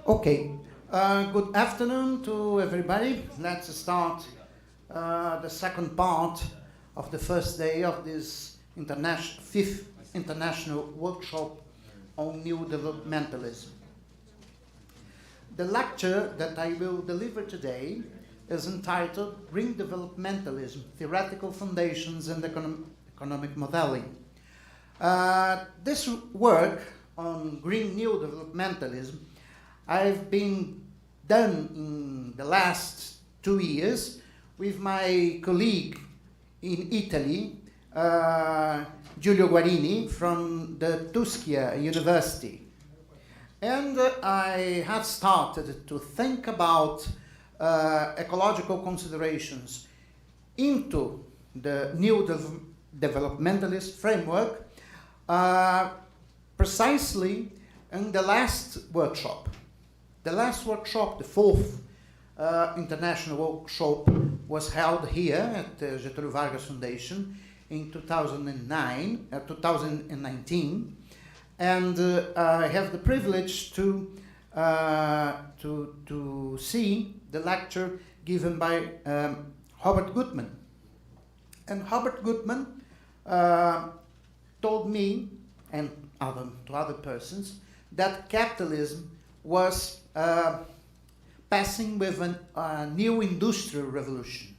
Okay, good afternoon to everybody. Let's start the second part of the first day of this fifth international workshop on new developmentalism. The lecture that I will deliver today is entitled Green Developmentalism, Theoretical Foundations and Economic Modeling. This work on green new developmentalism I've been done in the last 2 years with my colleague in Italy, Giulio Guarini from the Tuschia University. And I have started to think about ecological considerations into the new developmentalist framework precisely in the last workshop. The last workshop, the fourth international workshop, was held here at the Getulio Vargas Foundation in 2019, and I have the privilege to see the lecture given by Robert Gutmann. And Robert Gutmann told me and to other persons that capitalism was passing with a new industrial revolution.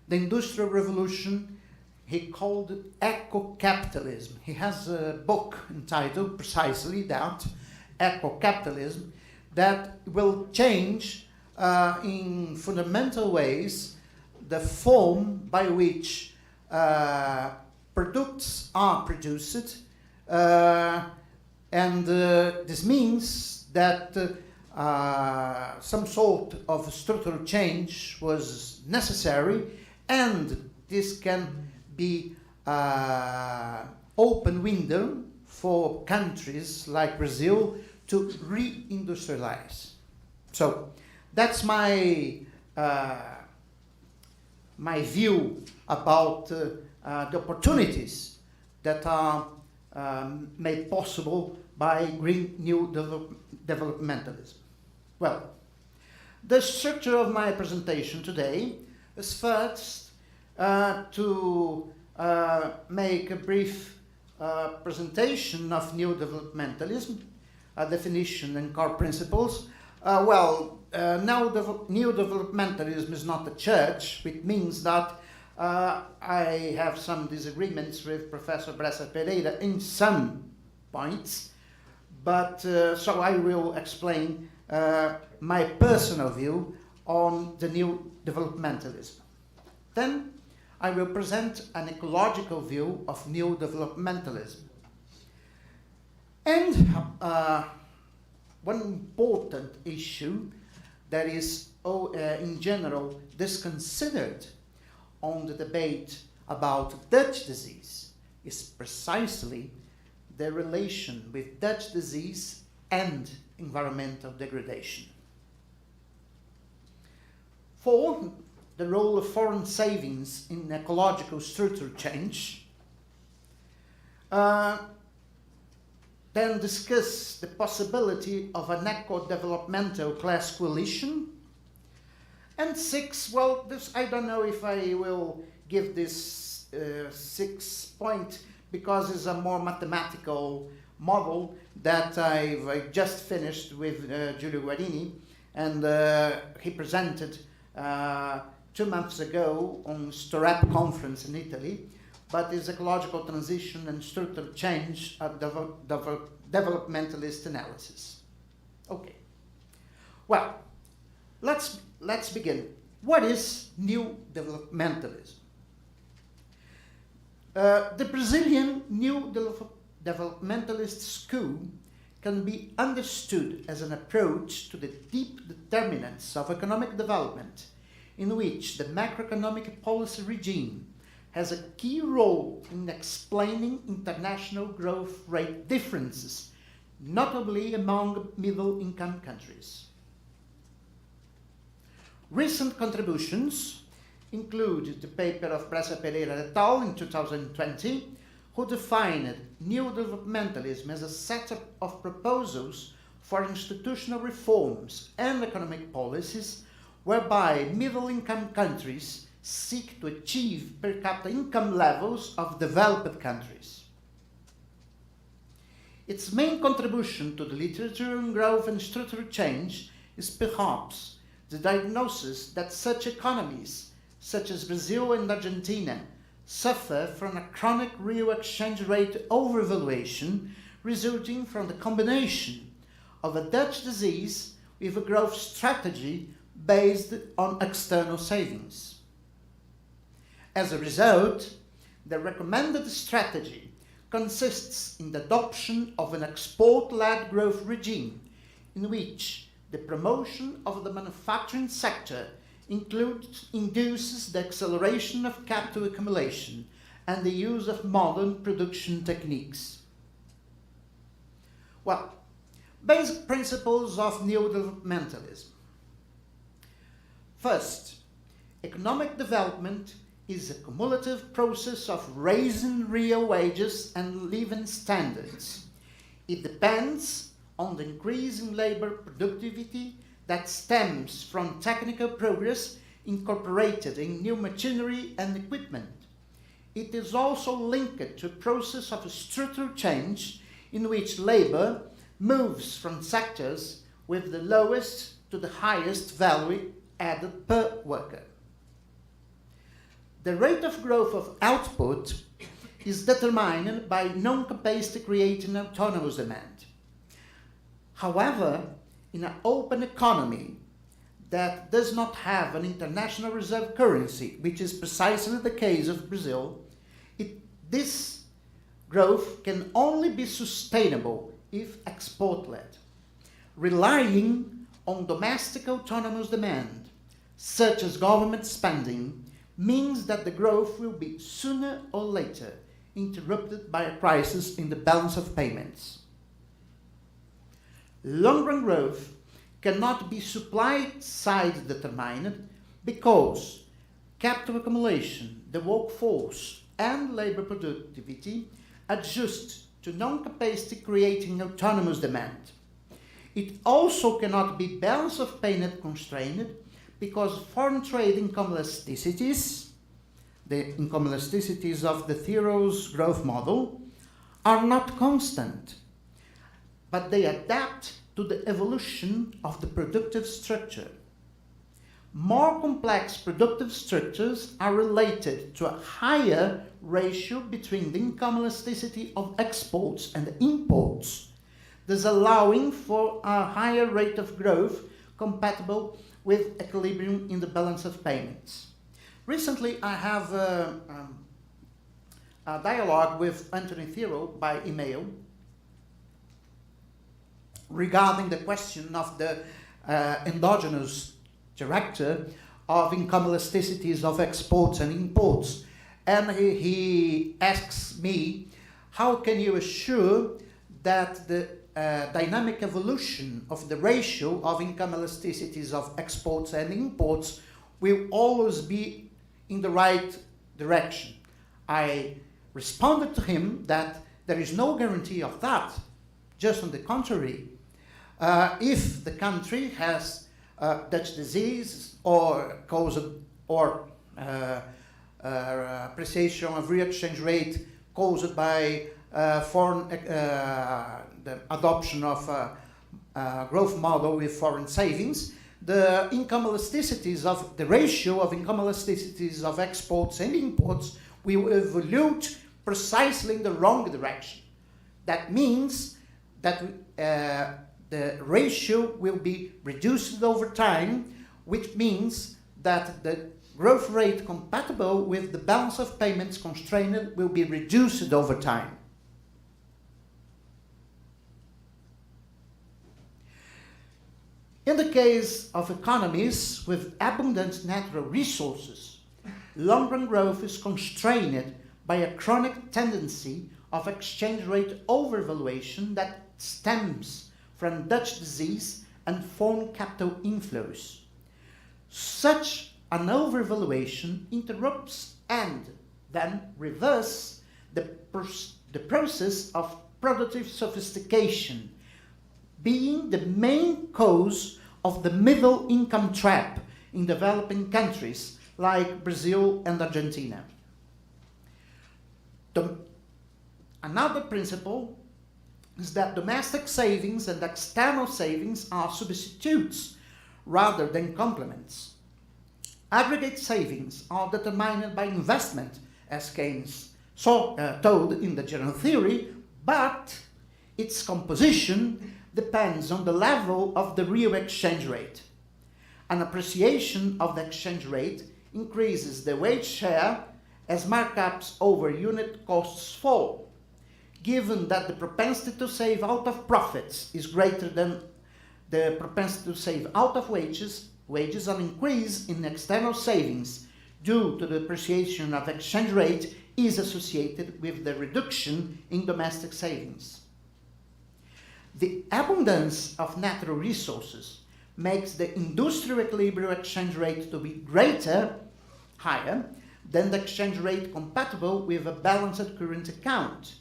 The industrial revolution, he called it eco-capitalism. He has a book entitled precisely that, Eco-Capitalism, that will change in fundamental ways the form by which products are produced, and this means that some sort of structural change was necessary, and this can be open window for countries like Brazil to reindustrialize. So that's my my view about the opportunities that are made possible by green new developmentalism. Well, the structure of my presentation today is first to make a brief presentation of new developmentalism, a definition and core principles. Now new developmentalism is not a church, which means that I have some disagreements with Professor Bressa Pereira in some points, but so I will explain my personal view on the new developmentalism. Then I will present an ecological view of new developmentalism. And one important issue that is in general disconsidered on the debate about Dutch disease is precisely the relation with Dutch disease and environmental degradation. For the role of foreign savings in ecological structural change, then discuss the possibility of an eco-developmental class coalition. And 6, well, this, I don't know if I will give this 6 point because it's a more mathematical model that I've just finished with Giulio Guarini, and he presented 2 months ago on STORAP conference in Italy, but it's ecological transition and structural change at developmentalist analysis. Okay. Well, let's begin. What is new developmentalism? The Brazilian new developmentalist school can be understood as an approach to the deep determinants of economic development, in which the macroeconomic policy regime has a key role in explaining international growth rate differences, notably among middle-income countries. Recent contributions include the paper of Bressa Pereira et al. In 2020, who defined new developmentalism as a set of proposals for institutional reforms and economic policies whereby middle-income countries seek to achieve per capita income levels of developed countries. Its main contribution to the literature on growth and structural change is perhaps the diagnosis that such economies, such as Brazil and Argentina, suffer from a chronic real exchange rate overvaluation resulting from the combination of a Dutch disease with a growth strategy based on external savings. As a result, the recommended strategy consists in the adoption of an export-led growth regime in which the promotion of the manufacturing sector induces the acceleration of capital accumulation and the use of modern production techniques. Well, basic principles of neodevelopmentalism. First, economic development is a cumulative process of raising real wages and living standards. It depends on the increase in labor productivity that stems from technical progress incorporated in new machinery and equipment. It is also linked to a process of structural change in which labor moves from sectors with the lowest to the highest value added per worker. The rate of growth of output is determined by non-capacity creating autonomous demand. However, in an open economy that does not have an international reserve currency, which is precisely the case of Brazil, this growth can only be sustainable if export-led. Relying on domestic autonomous demand, such as government spending, means that the growth will be sooner or later interrupted by a crisis in the balance of payments. Long-run growth cannot be supply-side determined because capital accumulation, the workforce, and labor productivity adjust to non-capacity creating autonomous demand. It also cannot be balance of payment constrained because foreign trade income elasticities, the income elasticities of the Thero's growth model, are not constant, but they adapt to the evolution of the productive structure. More complex productive structures are related to a higher ratio between the income elasticity of exports and imports, thus allowing for a higher rate of growth compatible with equilibrium in the balance of payments. Recently, I have a dialogue with Anthony Thero by email regarding the question of the endogenous character of income elasticities of exports and imports. And he asks me, how can you assure that the dynamic evolution of the ratio of income elasticities of exports and imports will always be in the right direction? I responded to him that there is no guarantee of that. Just on the contrary, if the country has Dutch disease or appreciation of real exchange rate caused by the adoption of a growth model with foreign savings, the income elasticities of the ratio of income elasticities of exports and imports will evolve precisely in the wrong direction. That means that the ratio will be reduced over time, which means that the growth rate compatible with the balance of payments constrained will be reduced over time. In the case of economies with abundant natural resources, long-run growth is constrained by a chronic tendency of exchange rate overvaluation that stems from Dutch disease and foreign capital inflows. Such an overvaluation interrupts and then reverses the process of productive sophistication being the main cause of the middle income trap in developing countries like Brazil and Argentina. Another principle is that domestic savings and external savings are substitutes rather than complements. Aggregate savings are determined by investment, as Keynes told in the general theory, but its composition depends on the level of the real exchange rate. An appreciation of the exchange rate increases the wage share as markups over unit costs fall. Given that the propensity to save out of profits is greater than the propensity to save out of wages, an increase in external savings due to the appreciation of exchange rate is associated with the reduction in domestic savings. The abundance of natural resources makes the industrial equilibrium exchange rate to be higher, than the exchange rate compatible with a balanced current account.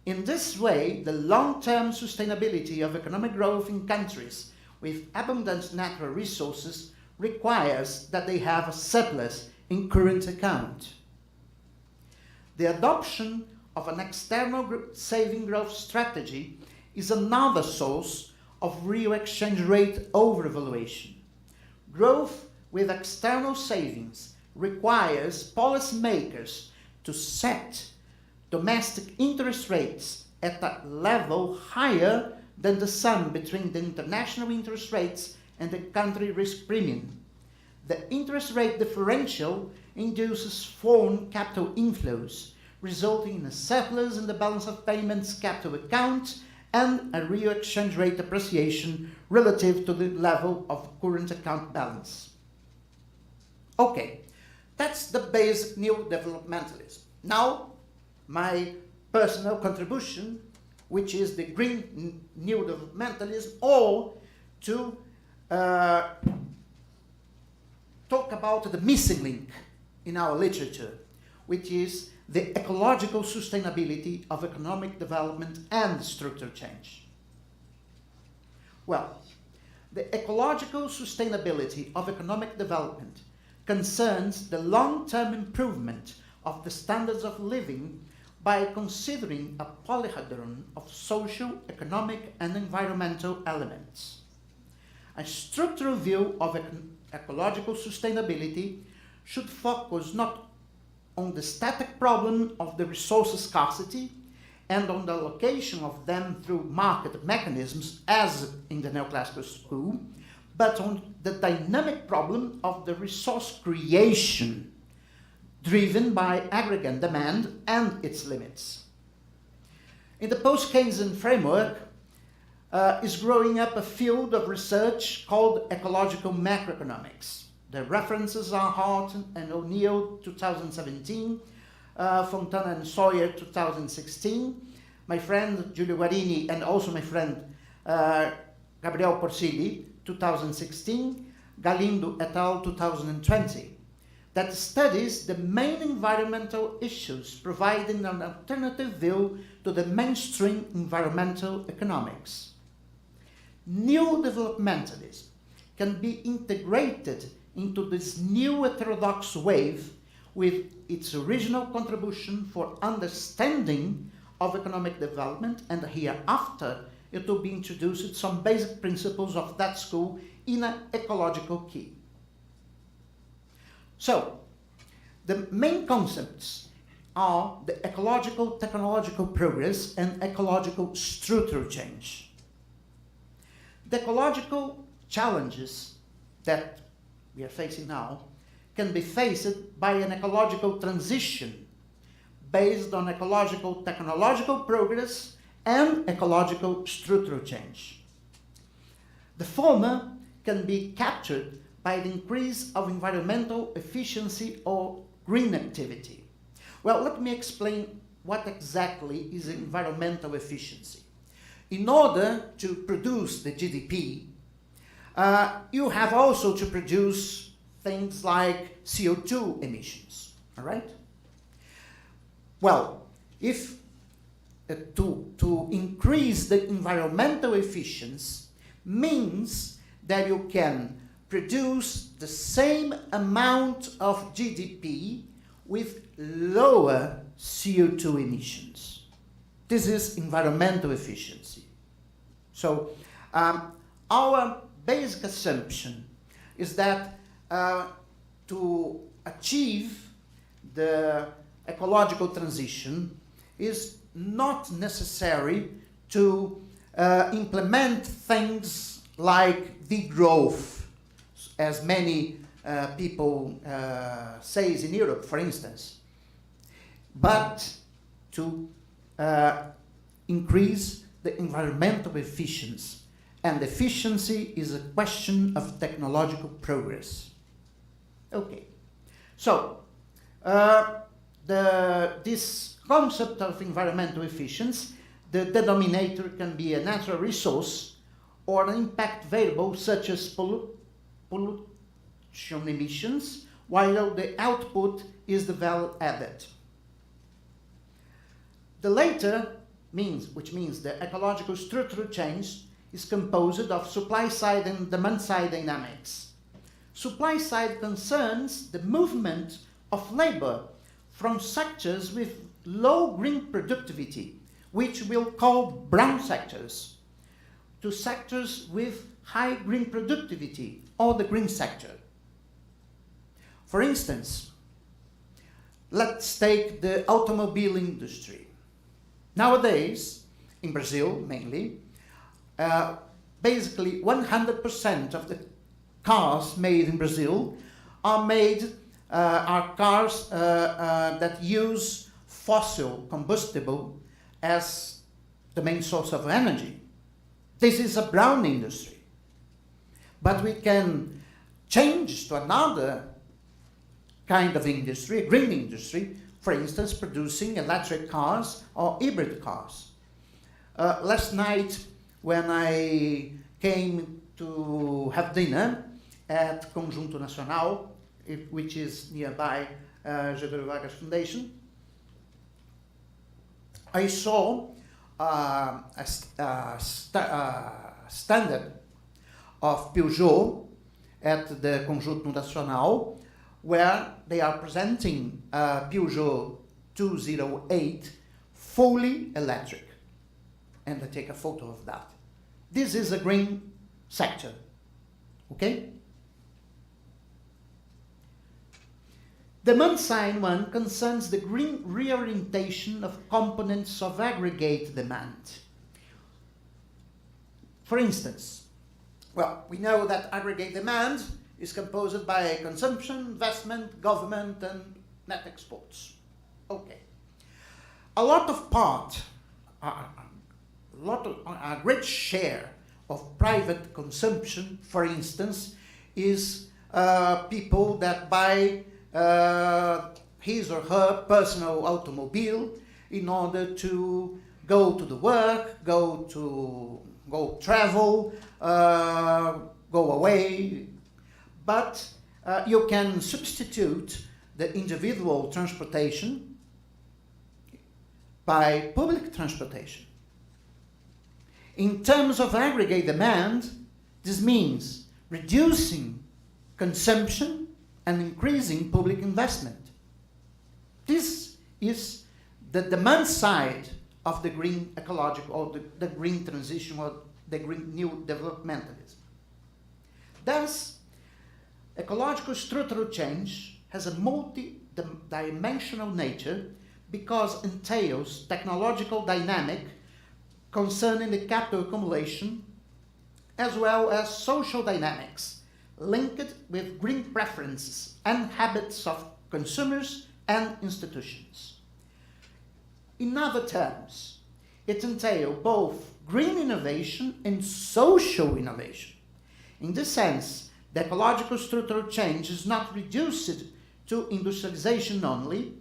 In this way, the long-term sustainability of economic growth in countries with abundant natural resources requires that they have a surplus in current account. The adoption of an external saving growth strategy is another source of real exchange rate overvaluation. Growth with external savings requires policymakers to set domestic interest rates at a level higher than the sum between the international interest rates and the country risk premium. The interest rate differential induces foreign capital inflows, resulting in a surplus in the balance of payments capital account and a real exchange rate appreciation relative to the level of current account balance. Okay, that's the basic neodevelopmentalism. Now, my personal contribution, which is the green neodevelopmentalism, or to talk about the missing link in our literature, which is the ecological sustainability of economic development and structural change. Well, the ecological sustainability of economic development concerns the long-term improvement of the standards of living by considering a polyhedron of social, economic, and environmental elements. A structural view of ecological sustainability should focus not on the static problem of the resource scarcity and on the allocation of them through market mechanisms, as in the neoclassical school, but on the dynamic problem of the resource creation, driven by aggregate demand and its limits. In the post-Keynesian framework, is growing up a field of research called ecological macroeconomics. The references are Hart and O'Neill, 2017, Fontana and Sawyer, 2016, my friend Giulio Guarini, and also my friend Gabriel Porcilli, 2016, Galindo et al., 2020, that studies the main environmental issues, providing an alternative view to the mainstream environmental economics. Neodevelopmentalism can be integrated into this new heterodox wave with its original contribution for understanding of economic development, and hereafter it will be introduced some basic principles of that school in an ecological key. So, the main concepts are the ecological technological progress and ecological structural change. The ecological challenges that we are facing now can be faced by an ecological transition based on ecological technological progress and ecological structural change. The former can be captured by the increase of environmental efficiency or green activity. Well, let me explain what exactly is environmental efficiency. In order to produce the GDP, you have also to produce things like CO2 emissions, all right? Well, if to increase the environmental efficiency means that you can produce the same amount of GDP with lower CO2 emissions. This is environmental efficiency. So our basic assumption is that to achieve the ecological transition is not necessary to implement things like degrowth, as many people say in Europe, for instance, but to increase the environmental efficiency. And efficiency is a question of technological progress. Okay, so this concept of environmental efficiency, the denominator can be a natural resource or an impact variable such as pollution emissions, while the output is the value added. The latter which means the ecological structural change, is composed of supply-side and demand-side dynamics. Supply-side concerns the movement of labor from sectors with low green productivity, which we'll call brown sectors, to sectors with high green productivity, or the green sector. For instance, let's take the automobile industry. Nowadays, in Brazil mainly, basically 100% of the cars made in Brazil are cars that use fossil combustible as the main source of energy. This is a brown industry. But we can change to another kind of industry, a green industry, for instance, producing electric cars or hybrid cars. Last night, when I came to have dinner at Conjunto Nacional, which is nearby Getulio Vargas Foundation, I saw a standard of Peugeot at the Conjunto Nacional, where they are presenting Peugeot 208 fully electric. And I take a photo of that. This is a green sector, okay? Demand side one concerns the green reorientation of components of aggregate demand. For instance, well, we know that aggregate demand is composed by consumption, investment, government, and net exports. Okay. A great share of private consumption, for instance, is people that buy his or her personal automobile in order to go to the work, go travel, go away. But you can substitute the individual transportation by public transportation. In terms of aggregate demand, this means reducing consumption and increasing public investment. This is the demand side of the green ecological, or the green transition, or the green new developmentalism. Thus, ecological structural change has a multi-dimensional nature because it entails technological dynamic concerning the capital accumulation, as well as social dynamics linked with green preferences and habits of consumers and institutions. In other terms, it entails both green innovation and social innovation. In this sense, the ecological structural change is not reduced to industrialization only,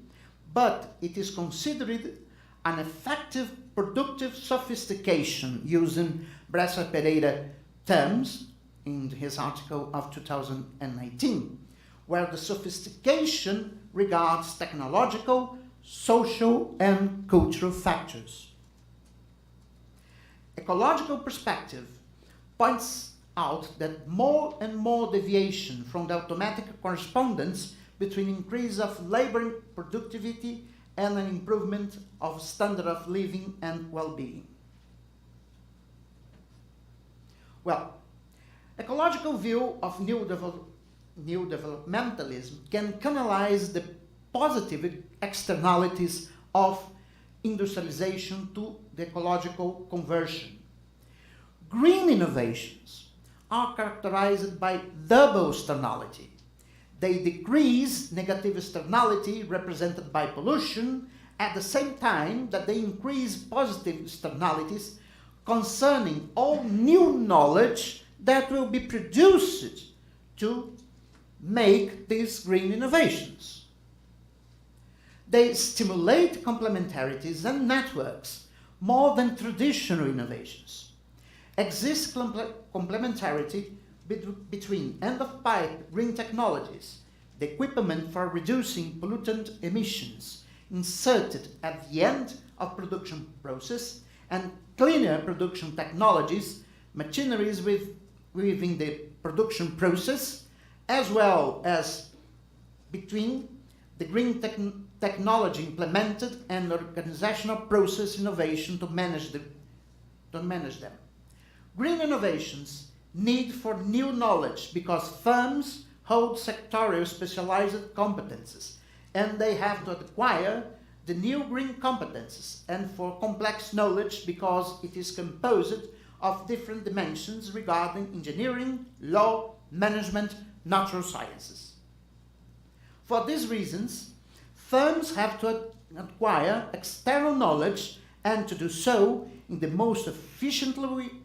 but it is considered an effective productive sophistication, using Bresser Pereira terms in his article of 2019, where the sophistication regards technological, social, and cultural factors. ecological perspective points out that more and more deviation from the automatic correspondence between increase of labor productivity and an improvement of standard of living and well-being. Well, ecological view of new developmentalism can canalize the positive externalities of industrialization to the ecological conversion. Green innovations are characterized by double externality. They decrease negative externality represented by pollution at the same time that they increase positive externalities concerning all new knowledge that will be produced to make these green innovations. They stimulate complementarities and networks more than traditional innovations. Exists complementarity between end-of-pipe green technologies, the equipment for reducing pollutant emissions inserted at the end of production process, and cleaner production technologies, machineries within the production process, as well as between the green technology implemented and organizational process innovation to manage them. Green innovations need for new knowledge because firms hold sectorial specialized competences and they have to acquire the new green competences, and for complex knowledge because it is composed of different dimensions regarding engineering, law, management, natural sciences. For these reasons, firms have to acquire external knowledge, and to do so in the most efficient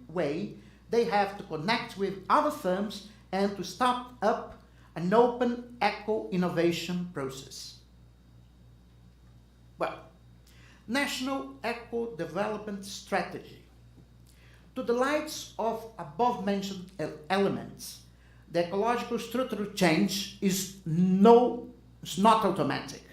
way, they have to connect with other firms and to start up an open eco-innovation process. Well, National Eco-Development Strategy. To the lights of above-mentioned elements, the ecological structural change is not automatic.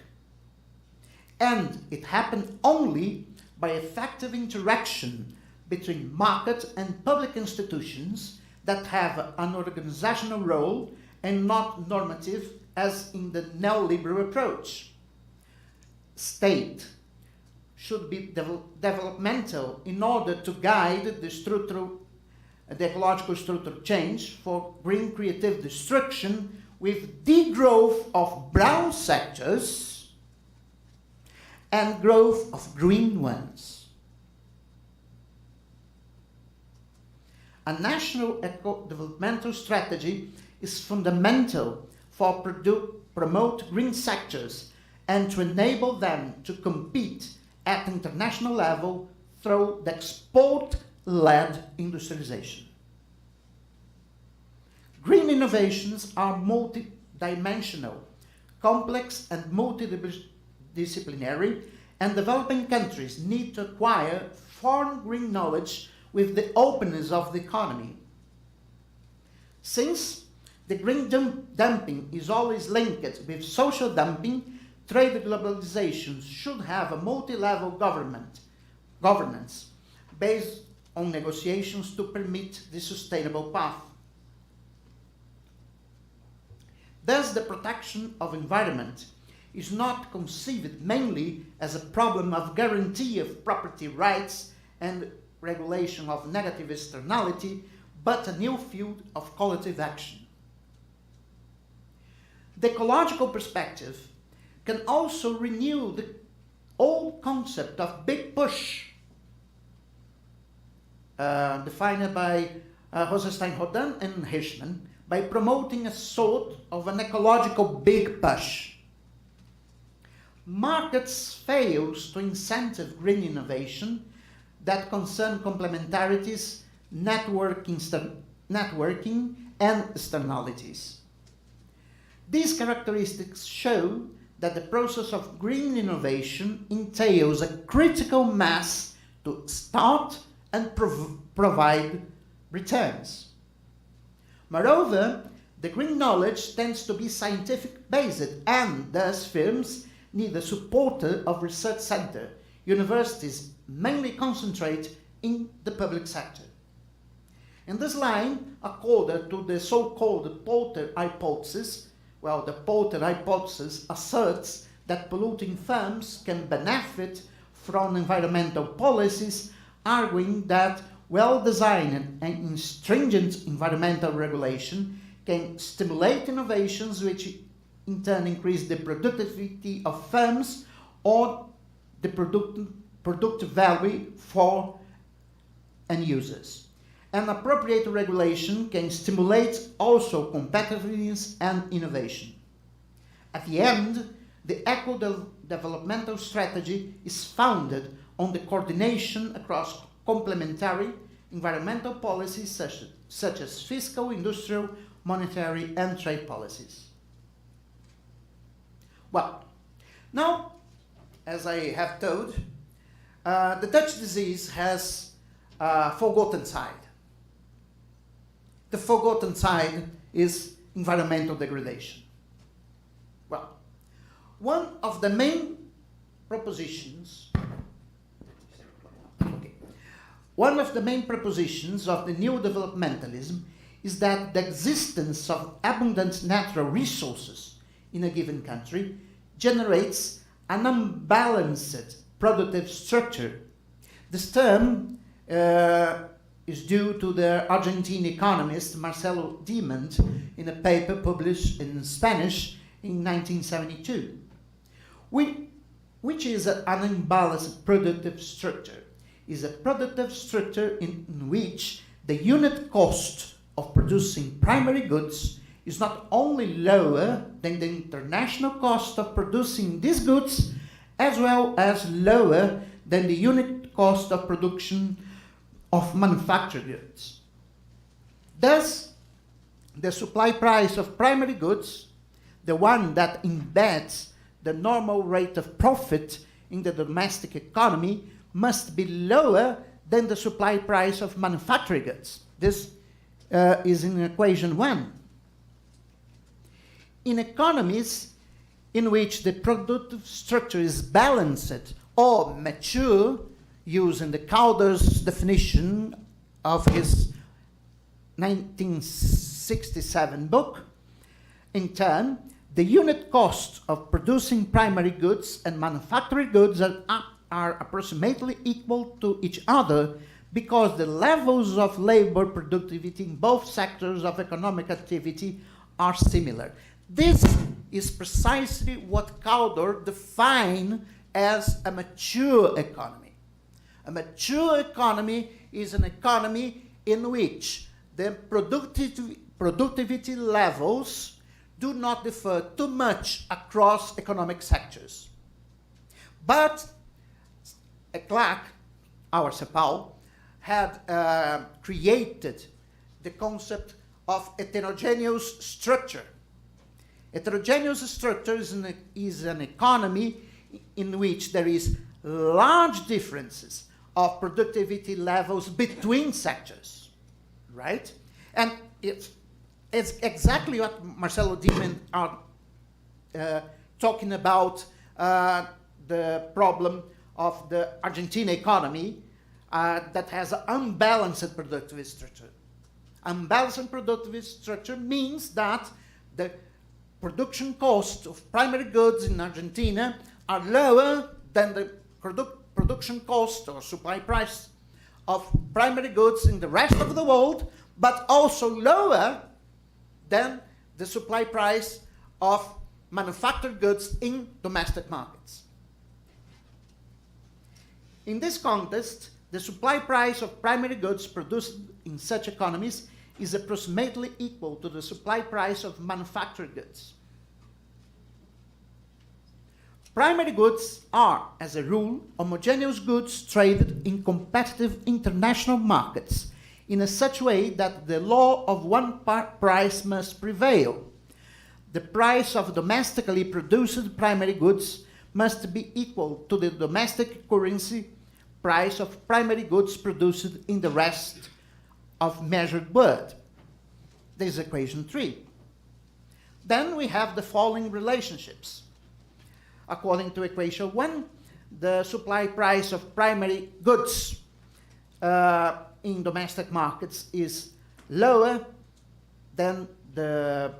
And it happened only by effective interaction between market and public institutions that have an organizational role and not normative as in the neoliberal approach. State should be developmental in order to guide the ecological structural change for green creative destruction with degrowth of brown sectors and growth of green ones. A national eco-developmental strategy is fundamental for promote green sectors and to enable them to compete at international level through the export-led industrialization. Green innovations are multidimensional, complex and multidisciplinary, and developing countries need to acquire foreign green knowledge with the openness of the economy. Since the green dumping is always linked with social dumping, trade globalization should have a multi-level governance based on negotiations to permit the sustainable path. Thus, the protection of environment is not conceived mainly as a problem of guarantee of property rights and regulation of negative externality, but a new field of collective action. The ecological perspective can also renew the old concept of big push, defined by Rosenstein-Rodin and Hirschman, by promoting a sort of an ecological big push. Markets fail to incentive green innovation that concern complementarities, networking and externalities. These characteristics show that the process of green innovation entails a critical mass to start and provide returns. Moreover, the green knowledge tends to be scientific-based, and thus firms need the support of research centers. Universities mainly concentrate in the public sector. In this line, according to the so-called Porter hypothesis, well, the Porter hypothesis asserts that polluting firms can benefit from environmental policies, arguing that well-designed and stringent environmental regulation can stimulate innovations which in turn increase the productivity of firms or the product value for end users. And appropriate regulation can stimulate also competitiveness and innovation. At the end, the eco-developmental strategy is founded on the coordination across complementary environmental policies such as fiscal, industrial, monetary, and trade policies. Well, now, as I have told, the Dutch disease has a forgotten side. The forgotten side is environmental degradation. Well, one of the main propositions of the Neodevelopmentalism is that the existence of abundant natural resources in a given country generates an unbalanced productive structure. This term is due to the Argentine economist Marcelo Diment in a paper published in Spanish in 1972. Which is an unbalanced productive structure? Is a productive structure in which the unit cost of producing primary goods is not only lower than the international cost of producing these goods, as well as lower than the unit cost of production of manufactured goods. Thus, the supply price of primary goods, the one that embeds the normal rate of profit in the domestic economy, must be lower than the supply price of manufactured goods. This is in equation 1. In economies in which the productive structure is balanced or mature, using the Calder's definition of his 1967 book, in turn, the unit cost of producing primary goods and manufactured goods are approximately equal to each other because the levels of labor productivity in both sectors of economic activity are similar. This is precisely what Calder defined as a mature economy. A mature economy is an economy in which the productivity levels do not differ too much across economic sectors. But Clark, our CEPAL, had created the concept of heterogeneous structure. Heterogeneous structure is an economy in which there is large differences of productivity levels between sectors, right? And it's exactly what Marcelo Diment are talking about the problem of the Argentine economy that has an unbalanced productive structure. Unbalanced productive structure means that the production costs of primary goods in Argentina are lower than the production cost or supply price of primary goods in the rest of the world, but also lower than the supply price of manufactured goods in domestic markets. In this context, the supply price of primary goods produced in such economies is approximately equal to the supply price of manufactured goods. Primary goods are, as a rule, homogeneous goods traded in competitive international markets in a such way that the law of one price must prevail. The price of domestically produced primary goods must be equal to the domestic currency price of primary goods produced in the rest of measured world. This is equation 3. Then we have the following relationships. According to equation 1, the supply price of primary goods in domestic markets is lower than the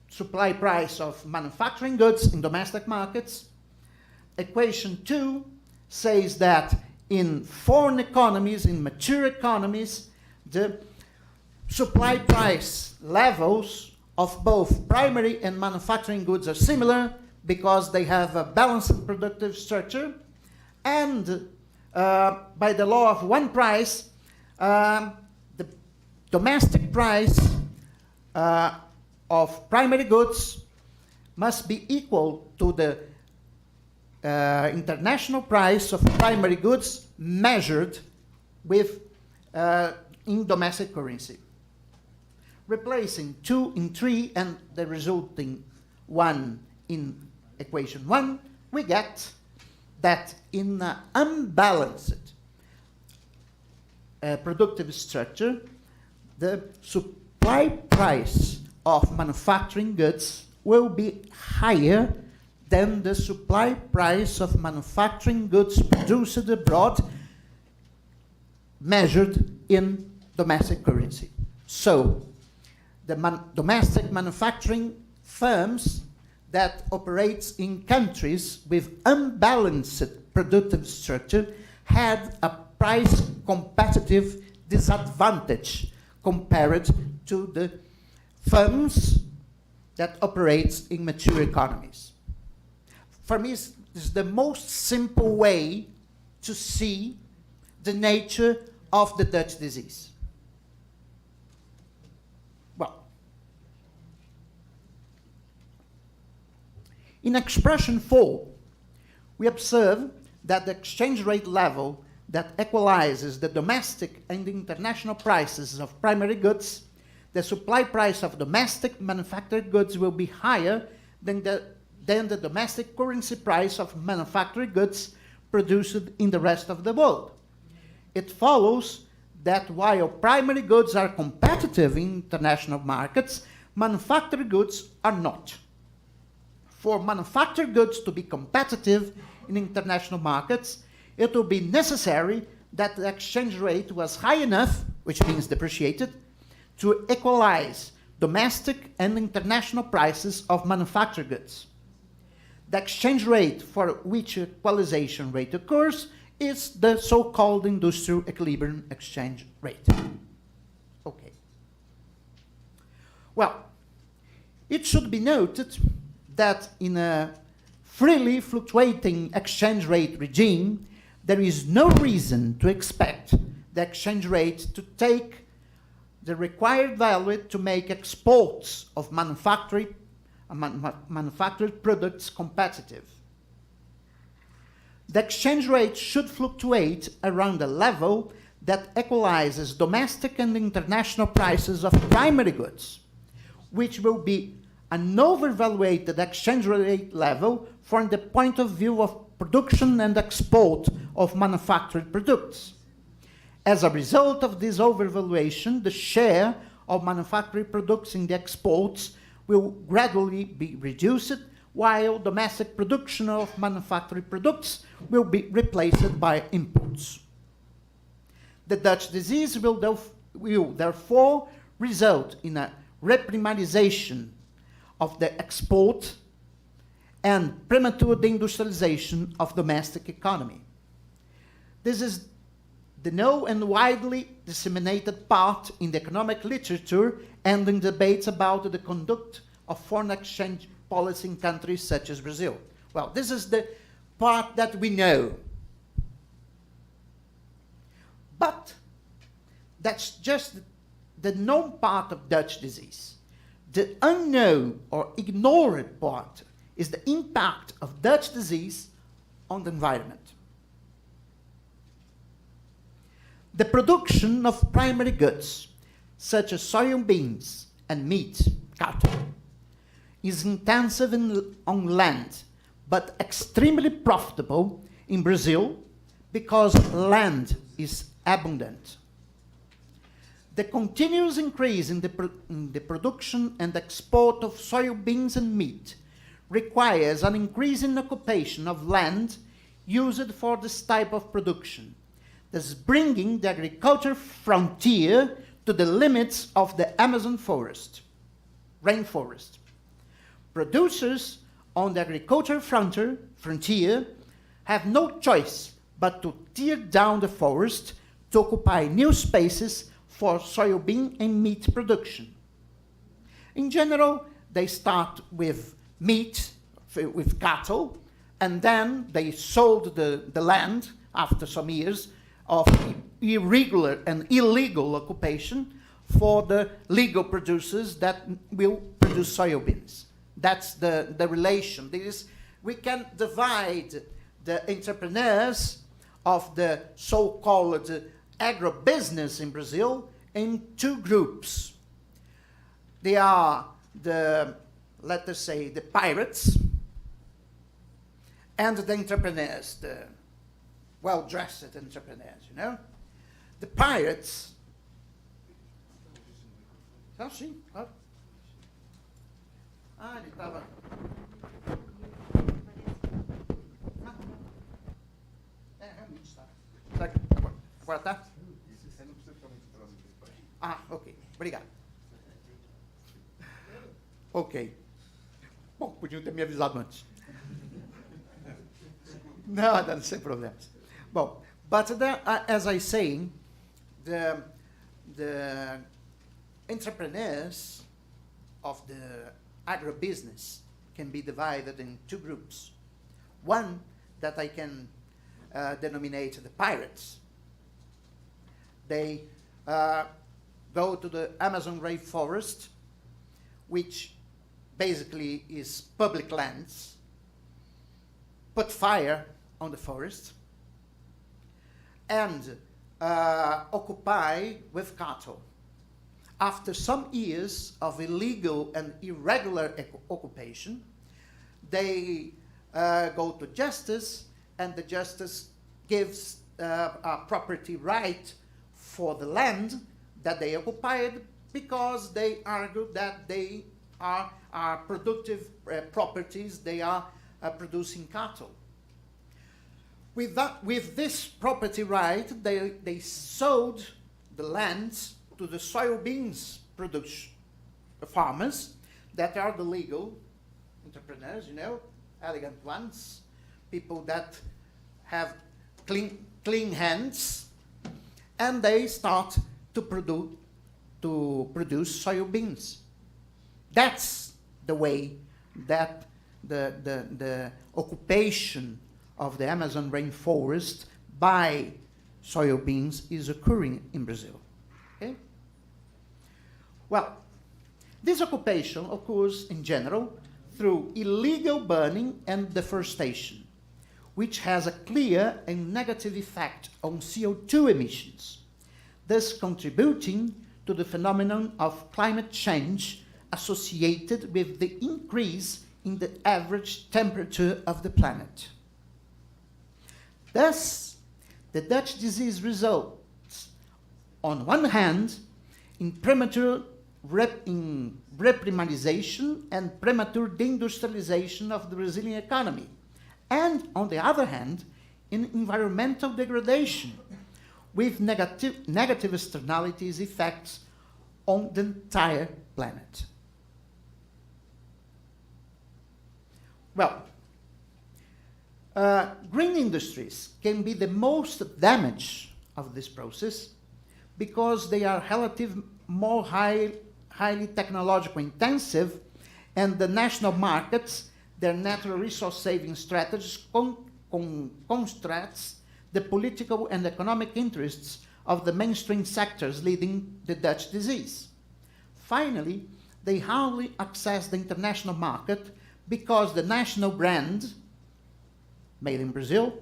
supply price of manufacturing goods in domestic markets. Equation 2 says that in foreign economies, in mature economies, the supply price levels of both primary and manufacturing goods are similar because they have a balanced productive structure, and by the law of one price, the domestic price of primary goods must be equal to the international price of primary goods measured with in domestic currency. Replacing 2 in 3 and the resulting 1 in equation 1, we get that in an unbalanced productive structure, the supply price of manufacturing goods will be higher than the supply price of manufacturing goods produced abroad measured in domestic currency. So, the domestic manufacturing firms that operates in countries with unbalanced productive structure had a price competitive disadvantage compared to the firms that operates in mature economies. For me, this is the most simple way to see the nature of the Dutch disease. Well, in expression 4, we observe that the exchange rate level that equalizes the domestic and the international prices of primary goods, the supply price of domestic manufactured goods will be higher than the domestic currency price of manufactured goods produced in the rest of the world. It follows that while primary goods are competitive in international markets, manufactured goods are not. For manufactured goods to be competitive in international markets, it will be necessary that the exchange rate was high enough, which means depreciated, to equalize domestic and international prices of manufactured goods. The exchange rate for which equalization rate occurs is the so-called industrial equilibrium exchange rate. Okay. Well, it should be noted that in a freely fluctuating exchange rate regime, there is no reason to expect the exchange rate to take the required value to make exports of manufactured products competitive. The exchange rate should fluctuate around a level that equalizes domestic and international prices of primary goods, which will be an overvaluated exchange rate level from the point of view of production and export of manufactured products. As a result of this overvaluation, the share of manufactured products in the exports will gradually be reduced, while domestic production of manufactured products will be replaced by imports. The Dutch disease will therefore result in a reprimarization of the export and premature deindustrialization of domestic economy. This is the known and widely disseminated part in the economic literature and in debates about the conduct of foreign exchange policy in countries such as Brazil. Well, this is the part that we know. But that's just the known part of Dutch disease. The unknown or ignored part is the impact of Dutch disease on the environment. The production of primary goods, such as soybeans and meat, cattle, is intensive on land, but extremely profitable in Brazil because land is abundant. The continuous increase in the production and export of soybeans and meat requires an increase in occupation of land used for this type of production. Thus bringing the agriculture frontier to the limits of the Amazon forest, rainforest. Producers on the agricultural frontier have no choice but to tear down the forest to occupy new spaces for soybean and meat production. In general, they start with meat, with cattle, and then they sold the land after some years of irregular and illegal occupation for the legal producers that will produce soybeans. That's the relation. We can divide the entrepreneurs of the so-called agribusiness in Brazil in two groups. They are let us say, the pirates and the entrepreneurs, the well-dressed entrepreneurs, you know. The pirates... Ah, sim, claro. Ah, ele estava... Realmente está. Agora está? Você não precisa ficar muito próximo desse pai. Ah, ok. Obrigado. Ok. Bom, podiam ter me avisado antes. Não, sem problemas. Bom, but as I say, the entrepreneurs of the agribusiness can be divided in two groups. One that I can denominate the pirates. They go to the Amazon rainforest, which basically is public lands, put fire on the forest, and occupy with cattle. After some years of illegal and irregular occupation, they go to justice, and the justice gives a property right for the land that they occupied, because they argue that they are productive properties, they are producing cattle. With this property right, they sold the lands to the soybeans farmers that are the legal entrepreneurs, you know, elegant ones, people that have clean hands, and they start to produce soybeans. That's the way that the occupation of the Amazon rainforest by soybeans is occurring in Brazil. Okay? Well, this occupation occurs in general through illegal burning and deforestation, which has a clear and negative effect on CO2 emissions, thus contributing to the phenomenon of climate change associated with the increase in the average temperature of the planet. Thus, the Dutch disease results, on one hand, in premature reprimandization and premature deindustrialization of the Brazilian economy, and, on the other hand, in environmental degradation, with negative externalities effects on the entire planet. Well, green industries can be the most damaged of this process because they are more highly technologically intensive, and the national markets, their natural resource saving strategies constrains the political and economic interests of the mainstream sectors leading the Dutch disease. Finally, they hardly access the international market because the national brand, made in Brazil,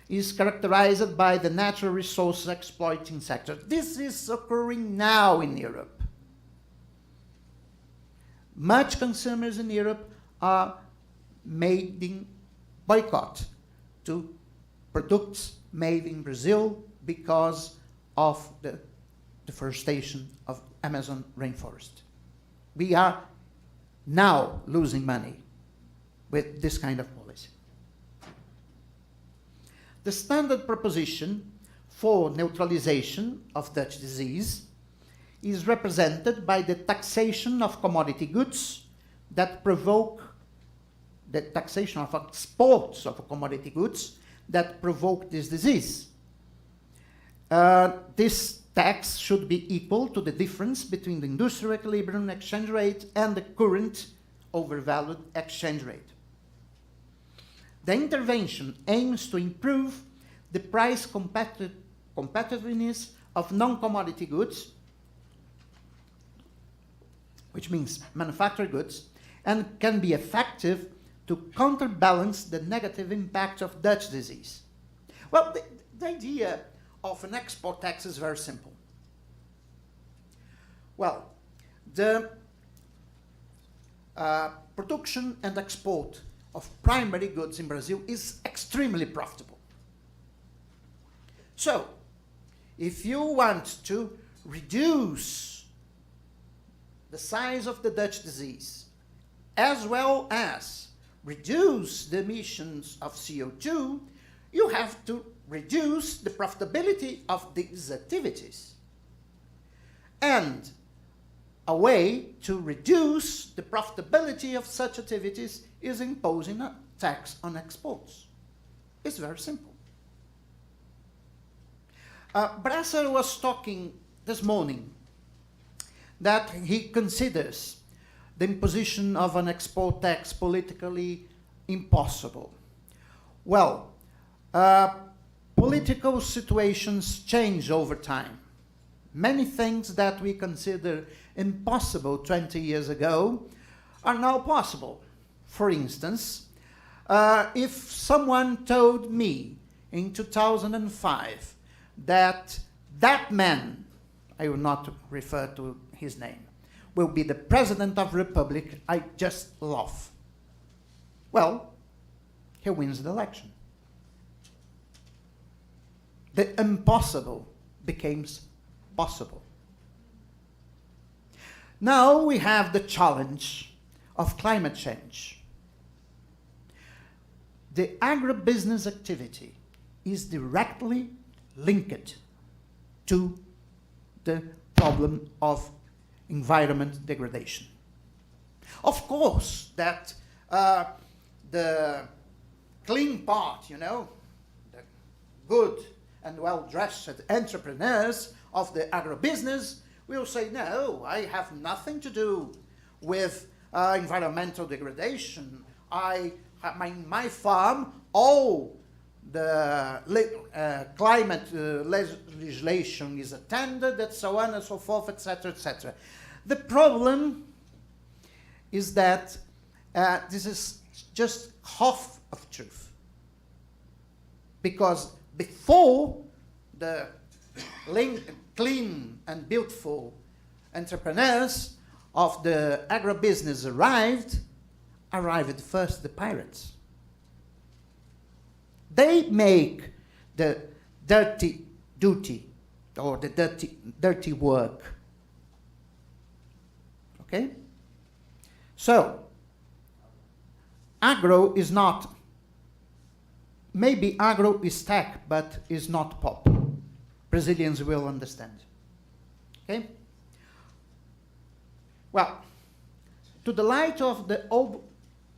is characterized by the natural resource exploiting sector. This is occurring now in Europe. Much consumers in Europe are making boycott to products made in Brazil because of the deforestation of Amazon rainforest. We are now losing money with this kind of policy. The standard proposition for neutralization of Dutch disease is represented by the taxation of commodity goods that provoke the taxation of exports of commodity goods that provoke this disease. This tax should be equal to the difference between the industrial equilibrium exchange rate and the current overvalued exchange rate. The intervention aims to improve the price competitiveness of non-commodity goods, which means manufactured goods, and can be effective to counterbalance the negative impact of Dutch disease. Well, the idea of an export tax is very simple. Well, the production and export of primary goods in Brazil is extremely profitable. So, if you want to reduce the size of the Dutch disease, as well as reduce the emissions of CO2, you have to reduce the profitability of these activities. And a way to reduce the profitability of such activities is imposing a tax on exports. It's very simple. Brasser was talking this morning that he considers the imposition of an export tax politically impossible. Well, political situations change over time. Many things that we consider impossible 20 years ago are now possible. For instance, if someone told me in 2005 that that man, I will not refer to his name, will be the President of the Republic, I just laugh. Well, he wins the election. The impossible becomes possible. Now we have the challenge of climate change. The agribusiness activity is directly linked to the problem of environment degradation. Of course, that the clean part, you know, the good and well-dressed entrepreneurs of the agribusiness will say, no, I have nothing to do with environmental degradation. I have my farm, all the climate legislation is attended, and so on and so forth, etc., etc. The problem is that this is just half of truth. Because before the clean and beautiful entrepreneurs of the agribusiness arrived first the pirates. They make the dirty duty or the dirty work. Okay? So, agro is not, maybe agro is tech, but is not pop. Brazilians will understand. Okay? Well, to the light of the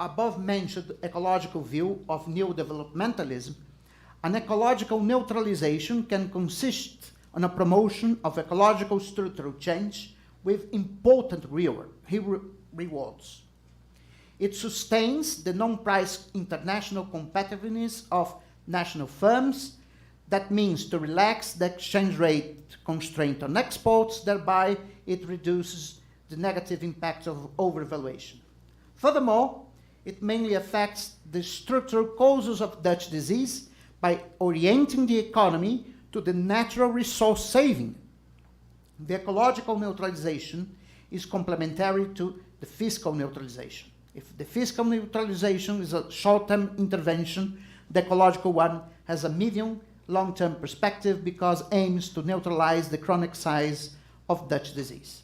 above-mentioned ecological view of neodevelopmentalism, an ecological neutralization can consist on a promotion of ecological structural change with important rewards. It sustains the non-price international competitiveness of national firms. That means to relax the exchange rate constraint on exports, thereby it reduces the negative impact of overvaluation. Furthermore, it mainly affects the structural causes of Dutch disease by orienting the economy to the natural resource saving. The ecological neutralization is complementary to the fiscal neutralization. If the fiscal neutralization is a short-term intervention, the ecological one has a medium, long-term perspective because aims to neutralize the chronic size of Dutch disease.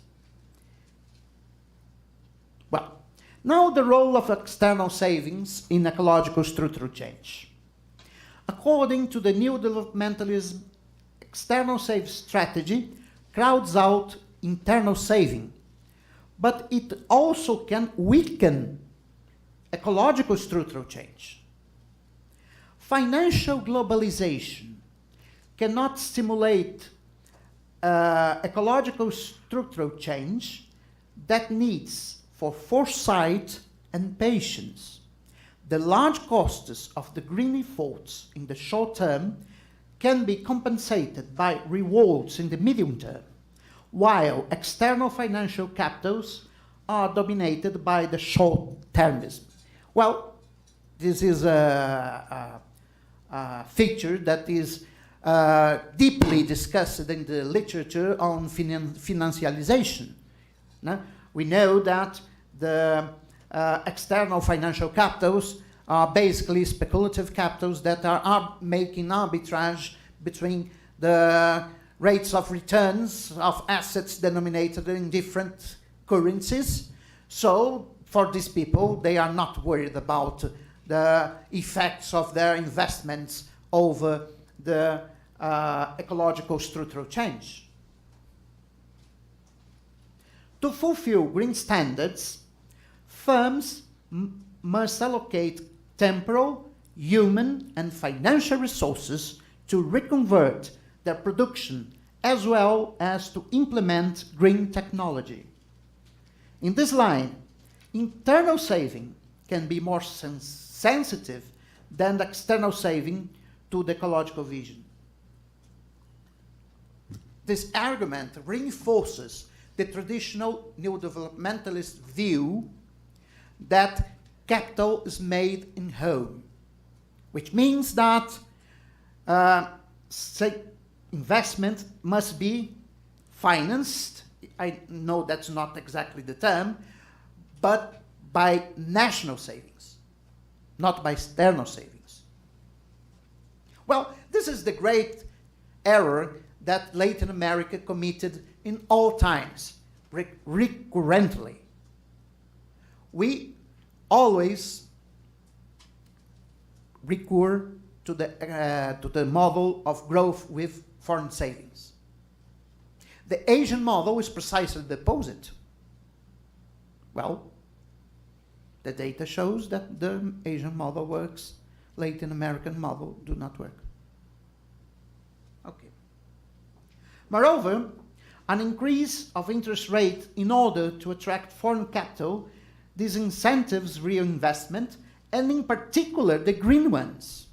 Well, now the role of external savings in ecological structural change. According to the Neodimentalism, external save strategy crowds out internal saving, but it also can weaken ecological structural change. Financial globalization cannot stimulate ecological structural change that needs for foresight and patience. The large costs of the green efforts in the short term can be compensated by rewards in the medium term, while external financial capitals are dominated by the short-termism. Well, this is a feature that is deeply discussed in the literature on financialization. No? We know that the external financial capitals are basically speculative capitals that are making arbitrage between the rates of returns of assets denominated in different currencies. So for these people, they are not worried about the effects of their investments over the ecological structural change. To fulfill green standards, firms must allocate temporal, human, and financial resources to reconvert their production, as well as to implement green technology. In this line, internal saving can be more sensitive than the external saving to the ecological vision. This argument reinforces the traditional neodevelopmentalist view that capital is made in home, which means that investment must be financed, I know that's not exactly the term, but by national savings, not by external savings. Well, this is the great error that Latin America committed in all times, recurrently. We always recur to the model of growth with foreign savings. The Asian model is precisely the opposite. Well, the data shows that the Asian model works, Latin American model do not work. Okay. Moreover, an increase of interest rate in order to attract foreign capital disincentives real investment, and in particular the green ones.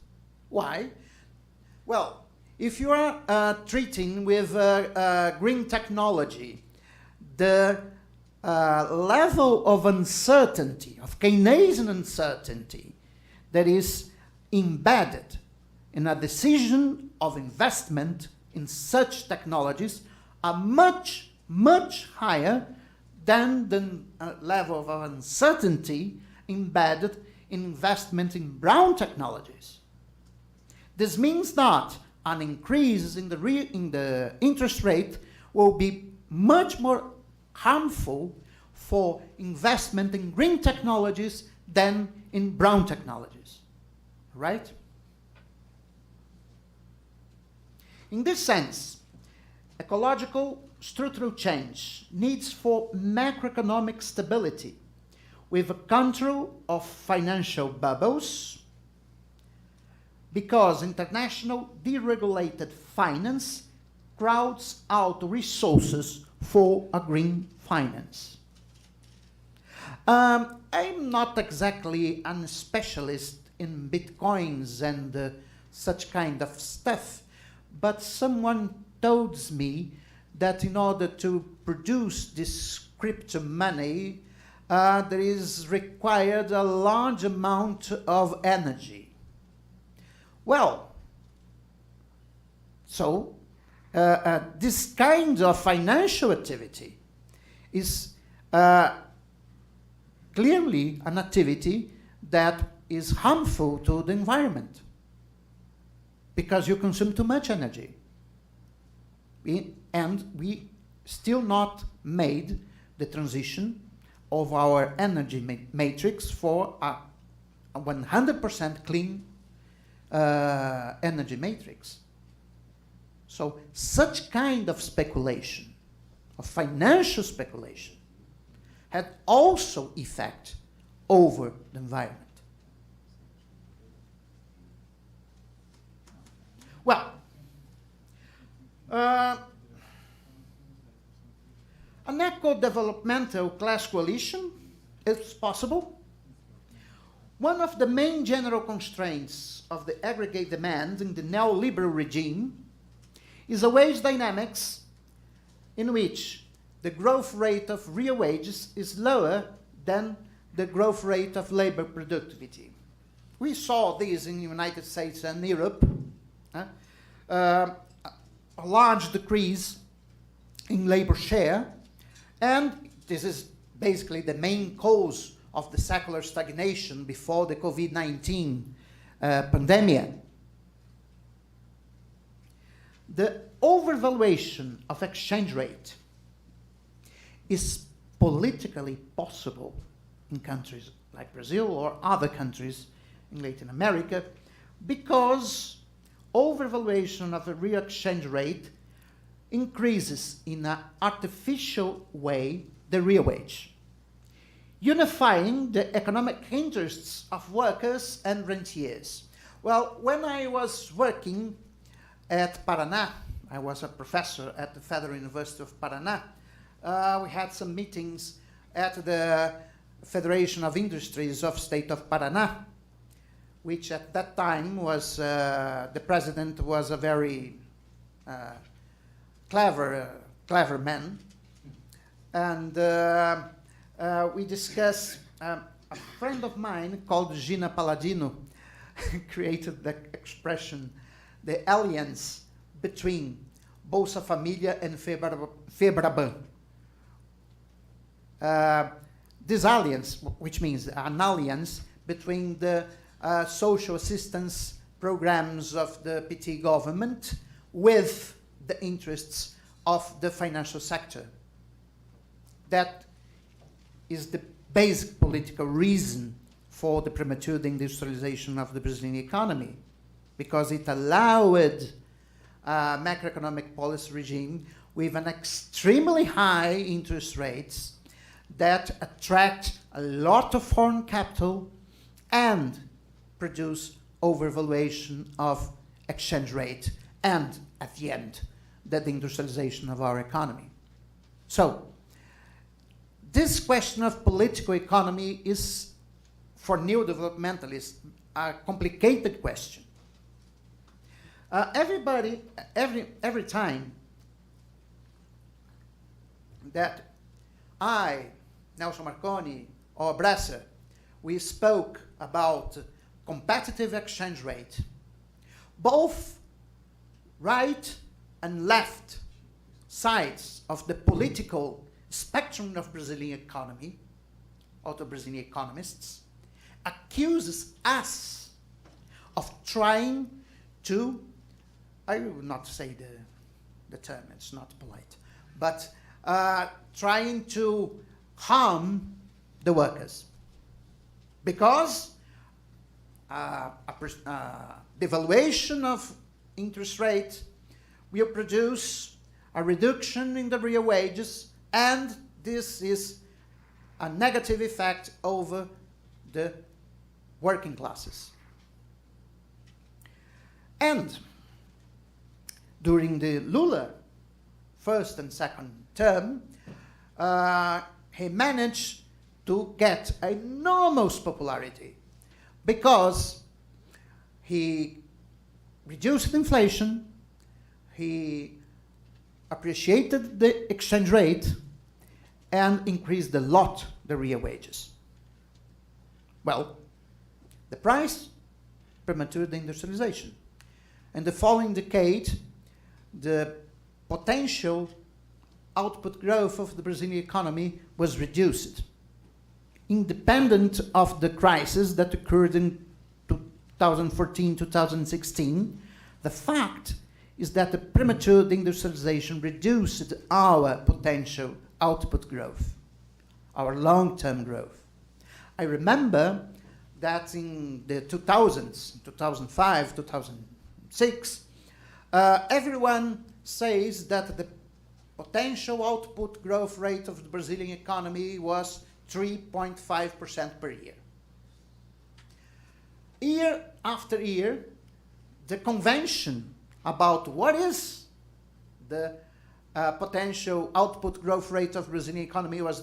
Why? Well, if you are treating with green technology, the level of uncertainty, of Keynesian uncertainty, that is embedded in a decision of investment in such technologies are much, much higher than the level of uncertainty embedded in investment in brown technologies. This means that an increase in the interest rate will be much more harmful for investment in green technologies than in brown technologies, right? In this sense, ecological structural change needs for macroeconomic stability with a control of financial bubbles, because international deregulated finance crowds out resources for a green finance. I'm not exactly a specialist in bitcoins and such kind of stuff, but someone told me that in order to produce this crypto money, there is required a large amount of energy. Well, so this kind of financial activity is clearly an activity that is harmful to the environment because you consume too much energy. And we still not made the transition of our energy matrix for a 100% clean energy matrix. So such kind of speculation, of financial speculation, had also effect over the environment. Well, an eco-developmental class coalition is possible. One of the main general constraints of the aggregate demand in the neoliberal regime is a wage dynamics in which the growth rate of real wages is lower than the growth rate of labor productivity. We saw this in the United States and Europe, a large decrease in labor share, and this is basically the main cause of the secular stagnation before the COVID-19 pandemic. The overvaluation of exchange rate is politically possible in countries like Brazil or other countries in Latin America because overvaluation of a real exchange rate increases in an artificial way the real wage, unifying the economic interests of workers and rentiers. Well, when I was working at Paraná, I was a professor at the Federal University of Paraná, we had some meetings at the Federation of Industries of State of Paraná, which at that time was, the president was a very clever man. And we discussed, a friend of mine called Gina Palladino created the expression, the alliance between Bolsa Família and Febraban. This alliance, which means an alliance between the social assistance programs of the PT government with the interests of the financial sector. That is the basic political reason for the premature industrialization of the Brazilian economy, because it allowed a macroeconomic policy regime with an extremely high interest rates that attract a lot of foreign capital and produce overvaluation of exchange rate and, at the end, the industrialization of our economy. So, this question of political economy is, for neodevelopmentalists, a complicated question. Every time that I, Nelson Marconi, or Bresser, we spoke about competitive exchange rate, both right and left sides of the political spectrum of Brazilian economy, or the Brazilian economists, accuses us of trying to, I will not say the term, it's not polite, but trying to harm the workers. Because devaluation of interest rate will produce a reduction in the real wages, and this is a negative effect over the working classes. And during the Lula first and second term, he managed to get enormous popularity because he reduced inflation, he appreciated the exchange rate, and increased a lot the real wages. Well, the price, premature industrialization. In the following decade, the potential output growth of the Brazilian economy was reduced, independent of the crisis that occurred in 2014, 2016. The fact is that the premature industrialization reduced our potential output growth, our long-term growth. I remember that in the 2000s, 2005, 2006, everyone says that the potential output growth rate of the Brazilian economy was 3.5% per year. Year after year, the convention about what is the potential output growth rate of the Brazilian economy was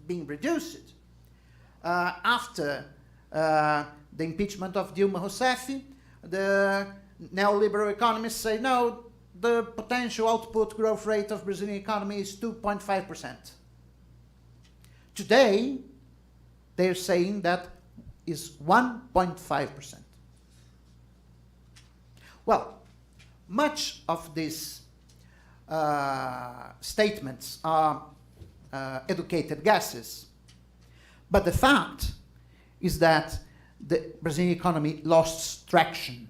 being reduced. After the impeachment of Dilma Rousseff, the neoliberal economists say, no, the potential output growth rate of the Brazilian economy is 2.5%. Today, they're saying that is 1.5%. Well, much of these statements are educated guesses, but the fact is that the Brazilian economy lost traction,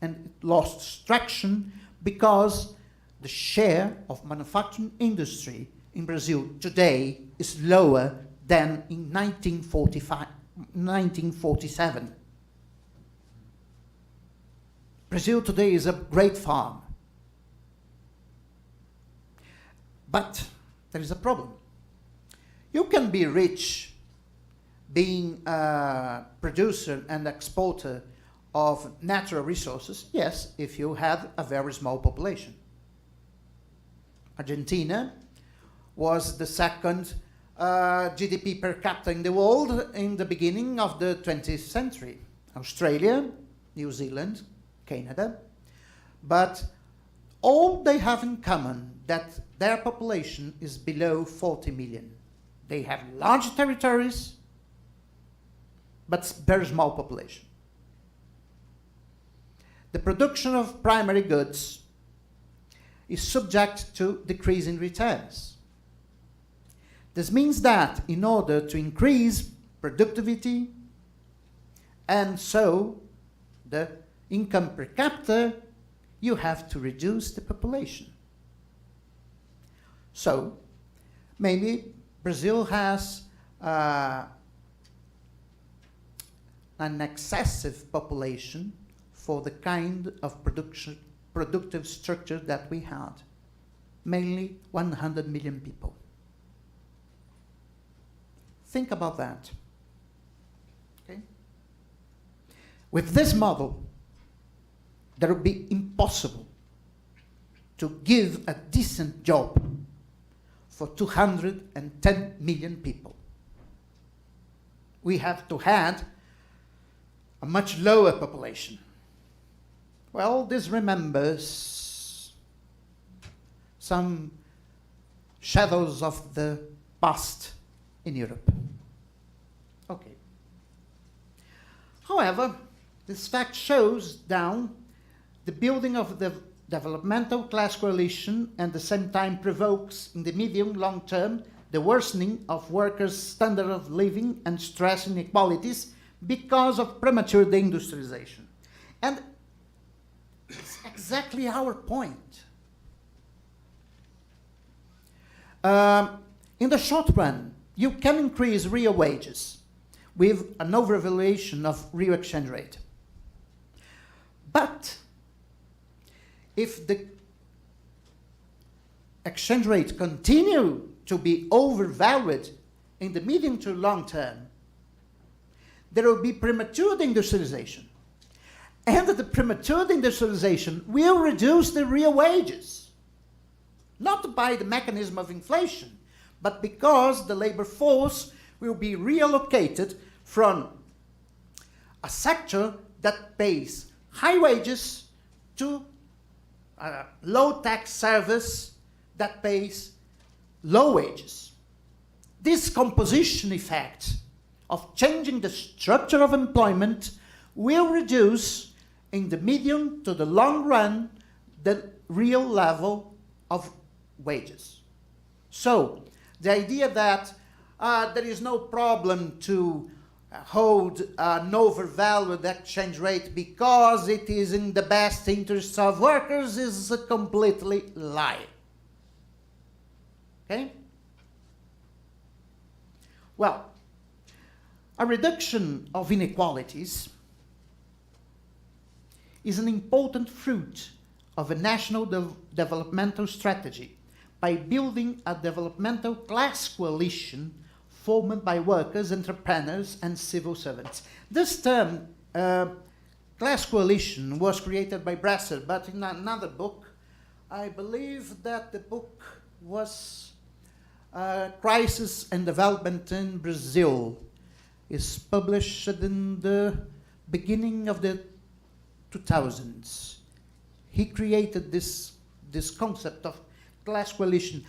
and it lost traction because the share of manufacturing industry in Brazil today is lower than in 1947. Brazil today is a great farm. But there is a problem. You can be rich being a producer and exporter of natural resources, yes, if you have a very small population. Argentina was the second GDP per capita in the world in the beginning of the 20th century. Australia, New Zealand, Canada. But all they have in common that their population is below 40 million. They have large territories, but very small population. The production of primary goods is subject to decreasing returns. This means that in order to increase productivity and so the income per capita, you have to reduce the population. So maybe Brazil has an excessive population for the kind of productive structure that we had, mainly 100 million people. Think about that. Okay? With this model, that would be impossible to give a decent job for 210 million people. We have to have a much lower population. Well, this remembers some shadows of the past in Europe. Okay. However, this fact shows down the building of the developmental class coalition and at the same time provokes in the medium long term the worsening of workers' standard of living and stress inequalities because of premature deindustrialization. And it's exactly our point. In the short run, you can increase real wages with an overvaluation of real exchange rate. But if the exchange rate continue to be overvalued in the medium to long term, there will be premature industrialization. And the premature industrialization will reduce the real wages, not by the mechanism of inflation, but because the labor force will be reallocated from a sector that pays high wages to a low-tax service that pays low wages. This composition effect of changing the structure of employment will reduce in the medium to the long run the real level of wages. So the idea that there is no problem to hold an overvalued exchange rate because it is in the best interests of workers is a completely lie. Okay? Well, a reduction of inequalities is an important fruit of a national developmental strategy by building a developmental class coalition formed by workers, entrepreneurs, and civil servants. This term, class coalition, was created by Brasser, but in another book, I believe that the book was Crisis and Development in Brazil. It's published in the beginning of the 2000s. He created this concept of class coalition.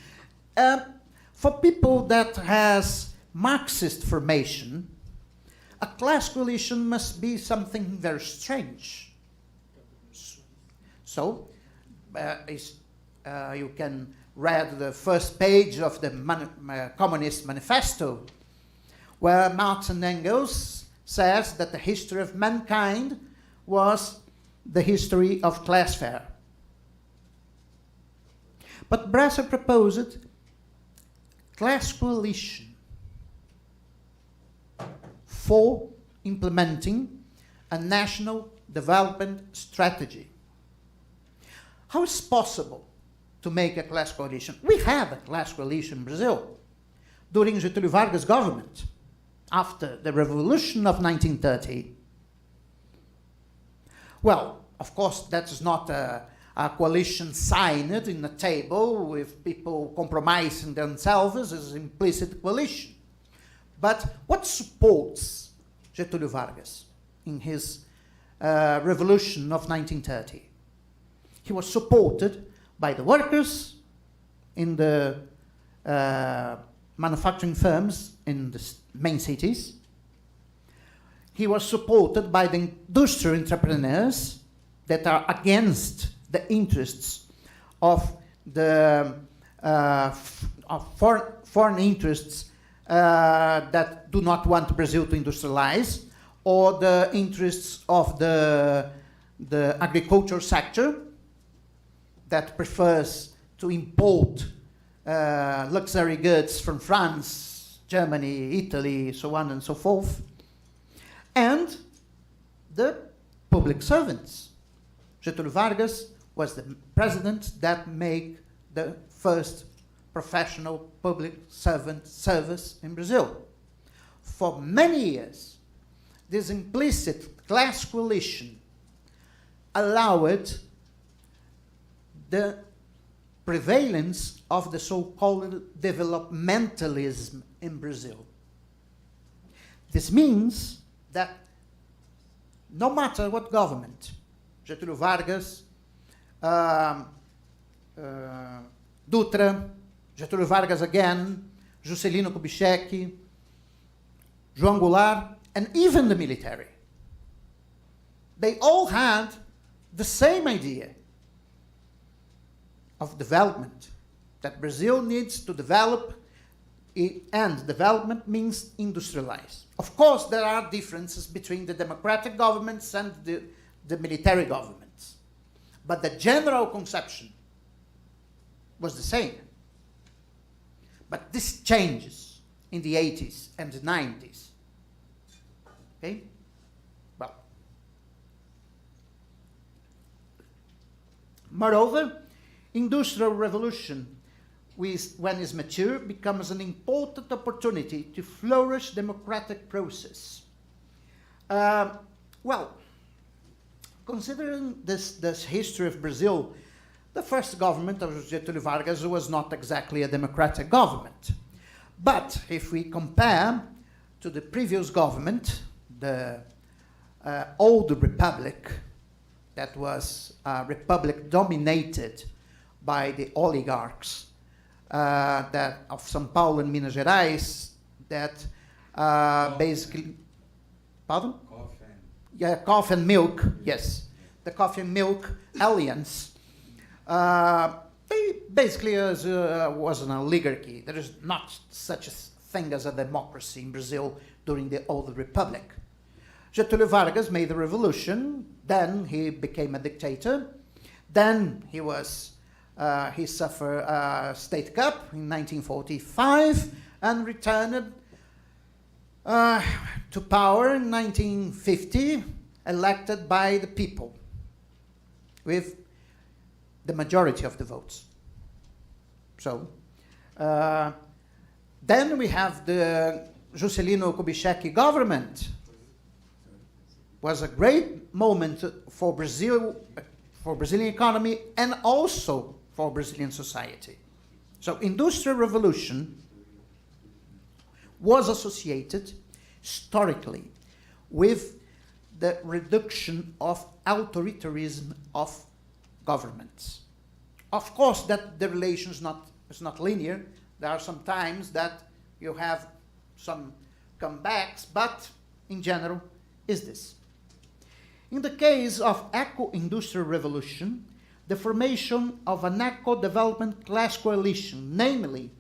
For people that has Marxist formation, a class coalition must be something very strange. So, you can read the first page of the Communist Manifesto, where Marx and Engels says that the history of mankind was the history of class warfare. But Brasser proposed class coalition for implementing a national development strategy. How is it possible to make a class coalition? We had a class coalition in Brazil during Getulio Vargas' government after the revolution of 1930. Well, of course, that is not a coalition signed in a table with people compromising themselves as implicit coalition. But what supports Getulio Vargas in his revolution of 1930? He was supported by the workers in the manufacturing firms in the main cities. He was supported by the industrial entrepreneurs that are against the interests of the foreign interests that do not want Brazil to industrialize, or the interests of the agricultural sector that prefers to import luxury goods from France, Germany, Italy, so on and so forth, and the public servants. Getulio Vargas was the president that made the first professional public servant service in Brazil. For many years, this implicit class coalition allowed the prevalence of the so-called developmentalism in Brazil. This means that no matter what government, Getulio Vargas, Dutra, Getulio Vargas again, Juscelino Kubitschek, João Goulart, and even the military, they all had the same idea of development, that Brazil needs to develop, and development means industrialize. Of course, there are differences between the democratic governments and the military governments, but the general conception was the same. But this changes in the 80s and the 90s. Okay? Well, moreover, industrial revolution, when it's mature, becomes an important opportunity to flourish democratic process. Well, considering this history of Brazil, the first government of Getulio Vargas was not exactly a democratic government. But if we compare to the previous government, the old republic, that was a republic dominated by the oligarchs that of São Paulo and Minas Gerais, that basically, pardon? Coffee. Yeah, coffee and milk, yes. The coffee and milk alliance. They basically was an oligarchy. There is not such a thing as a democracy in Brazil during the old republic. Getulio Vargas made the revolution, then he became a dictator, then he suffered a state coup in 1945 and returned to power in 1950, elected by the people with the majority of the votes. So, then we have the Juscelino Kubitschek government. Was a great moment for Brazil, for Brazilian economy, and also for Brazilian society. So, Industrial Revolution was associated historically with the reduction of authoritarianism of governments. Of course, that the relation is not linear. There are some times that you have some comebacks, but in general, is this. In the case of eco-industrial revolution, the formation of an eco-development class coalition, namely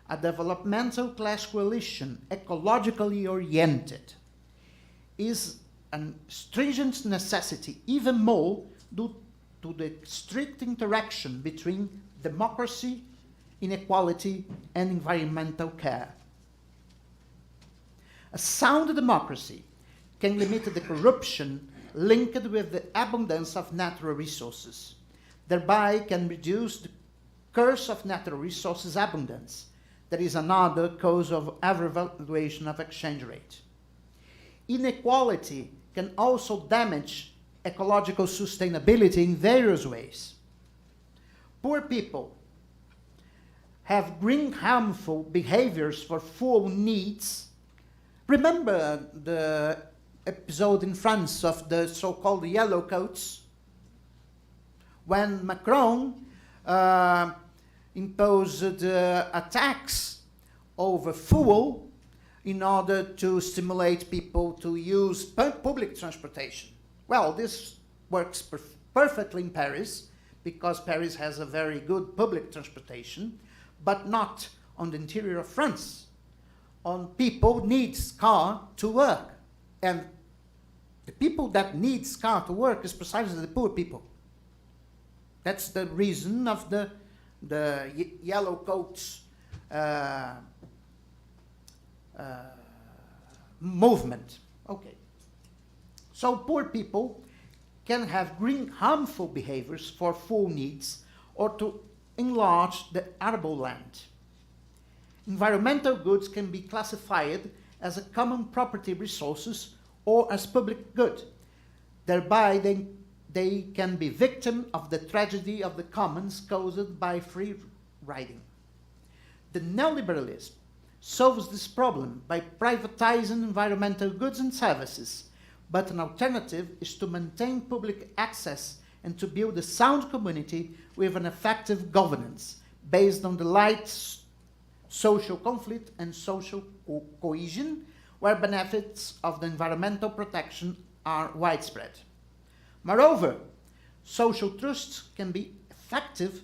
a developmental class coalition ecologically oriented, is a stringent necessity, even more due to the strict interaction between democracy, inequality, and environmental care. A sound democracy can limit the corruption linked with the abundance of natural resources, thereby can reduce the curse of natural resources abundance. That is another cause of overvaluation of exchange rate. Inequality can also damage ecological sustainability in various ways. Poor people have green harmful behaviors for fuel needs. Remember the episode in France of the so-called yellow coats, when Macron imposed a tax over fuel in order to stimulate people to use public transportation. Well, this works perfectly in Paris, because Paris has a very good public transportation, but not on the interior of France. On people needs car to work. And the people that needs car to work is precisely the poor people. That's the reason of the yellow coats movement. Okay. So poor people can have green harmful behaviors for fuel needs or to enlarge the arable land. Environmental goods can be classified as a common property resources or as public good. Thereby, they can be victim of the tragedy of the commons caused by free riding. The neoliberalism solves this problem by privatizing environmental goods and services, but an alternative is to maintain public access and to build a sound community with an effective governance based on the light social conflict and social cohesion, where benefits of the environmental protection are widespread. Moreover, social trusts can be effective,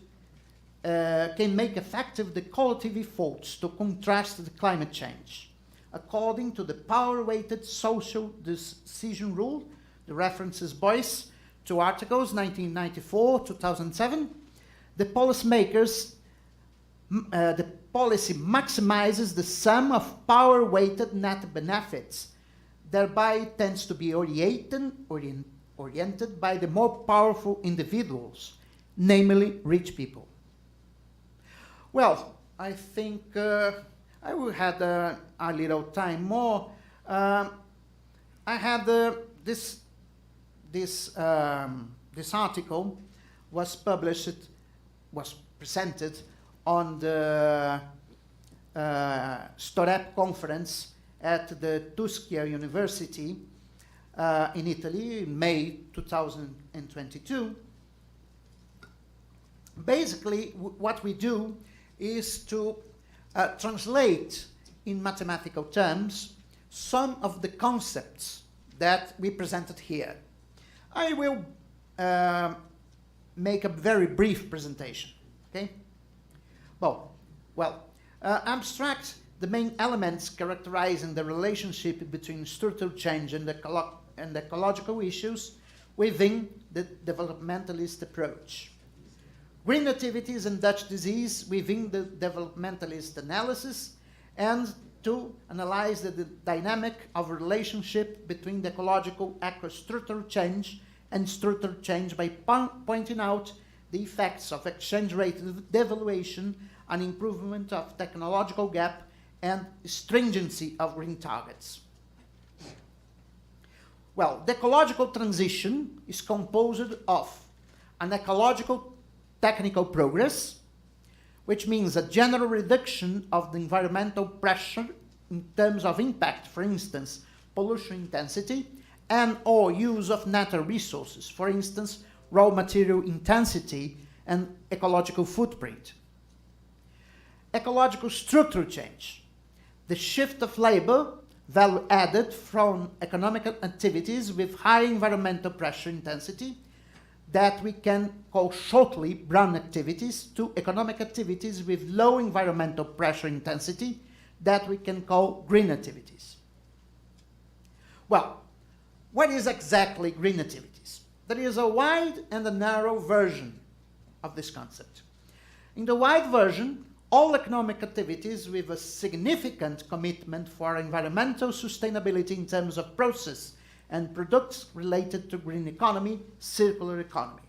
can make effective the collective efforts to contrast the climate change. According to the power-weighted social decision rule, the reference is Boyce, 2 articles, 1994, 2007, the policymakers, the policy maximizes the sum of power-weighted net benefits, thereby tends to be oriented by the more powerful individuals, namely rich people. Well, I think I will have a little time more. I had this article was published, was presented on the Storep conference at the Tuschia University in Italy in May 2022. Basically, what we do is to translate in mathematical terms some of the concepts that we presented here. I will make a very brief presentation, okay? Abstract the main elements characterizing the relationship between structural change and ecological issues within the developmentalist approach. Green activities and Dutch disease within the developmentalist analysis, and to analyze the dynamic of relationship between the ecological eco-structural change and structural change by pointing out the effects of exchange rate devaluation and improvement of technological gap and stringency of green targets. Well, the ecological transition is composed of an ecological technical progress, which means a general reduction of the environmental pressure in terms of impact, for instance, pollution intensity, and or use of natural resources, for instance, raw material intensity and ecological footprint. Ecological structural change, the shift of labor, value added from economic activities with high environmental pressure intensity that we can call shortly brown activities to economic activities with low environmental pressure intensity that we can call green activities. Well, what is exactly green activities? There is a wide and a narrow version of this concept. In the wide version, all economic activities with a significant commitment for environmental sustainability in terms of process and products related to green economy, circular economy.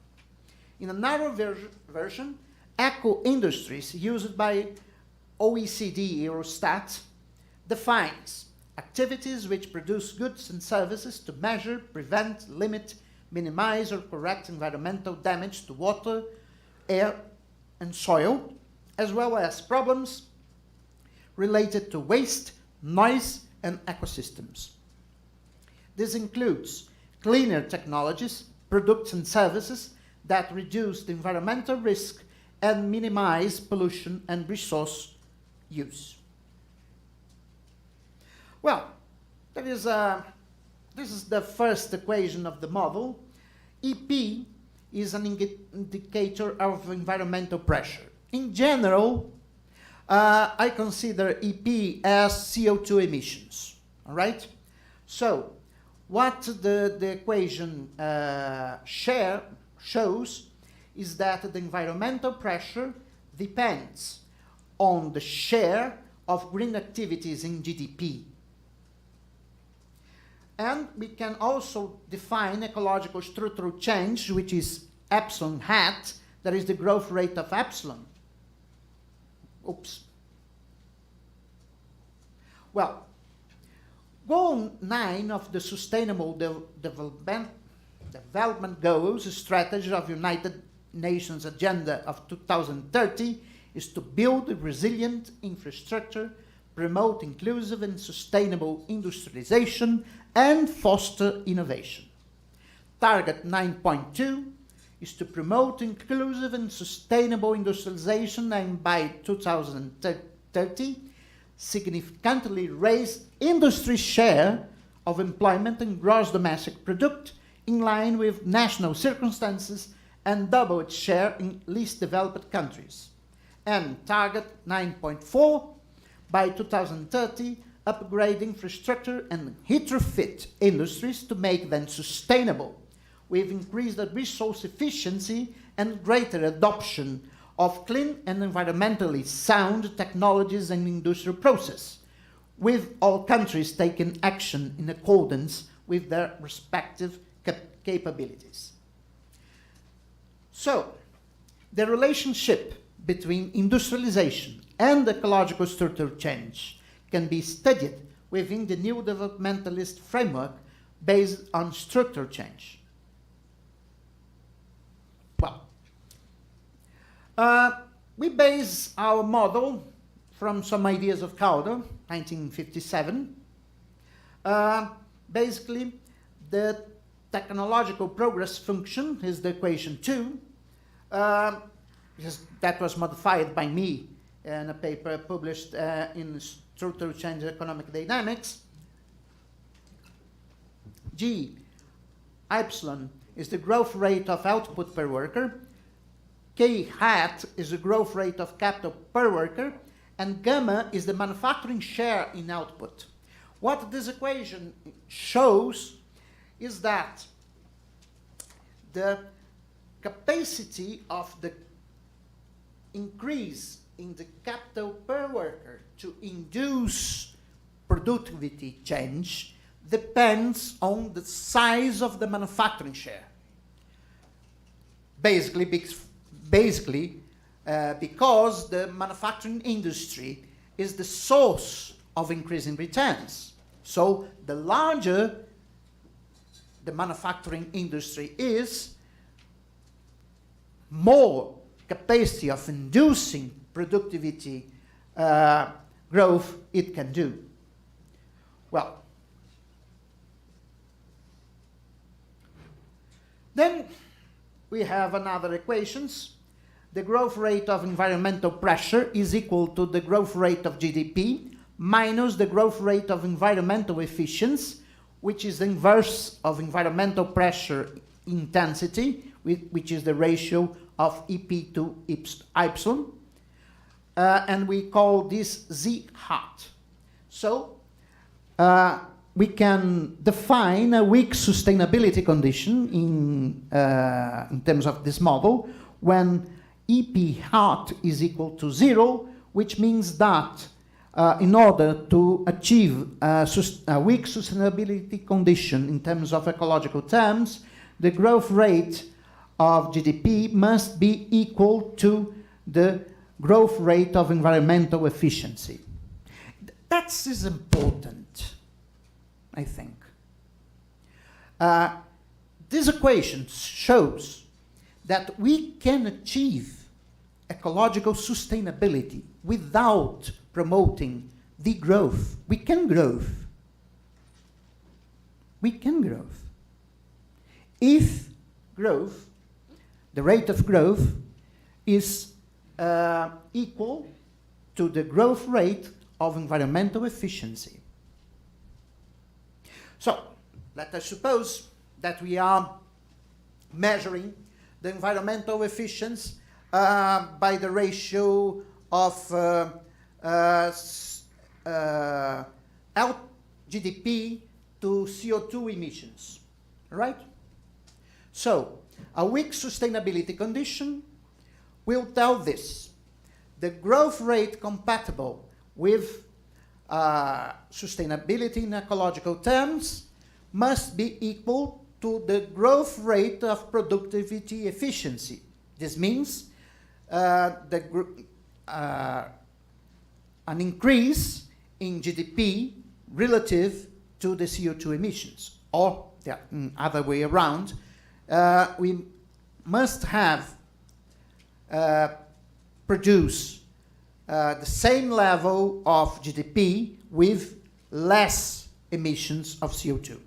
In a narrow version, eco-industries used by OECD Eurostat defines activities which produce goods and services to measure, prevent, limit, minimize, or correct environmental damage to water, air, and soil, as well as problems related to waste, noise, and ecosystems. This includes cleaner technologies, products and services that reduce the environmental risk and minimize pollution and resource use. Well, this is the first equation of the model. EP is an indicator of environmental pressure. In general, I consider EP as CO2 emissions, all right? So, what the equation shows is that the environmental pressure depends on the share of green activities in GDP. And we can also define ecological structural change, which is epsilon hat, that is the growth rate of epsilon. Oops. Well, Goal 9 of the Sustainable Development Goals strategy of United Nations Agenda of 2030 is to build a resilient infrastructure, promote inclusive and sustainable industrialization, and foster innovation. Target 9.2 is to promote inclusive and sustainable industrialization and by 2030 significantly raise industry's share of employment and gross domestic product in line with national circumstances and double its share in least developed countries. And target 9.4, by 2030, upgrade infrastructure and retrofit industries to make them sustainable, with increased resource efficiency and greater adoption of clean and environmentally sound technologies and industrial process, with all countries taking action in accordance with their respective capabilities. So, the relationship between industrialization and ecological structural change can be studied within the new developmentalist framework based on structural change. Well, we base our model from some ideas of Calder, 1957. Basically, the technological progress function is the equation 2. That was modified by me in a paper published in Structural Change Economic Dynamics. G, epsilon, is the growth rate of output per worker. K hat is the growth rate of capital per worker. And gamma is the manufacturing share in output. What this equation shows is that the capacity of the increase in the capital per worker to induce productivity change depends on the size of the manufacturing share. Basically, basically because the manufacturing industry is the source of increasing returns. So the larger the manufacturing industry is, more capacity of inducing productivity growth it can do. Well, then we have another equations. The growth rate of environmental pressure is equal to the growth rate of GDP minus the growth rate of environmental efficiency, which is the inverse of environmental pressure intensity, which is the ratio of EP to epsilon. And we call this Z hat. So we can define a weak sustainability condition in terms of this model when EP hat is equal to 0, which means that in order to achieve a weak sustainability condition in terms of ecological terms, the growth rate of GDP must be equal to the growth rate of environmental efficiency. That is important, I think. This equation shows that we can achieve ecological sustainability without promoting the growth. We can growth. We can growth. If growth, the rate of growth, is equal to the growth rate of environmental efficiency. So, let us suppose that we are measuring the environmental efficiency by the ratio of GDP to CO2 emissions, right? So, a weak sustainability condition will tell this. The growth rate compatible with sustainability in ecological terms must be equal to the growth rate of productivity efficiency. This means an increase in GDP relative to the CO2 emissions. Or the other way around, we must have produce the same level of GDP with less emissions of CO2.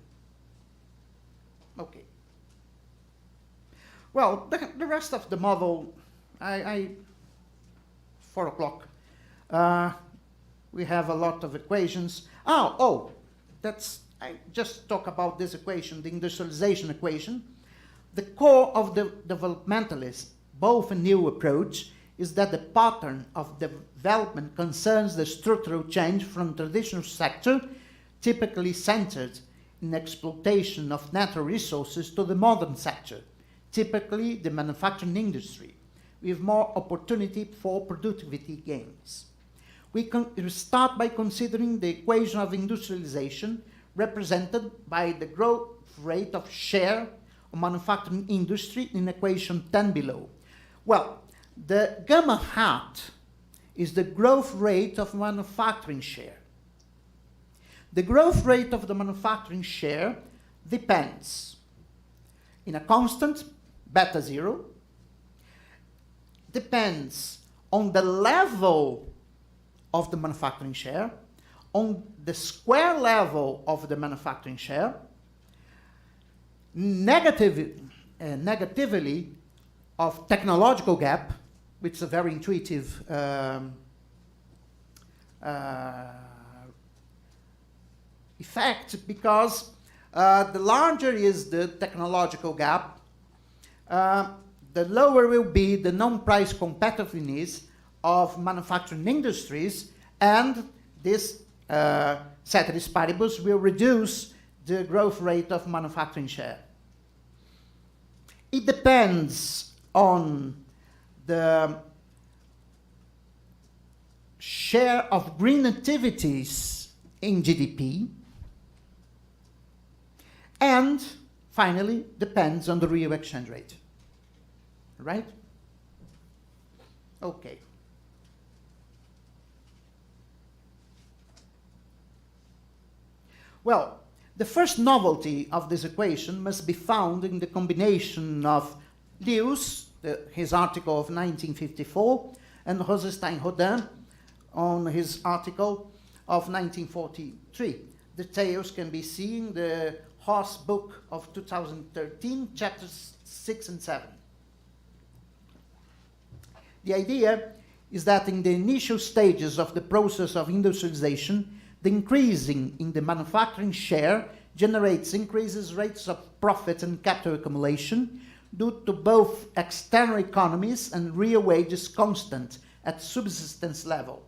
Okay. Well, the rest of the model, 4 o'clock. We have a lot of equations. I just talk about this equation, the industrialization equation. The core of the developmentalism, both a new approach, is that the pattern of development concerns the structural change from traditional sector, typically centered in exploitation of natural resources, to the modern sector, typically the manufacturing industry, with more opportunity for productivity gains. We start by considering the equation of industrialization represented by the growth rate of share of manufacturing industry in equation 10 below. Well, the gamma hat is the growth rate of manufacturing share. The growth rate of the manufacturing share depends in a constant, beta 0, depends on the level of the manufacturing share, on the square level of the manufacturing share, negatively of technological gap, which is a very intuitive effect, because the larger is the technological gap, the lower will be the non-price competitiveness of manufacturing industries, and this ceteris paribus will reduce the growth rate of manufacturing share. It depends on the share of green activities in GDP, and finally depends on the real exchange rate, right? Okay. Well, the first novelty of this equation must be found in the combination of Lewis, his article of 1954, and Rosenstein-Rodin on his article of 1943. Details can be seen in the Haas book of 2013, chapters 6 and 7. The idea is that in the initial stages of the process of industrialization, the increasing in the manufacturing share generates increases rates of profit and capital accumulation due to both external economies and real wages constant at subsistence level.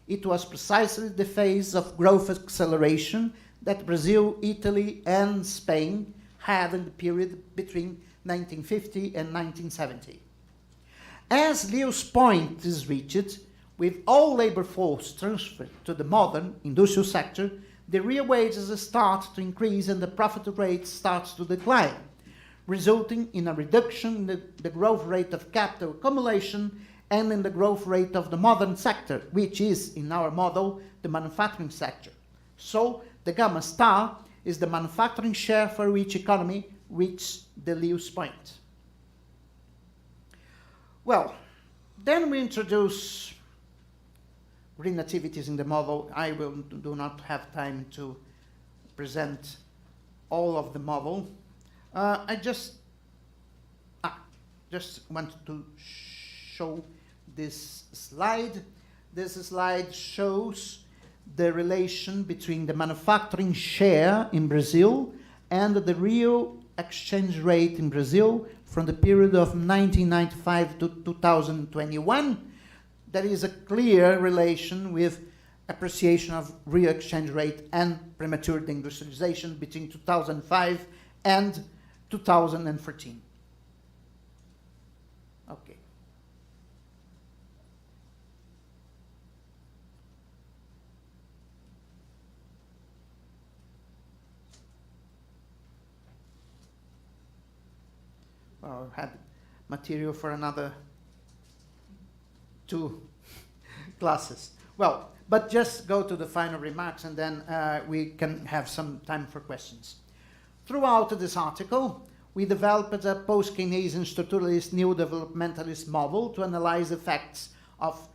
It was precisely the phase of growth acceleration that Brazil, Italy, and Spain had in the period between 1950 and 1970. As Lewis' point is reached, with all labor force transferred to the modern industrial sector, the real wages start to increase and the profit rate starts to decline, resulting in a reduction in the growth rate of capital accumulation and in the growth rate of the modern sector, which is, in our model, the manufacturing sector. So, the gamma star is the manufacturing share for each economy reaches the Lewis point. Well, then we introduce green activities in the model. I do not have time to present all of the model. I just want to show this slide. This slide shows the relation between the manufacturing share in Brazil and the real exchange rate in Brazil from the period of 1995 to 2021. There is a clear relation with appreciation of real exchange rate and premature deindustrialization between 2005 and 2014. Okay. Well, I had material for another 2 classes. Well, but just go to the final remarks and then we can have some time for questions. Throughout this article, we developed a post-Keynesian structuralist neo-developmentalist model to analyze effects of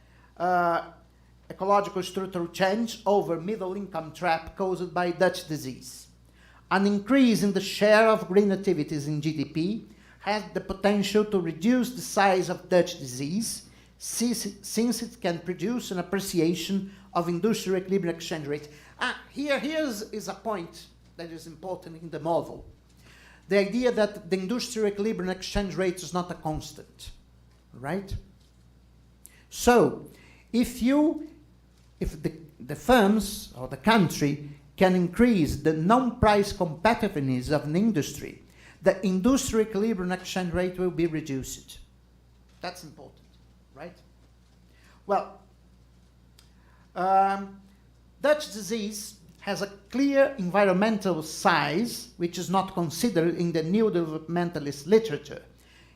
ecological structural change over middle income trap caused by Dutch disease. An increase in the share of green activities in GDP has the potential to reduce the size of Dutch disease since it can produce an appreciation of industrial equilibrium exchange rate. Here is a point that is important in the model. The idea that the industrial equilibrium exchange rate is not a constant, right? So, if the firms or the country can increase the non-price competitiveness of an industry, the industrial equilibrium exchange rate will be reduced. That's important, right? Well, Dutch disease has a clear environmental size, which is not considered in the neo-developmentalist literature.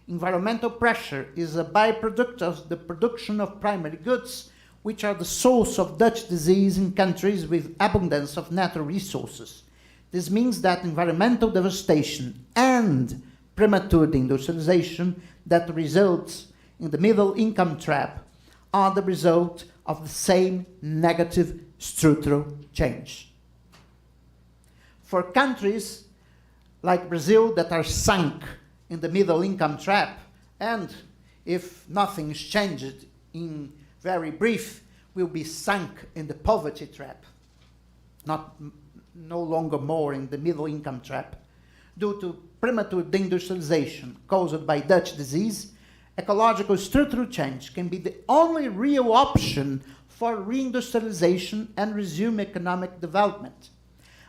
Environmental pressure is a byproduct of the production of primary goods, which are the source of Dutch disease in countries with abundance of natural resources. This means that environmental devastation and premature deindustrialization that results in the middle income trap are the result of the same negative structural change. For countries like Brazil that are sunk in the middle income trap, and if nothing is changed in very brief, will be sunk in the poverty trap, no longer more in the middle income trap, due to premature deindustrialization caused by Dutch disease, ecological structural change can be the only real option for reindustrialization and resume economic development.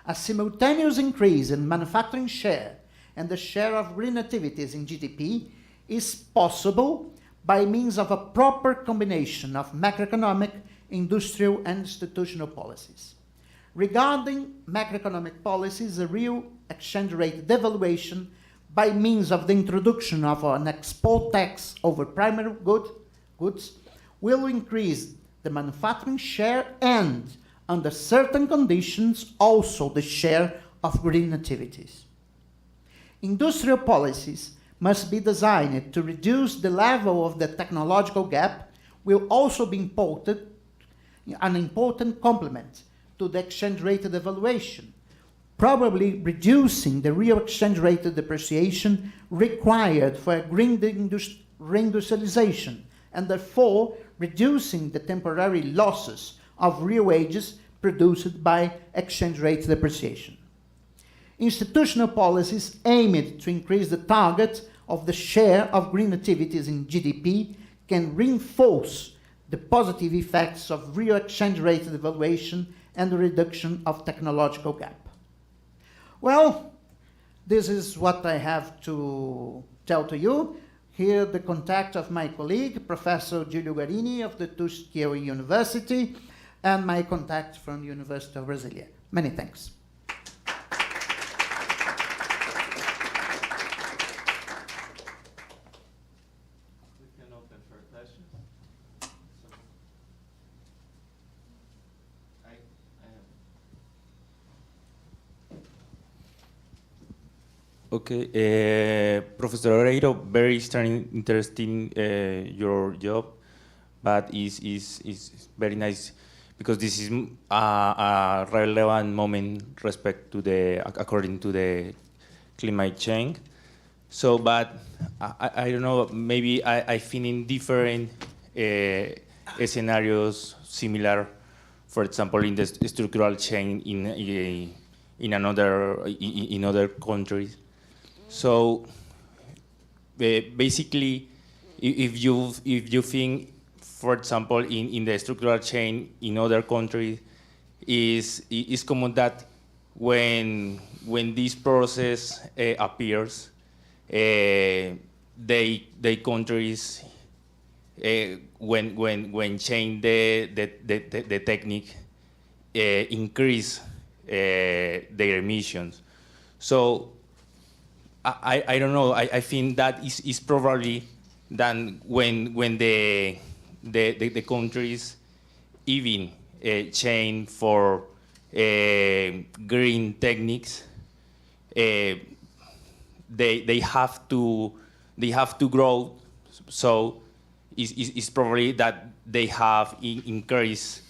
A simultaneous increase in manufacturing share and the share of green activities in GDP is possible by means of a proper combination of macroeconomic, industrial, and institutional policies. Regarding macroeconomic policies, a real exchange rate devaluation by means of the introduction of an export tax over primary good goods will increase the manufacturing share and, under certain conditions, also the share of green activities. Industrial policies must be designed to reduce the level of the technological gap, will also be an important complement to the exchange rate devaluation, probably reducing the real exchange rate depreciation required for a green reindustrialization, and therefore reducing the temporary losses of real wages produced by exchange rate depreciation. Institutional policies aimed to increase the target of the share of green activities in GDP can reinforce the positive effects of real exchange rate devaluation and the reduction of technological gap. Well, this is what I have to tell to you. Here, the contact of my colleague, Professor Giulio Guarini of the Tuskegee University, and my contact from the University of Brasilia. Many thanks. We can open for questions. Okay, Professor Oreiro, very interesting your job, but is very nice because this is a relevant moment respect to according to the climate change. So, but I don't know, maybe I think in different scenarios similar, for example, in the structural change in other countries. So basically, if you think, for example, in the structural change in other countries, is common that when this process appears, they countries when change the technique increase their emissions. So I don't know. I think that is probably than when the countries even change for green techniques. They have to grow. So it's probably that they have increased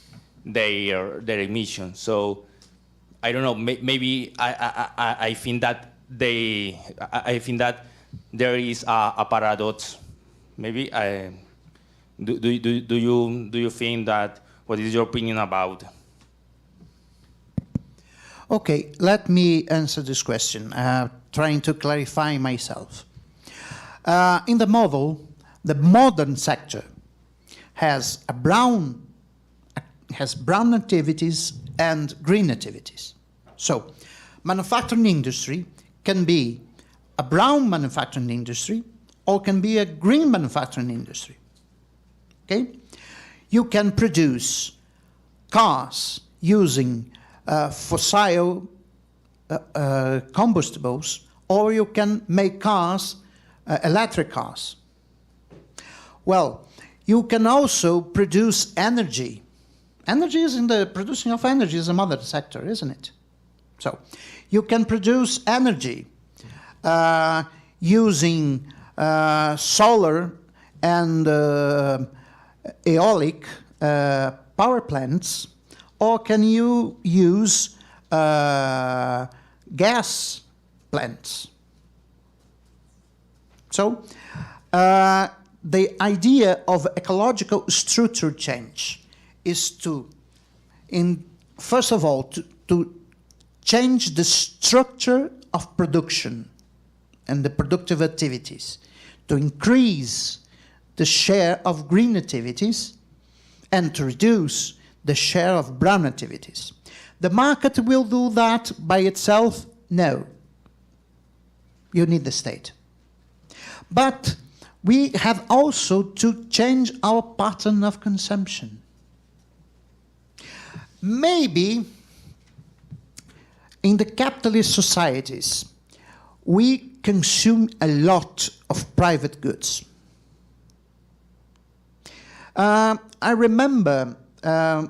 their emissions. So I don't know. Maybe I think that I think that there is a paradox. Maybe do you think that? What is your opinion about? Okay, let me answer this question, trying to clarify myself. In the model, the modern sector has brown activities and green activities. So, manufacturing industry can be a brown manufacturing industry or can be a green manufacturing industry. Okay? You can produce cars using fossil combustibles, or you can make cars, electric cars. Well, you can also produce energy. Energy is in the producing of energy is a mother sector, isn't it? So, you can produce energy using solar and aeolic power plants, or can you use gas plants? So, the idea of ecological structure change is to, first of all, to change the structure of production and the productive activities, to increase the share of green activities and to reduce the share of brown activities. The market will do that by itself? No. You need the state. But we have also to change our pattern of consumption. Maybe in the capitalist societies, we consume a lot of private goods. I remember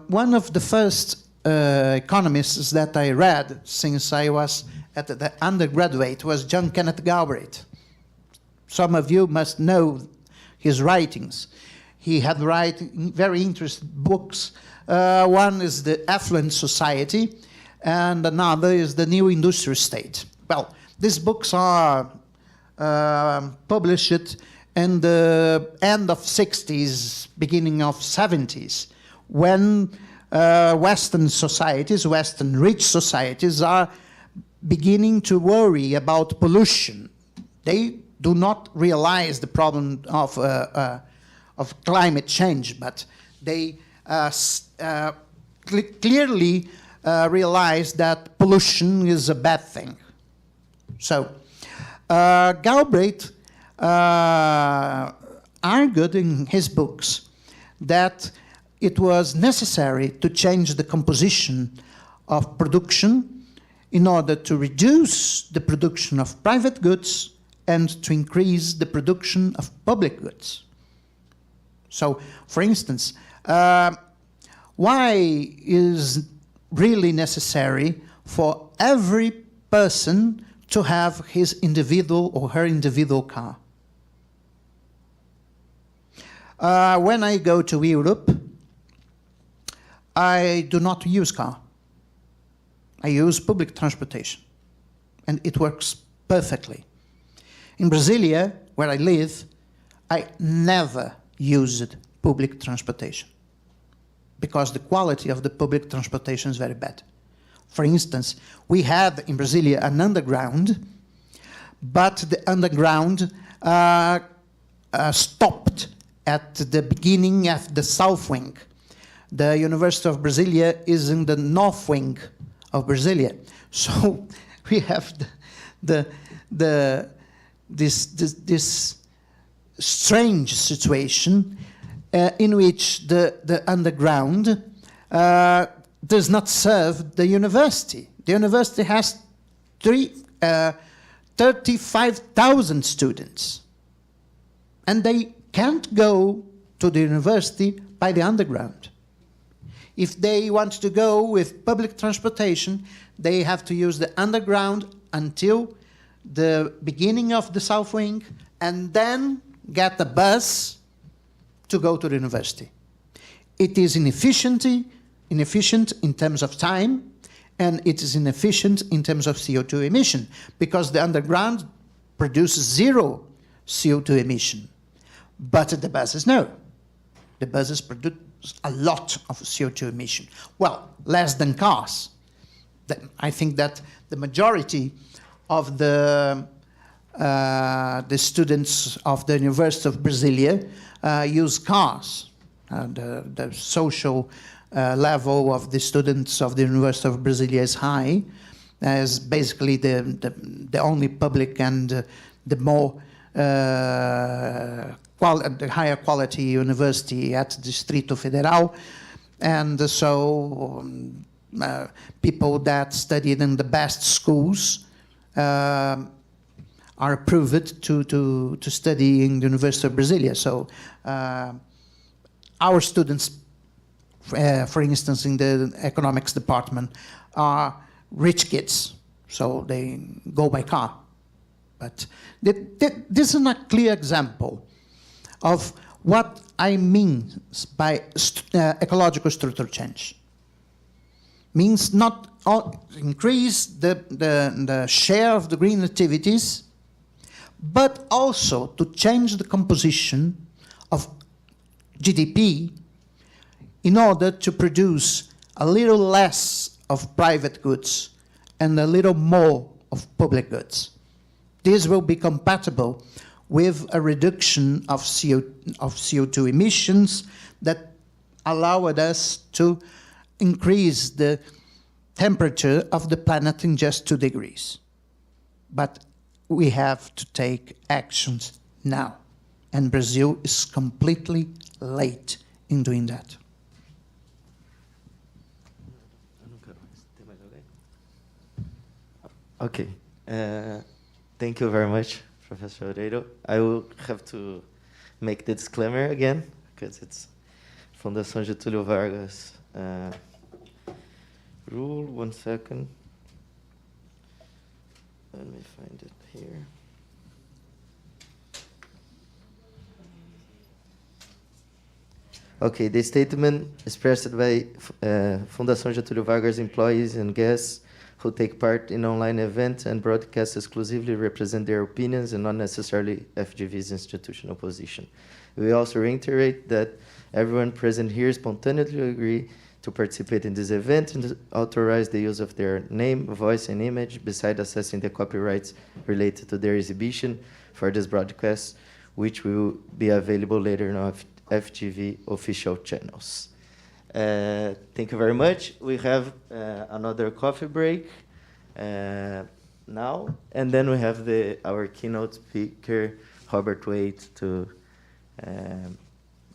one of the first economists that I read since I was at the undergraduate was John Kenneth Galbraith. Some of you must know his writings. He had written very interesting books. One is The Affluent Society, and another is The New Industrial State. Well, these books are published in the end of 60s, beginning of 70s, when Western societies, Western rich societies, are beginning to worry about pollution. They do not realize the problem of climate change, but they clearly realize that pollution is a bad thing. So Galbraith argued in his books that it was necessary to change the composition of production in order to reduce the production of private goods and to increase the production of public goods. So, for instance, why is really necessary for every person to have his individual or her individual car? When I go to Europe, I do not use car. I use public transportation, and it works perfectly. In Brasilia, where I live, I never used public transportation because the quality of the public transportation is very bad. For instance, we had in Brasilia an underground, but the underground stopped at the beginning of the south wing. The University of Brasilia is in the north wing of Brasilia. So we have this strange situation in which the underground does not serve the university. The university has 35,000 students, and they can't go to the university by the underground. If they want to go with public transportation, they have to use the underground until the beginning of the south wing and then get a bus to go to the university. It is inefficient in terms of time, and it is inefficient in terms of CO2 emission, because the underground produces zero CO2 emission. But the buses, no. The buses produce a lot of CO2 emission. Well, less than cars. I think that the majority of the students of the University of Brasilia use cars. The social level of the students of the University of Brasilia is high, as basically the only public and the more the higher quality university at Distrito Federal. And so people that studied in the best schools are approved to study in the University of Brasilia. So our students, for instance, in the economics department, are rich kids, so they go by car. But this is a clear example of what I mean by ecological structural change. Means not increase the share of the green activities, but also to change the composition of GDP in order to produce a little less of private goods and a little more of public goods. This will be compatible with a reduction of CO2 emissions that allowed us to increase the temperature of the planet in just 2 degrees. But we have to take actions now. And Brazil is completely late in doing that. Okay. Thank you very much, Professor Oreiro. I will have to make the disclaimer again, because Fundação Getulio Vargas rule. 1 second. Let me find it here. Okay, the statement expressed by Fundação Getulio Vargas employees and guests who take part in online events and broadcasts exclusively represent their opinions and not necessarily FGV's institutional position. We also reiterate that everyone present here spontaneously agree to participate in this event and authorize the use of their name, voice, and image, besides assessing the copyrights related to their exhibition for this broadcast, which will be available later on FGV official channels. Thank you very much. We have another coffee break now, and then we have our keynote speaker, Robert Waite, to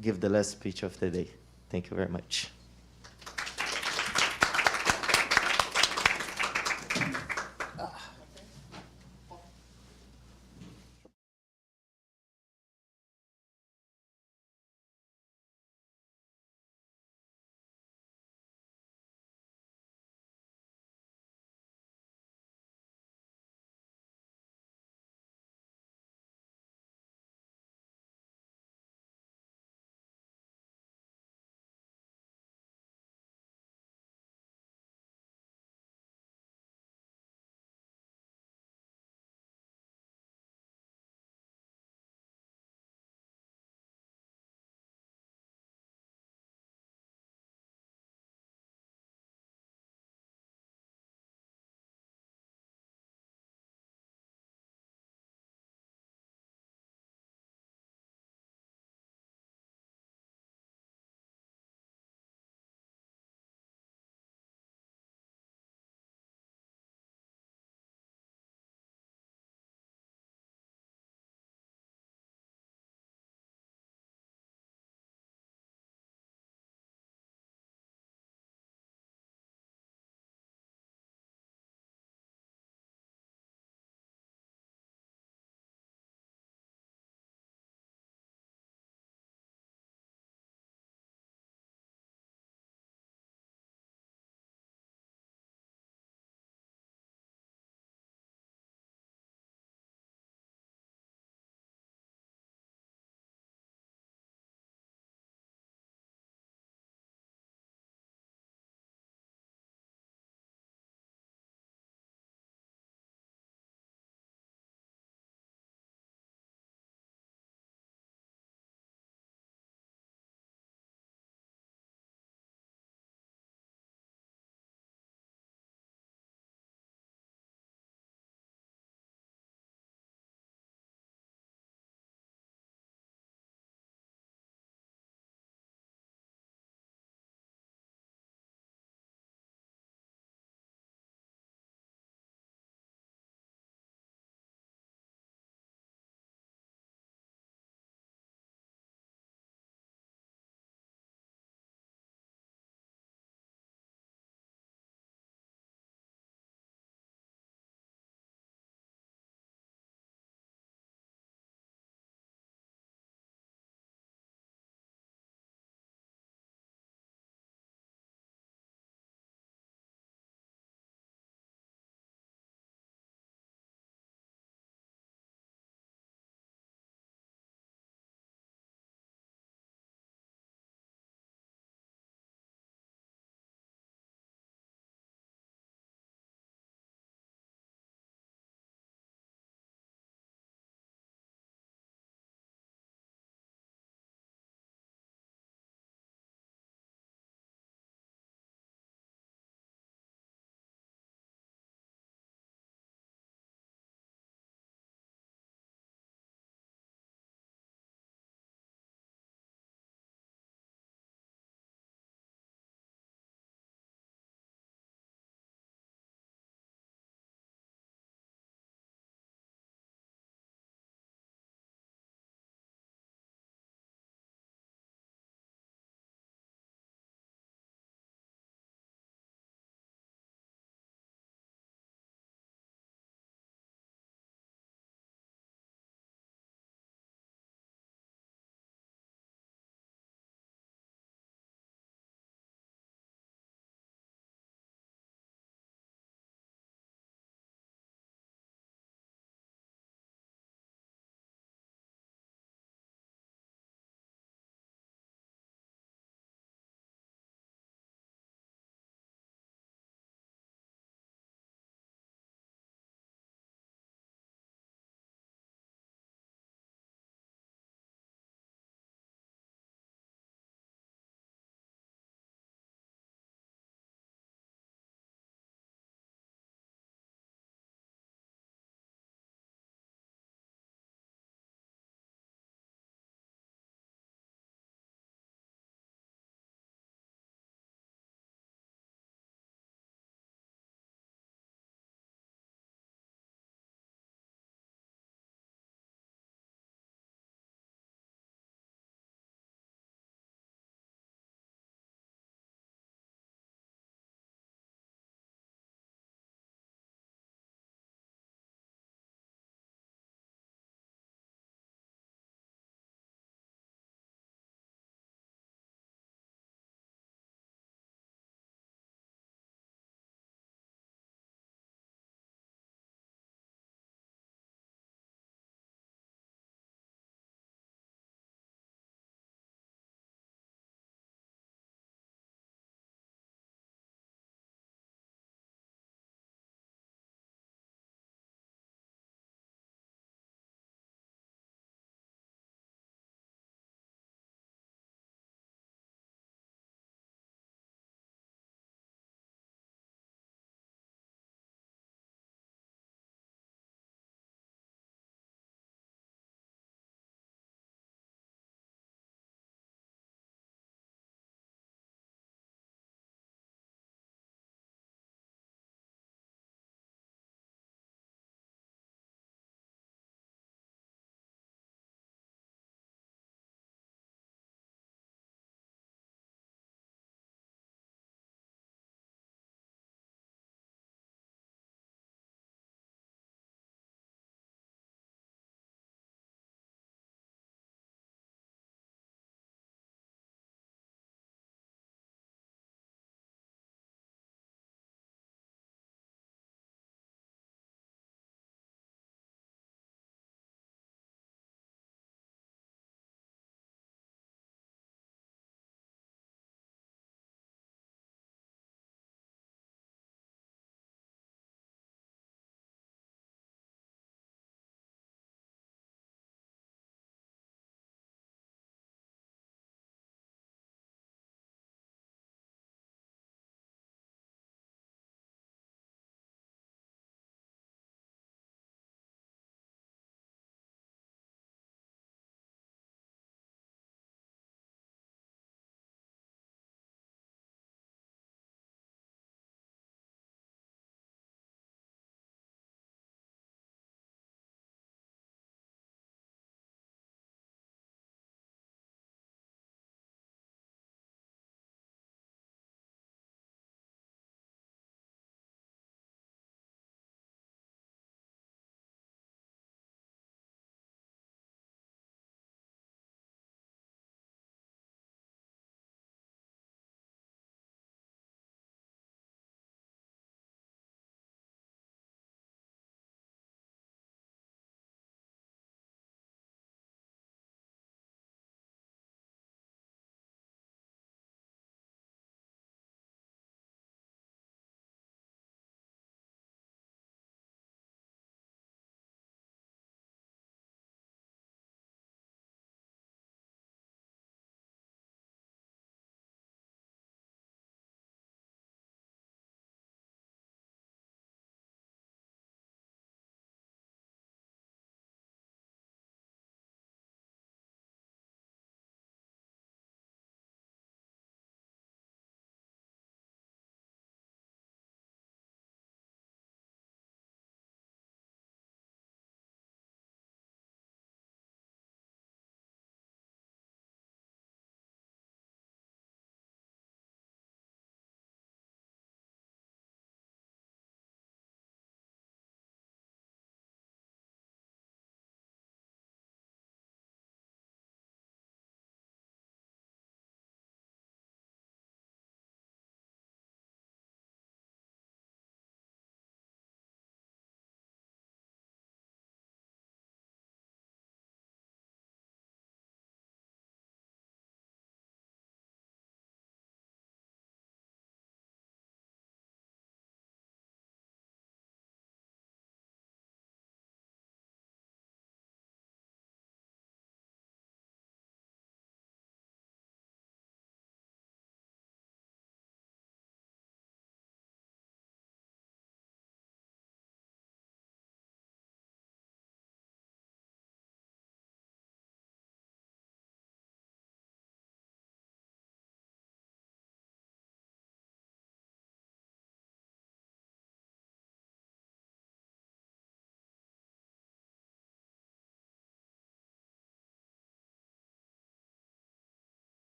give the last speech of the day. Thank you very much.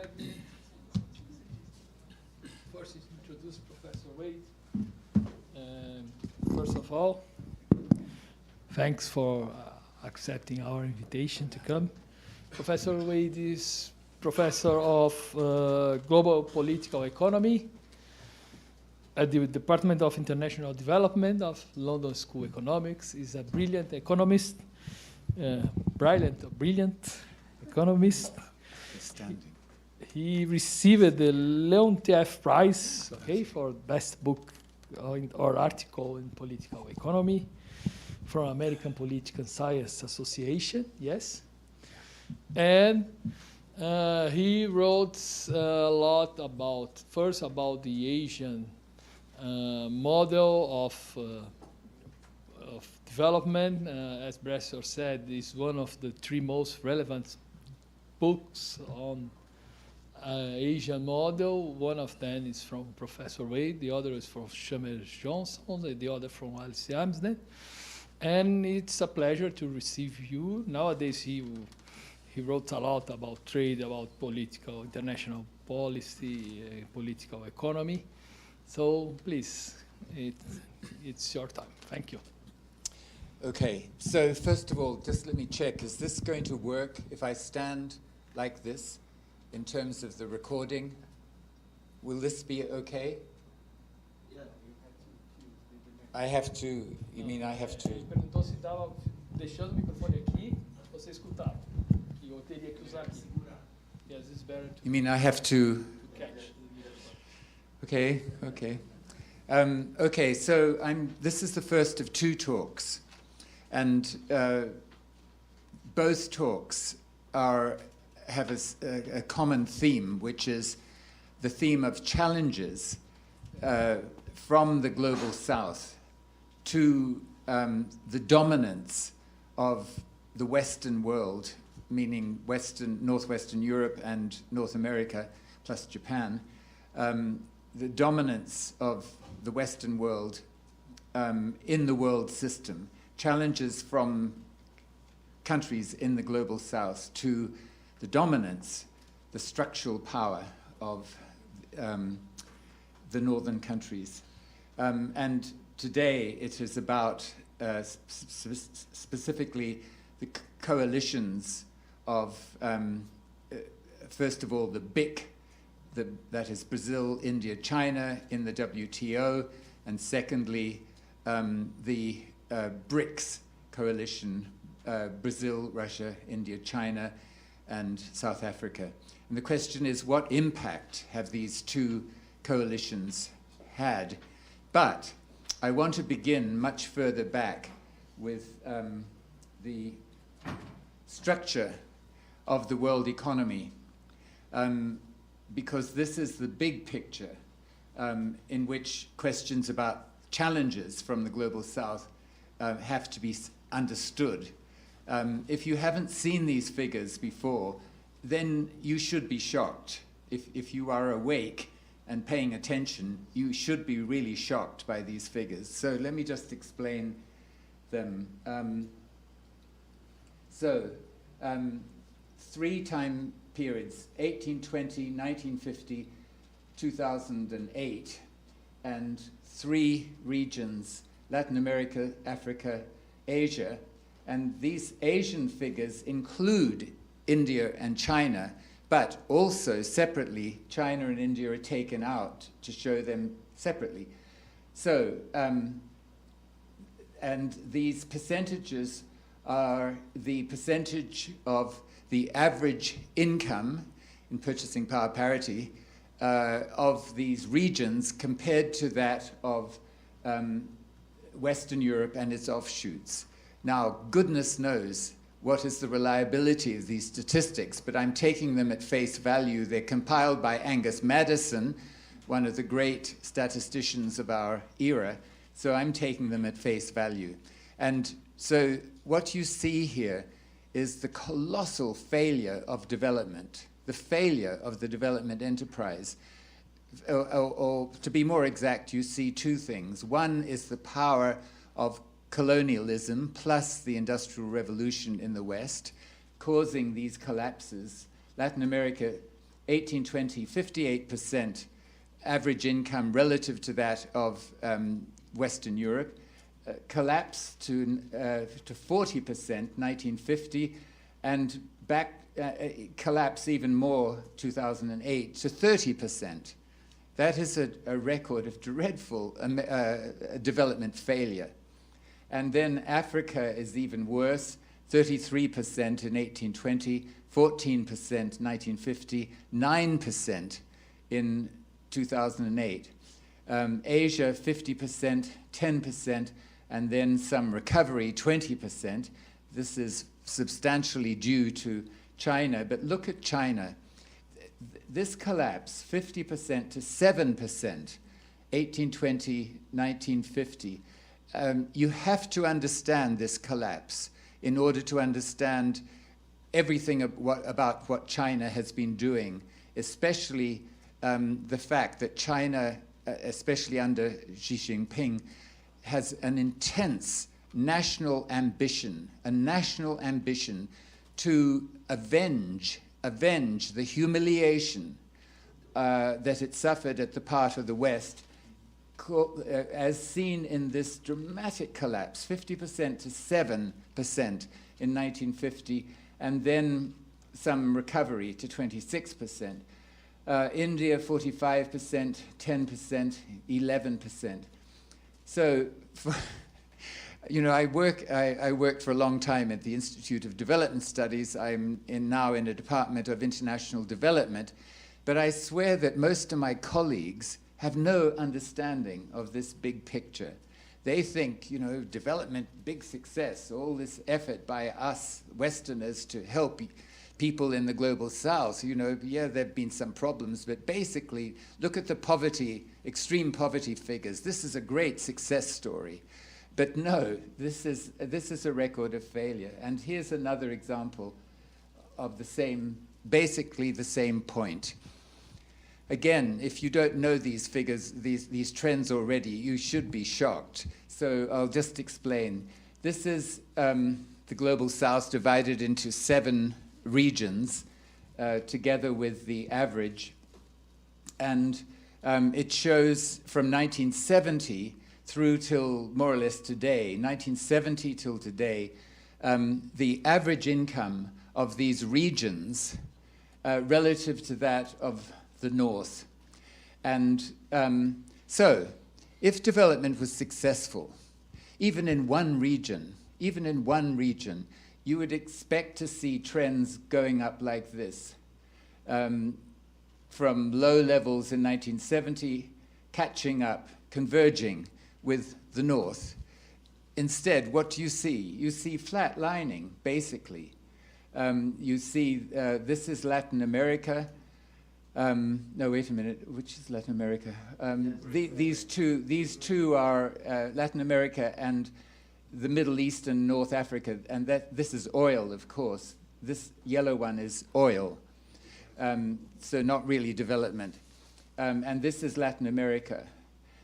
let me first introduce Professor Wade. First of all, thanks for accepting our invitation to come. Professor Wade is professor of global political economy at the Department of International Development of London School of Economics. He's a brilliant economist, brilliant economist. He received the Leontief Prize, okay, for best book or article in political economy from American Political Science Association, yes. And he wrote a lot about, first about the Asian model of development. As Bresser said, is one of the three most relevant books on Asian model. One of them is from Professor Wade, the other is from Shamir Johnson, and the other from Alice Amsden. And it's a pleasure to receive you. Nowadays, he wrote a lot about trade, about political, international policy, political economy. So please, it's your time. Thank you. Okay, so first of all, just let me check, is this going to work if I stand like this in terms of the recording? Will this be okay? Yeah, I have to, you mean I have to? Ele perguntou se estava deixando o microfone aqui, você escutava. E eu teria que usar aqui. Yes, it's better to You mean I have to? catch. Okay, okay. Okay, so this is the first of two talks. And both talks have a common theme, which is the theme of challenges from the global south to the dominance of the Western world, meaning Northwestern Europe and North America, plus Japan, the dominance of the Western world in the world system, challenges from countries in the global south to the dominance, the structural power of the northern countries. And today it is about specifically the coalitions of, first of all, the BIC, that is Brazil, India, China in the WTO, and secondly, the Brics Coalition, Brazil, Russia, India, China, and South Africa. And the question is, what impact have these two coalitions had? But I want to begin much further back with the structure of the world economy, because this is the big picture in which questions about challenges from the global south have to be understood. If you haven't seen these figures before, then you should be shocked. If you are awake and paying attention, you should be really shocked by these figures. So let me just explain them. Three time periods, 1820, 1950, 2008, and three regions, Latin America, Africa, Asia. And these Asian figures include India and China, but also separately, China and India are taken out to show them separately. So, and these percentages are the percentage of the average income in purchasing power parity of these regions compared to that of Western Europe and its offshoots. Now, goodness knows what is the reliability of these statistics, but I'm taking them at face value. They're compiled by Angus Maddison, one of the great statisticians of our era, so I'm taking them at face value. And so what you see here is the colossal failure of development, the failure of the development enterprise. Or to be more exact, you see two things. One is the power of colonialism plus the Industrial Revolution in the West, causing these collapses. Latin America, 1820, 58% average income relative to that of Western Europe, collapsed to 40%, 1950, and back collapse even more, 2008, to 30%. That is a record of dreadful development failure. And then Africa is even worse, 33% in 1820, 14% 1950, 9% in 2008. Asia, 50%, 10%, and then some recovery, 20%. This is substantially due to China, but look at China. This collapse, 50% to 7%, 1820, 1950. You have to understand this collapse in order to understand everything about what China has been doing, especially the fact that China, especially under Xi Jinping, has an intense national ambition, to avenge the humiliation that it suffered at the part of the West, as seen in this dramatic collapse, 50% to 7% in 1950, and then some recovery to 26%. India, 45%, 10%, 11%. So, I worked for a long time at the Institute of Development Studies. I'm now in a Department of International Development, but I swear that most of my colleagues have no understanding of this big picture. They think, development, big success, all this effort by us Westerners to help people in the global South. Yeah, there have been some problems, but basically, look at the poverty, extreme poverty figures. This is a great success story. But no, this is a record of failure. And here's another example of basically the same point. Again, if you don't know these figures, these trends already, you should be shocked. So I'll just explain. This is the global South divided into 7 regions, together with the average. And it shows from 1970 through till more or less today, 1970 till today, the average income of these regions relative to that of the North. And so, if development was successful, even in one region, you would expect to see trends going up like this. From low levels in 1970, catching up, converging with the North. Instead, what do you see? You see flat lining, basically. You see, this is Latin America. No, wait a minute. Which is Latin America? These two are Latin America and the Middle East and North Africa. And this is oil, of course. This yellow one is oil. So not really development. And this is Latin America,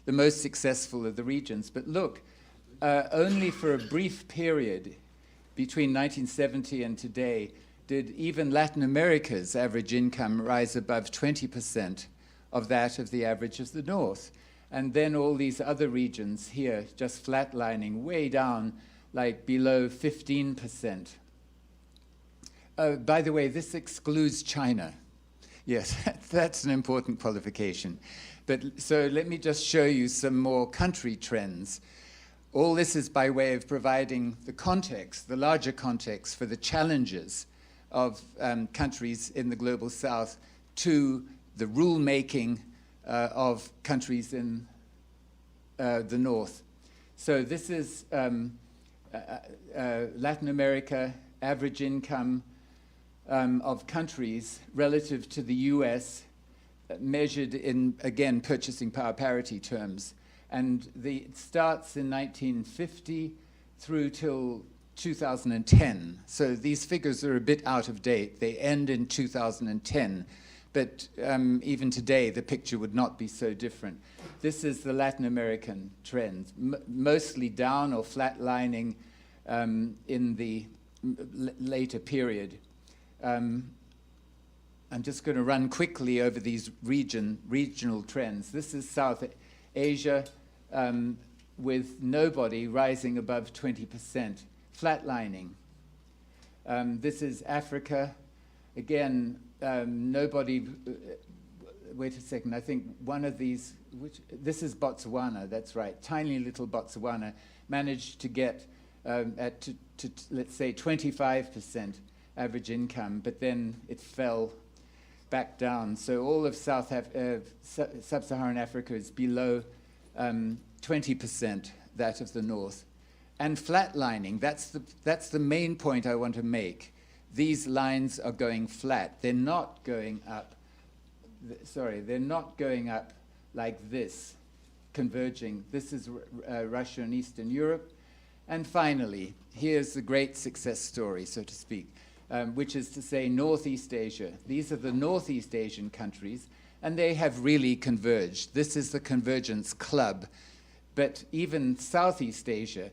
the most successful of the regions. But look, only for a brief period between 1970 and today did even Latin America's average income rise above 20% of that of the average of the North. And then all these other regions here just flatlining way down, like below 15%. By the way, this excludes China. Yes, that's an important qualification. But so let me just show you some more country trends. All this is by way of providing the context, the larger context for the challenges of countries in the global South to the rule-making of countries in the North. So this is Latin America, average income of countries relative to the US, measured in, again, purchasing power parity terms. And it starts in 1950 through till 2010. So these figures are a bit out of date. They end in 2010. But even today, the picture would not be so different. This is the Latin American trend, mostly down or flatlining in the later period. I'm just going to run quickly over these regional trends. This is South Asia, with nobody rising above 20%, flatlining. This is Africa. Again, nobody, wait a second, I think one of these, this is Botswana, that's right, tiny little Botswana, managed to get to let's say 25% average income, but then it fell back down. So all of Sub-Saharan Africa is below 20% that of the north. And flatlining, that's the main point I want to make. These lines are going flat. They're not going up. Sorry, they're not going up like this, converging. This is Russia and Eastern Europe. And finally, here's the great success story, so to speak, which is to say Northeast Asia. These are the Northeast Asian countries, and they have really converged. This is the Convergence Club. But even Southeast Asia,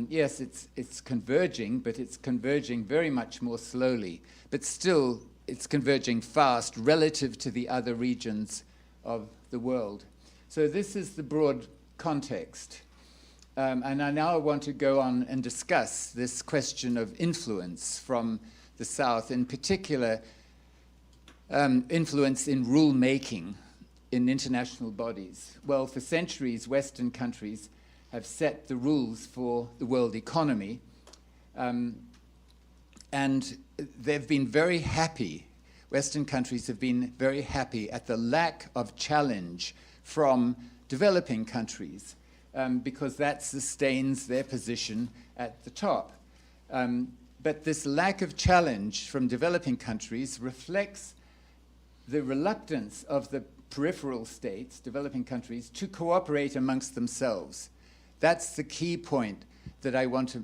yes, it's converging, but it's converging very much more slowly. But still, it's converging fast relative to the other regions of the world. So this is the broad context. And I now want to go on and discuss this question of influence from the South, in particular, influence in rule-making in international bodies. Well, for centuries, Western countries have set the rules for the world economy, and they've been very happy. Western countries have been very happy at the lack of challenge from developing countries, because that sustains their position at the top. But this lack of challenge from developing countries reflects the reluctance of the peripheral states, developing countries, to cooperate amongst themselves. That's the key point that I want to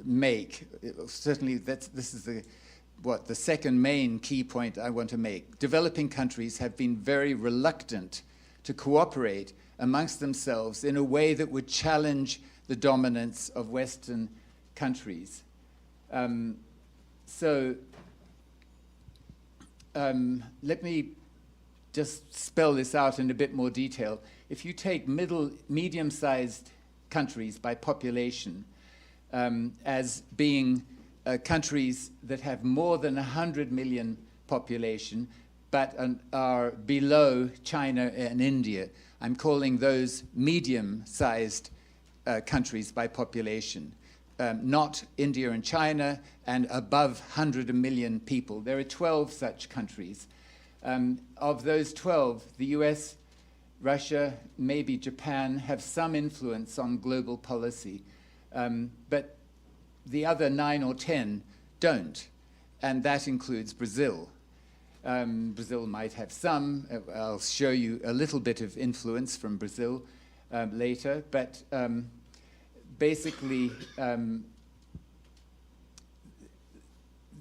make. Certainly, this is the second main key point I want to make. Developing countries have been very reluctant to cooperate amongst themselves in a way that would challenge the dominance of Western countries. Let me just spell this out in a bit more detail. If you take medium-sized countries by population as being countries that have more than 100 million population, but are below China and India, I'm calling those medium-sized countries by population, not India and China, and above 100 million people. There are 12 such countries. Of those 12, the US, Russia, maybe Japan have some influence on global policy, but the other 9 or 10 don't, and that includes Brazil. Brazil might have some. I'll show you a little bit of influence from Brazil later, but basically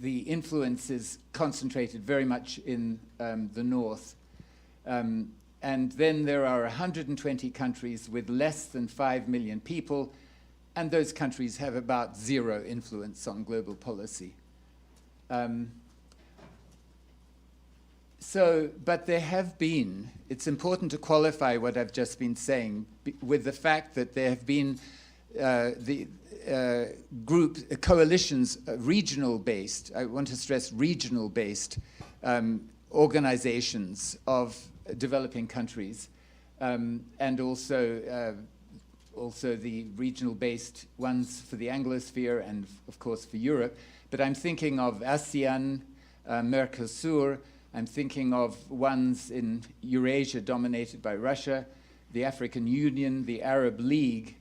the influence is concentrated very much in the north. And then there are 120 countries with less than 5 million people, and those countries have about zero influence on global policy. But there have been, it's important to qualify what I've just been saying with the fact that there have been coalitions, regional-based, I want to stress regional-based organizations of developing countries, and also the regional-based ones for the Anglosphere and, of course, for Europe. But I'm thinking of ASEAN, Mercosur. I'm thinking of ones in Eurasia dominated by Russia, the African Union, the Arab League.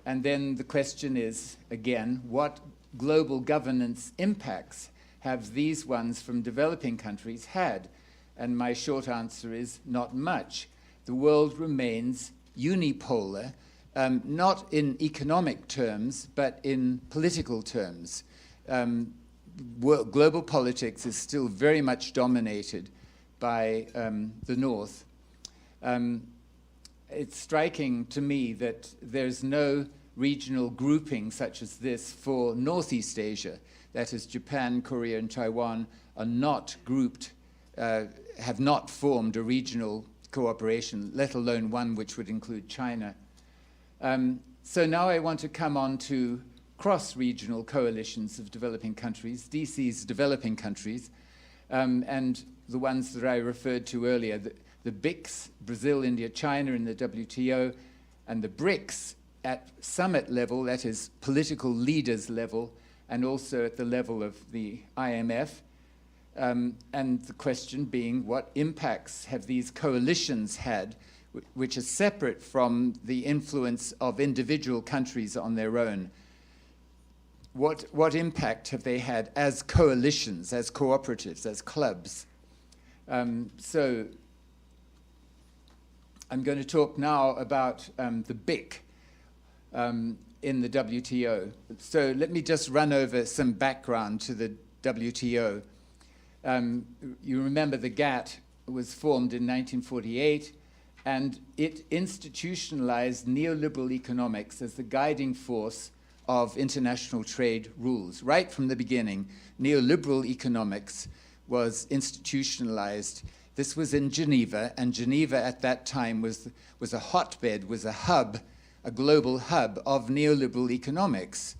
And then the question is, again, what global governance impacts have these ones from developing countries had? And my short answer is not much. The world remains unipolar, not in economic terms, but in political terms. Global politics is still very much dominated by the North. It's striking to me that there's no regional grouping such as this for Northeast Asia. That is, Japan, Korea, and Taiwan are not grouped have not formed a regional cooperation, let alone one which would include China. So now I want to come on to cross-regional coalitions of developing countries, DC's developing countries, and the ones that I referred to earlier, the BICS, Brazil, India, China in the WTO, and the BRICS at summit level, that is political leaders level, and also at the level of the IMF. And the question being, what impacts have these coalitions had, which are separate from the influence of individual countries on their own? What impact have they had as coalitions, as cooperatives, as clubs? So I'm going to talk now about the BIC in the WTO. So let me just run over some background to the WTO. You remember the GATT was formed in 1948, and it institutionalized neoliberal economics as the guiding force of international trade rules. Right from the beginning, neoliberal economics was institutionalized. This was in Geneva, and Geneva at that time was a hotbed, was a hub, a global hub of neoliberal economics.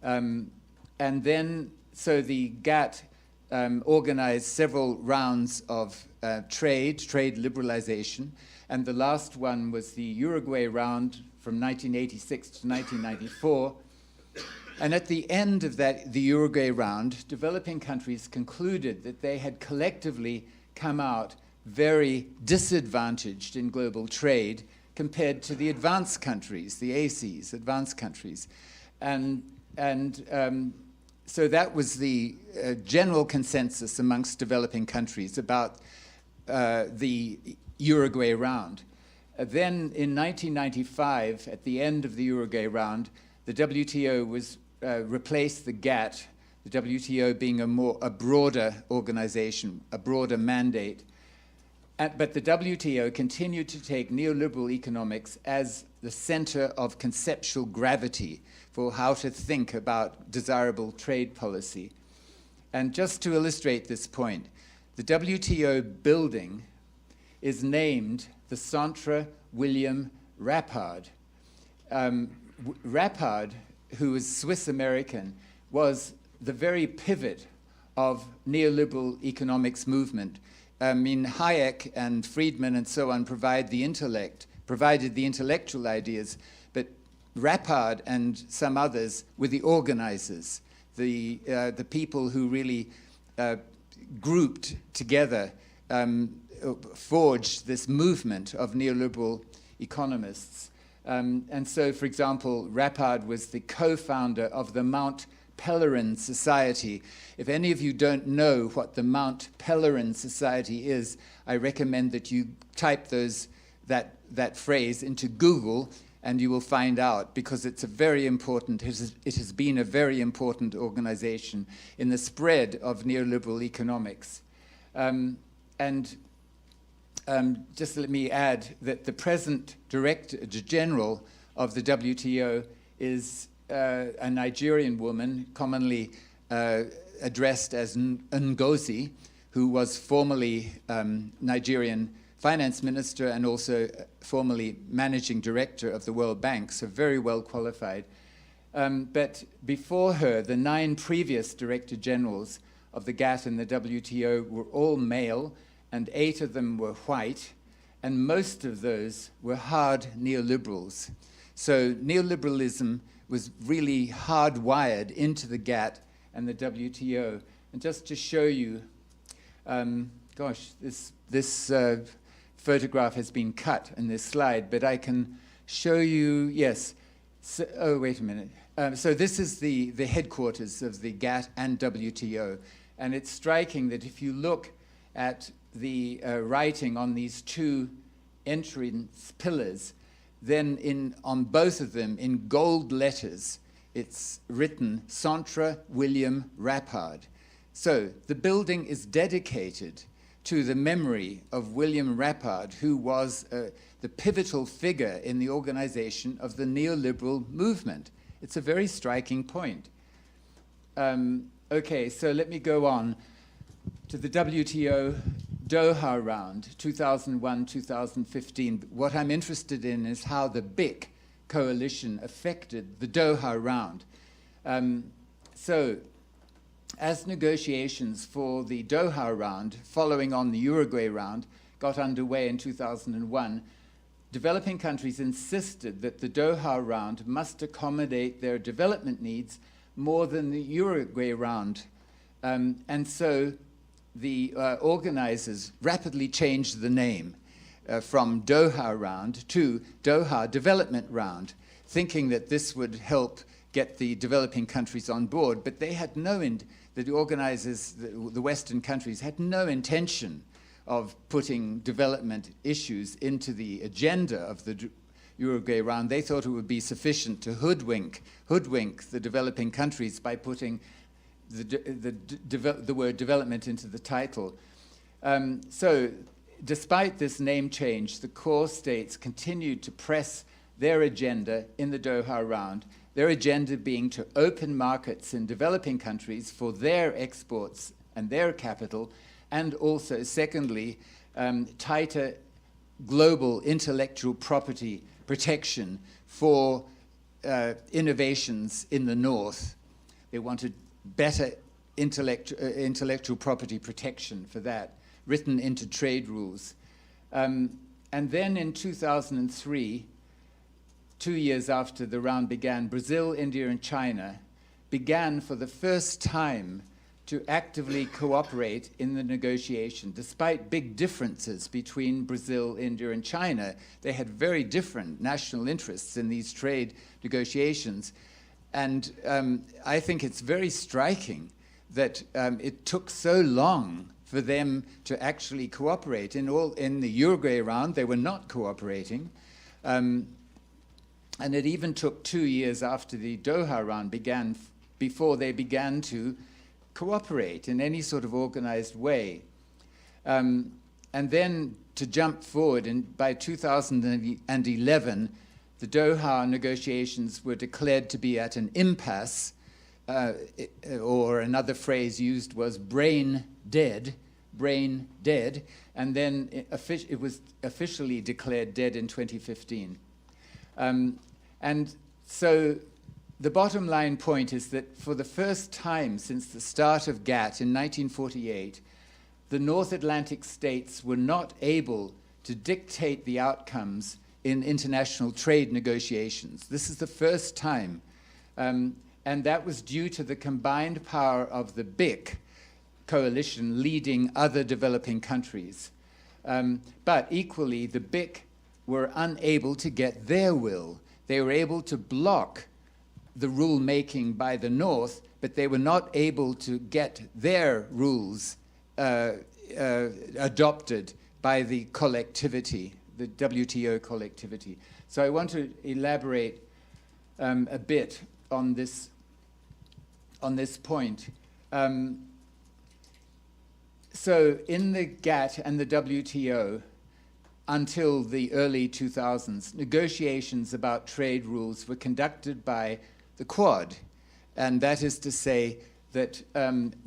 And then, so the GATT organized several rounds of trade liberalization, and the last one was the Uruguay round from 1986 to 1994. And at the end of the Uruguay round, developing countries concluded that they had collectively come out very disadvantaged in global trade compared to the advanced countries, the ACs, advanced countries. And so that was the general consensus amongst developing countries about the Uruguay round. Then in 1995, at the end of the Uruguay round, the WTO was replaced the GATT, the WTO being a broader organization, a broader mandate. But the WTO continued to take neoliberal economics as the center of conceptual gravity for how to think about desirable trade policy. And just to illustrate this point, the WTO building is named the Centre William Rappard. Rappard, who was Swiss-American, was the very pivot of neoliberal economics movement. Hayek and Friedman and so on provided the intellectual ideas, but Rappard and some others were the organizers, the people who really grouped together, forged this movement of neoliberal economists. And so, for example, Rappard was the co-founder of the Mount Pelerin Society. If any of you don't know what the Mount Pelerin Society is, I recommend that you type that phrase into Google and you will find out, because it's a very important, it has been a very important organization in the spread of neoliberal economics. Just let me add that the present Director General of the WTO is a Nigerian woman, commonly addressed as Ngozi, who was formerly Nigerian finance minister and also formerly managing director of the World Bank, so very well qualified. But before her, the 9 previous director generals of the GATT and the WTO were all male, and 8 of them were white, and most of those were hard neoliberals. So neoliberalism was really hardwired into the GATT and the WTO. And just to show you, this photograph has been cut in this slide, but I can show you, yes. So, oh, wait a minute. So this is the headquarters of the GATT and WTO. And it's striking that if you look at the writing on these 2 entrance pillars, then on both of them, in gold letters, it's written Centre William Rappard. So the building is dedicated to the memory of William Rappard, who was the pivotal figure in the organization of the neoliberal movement. It's a very striking point. Okay, so let me go on to the WTO. Doha Round, 2001, 2015, what I'm interested in is how the BIC coalition affected the Doha Round. So, as negotiations for the Doha Round, following on the Uruguay Round, got underway in 2001, developing countries insisted that the Doha Round must accommodate their development needs more than the Uruguay Round. And so the organizers rapidly changed the name from Doha Round to Doha Development Round, thinking that this would help get the developing countries on board. But they had the organizers, the Western countries, had no intention of putting development issues into the agenda of the Uruguay Round. They thought it would be sufficient to hoodwink the developing countries by putting the word development into the title. So despite this name change, the core states continued to press their agenda in the Doha Round, their agenda being to open markets in developing countries for their exports and their capital, and also, secondly, tighter global intellectual property protection for innovations in the North. They wanted better intellectual property protection for that, written into trade rules. And then in 2003, 2 years after the round began, Brazil, India, and China began for the first time to actively cooperate in the negotiation. Despite big differences between Brazil, India, and China, they had very different national interests in these trade negotiations. And I think it's very striking that it took so long for them to actually cooperate. In the Uruguay round, they were not cooperating. And it even took 2 years after the Doha round began before they began to cooperate in any sort of organized way. And then to jump forward, by 2011, the Doha negotiations were declared to be at an impasse, or another phrase used was brain dead, and then it was officially declared dead in 2015. And so the bottom line point is that for the first time since the start of GATT in 1948, the North Atlantic states were not able to dictate the outcomes in international trade negotiations. This is the first time. And that was due to the combined power of the BIC coalition leading other developing countries. But equally, the BIC were unable to get their will. They were able to block the rule-making by the North, but they were not able to get their rules adopted by the collectivity, the WTO collectivity. So I want to elaborate a bit on this point. So in the GATT and the WTO, until the early 2000s, negotiations about trade rules were conducted by the Quad, and that is to say that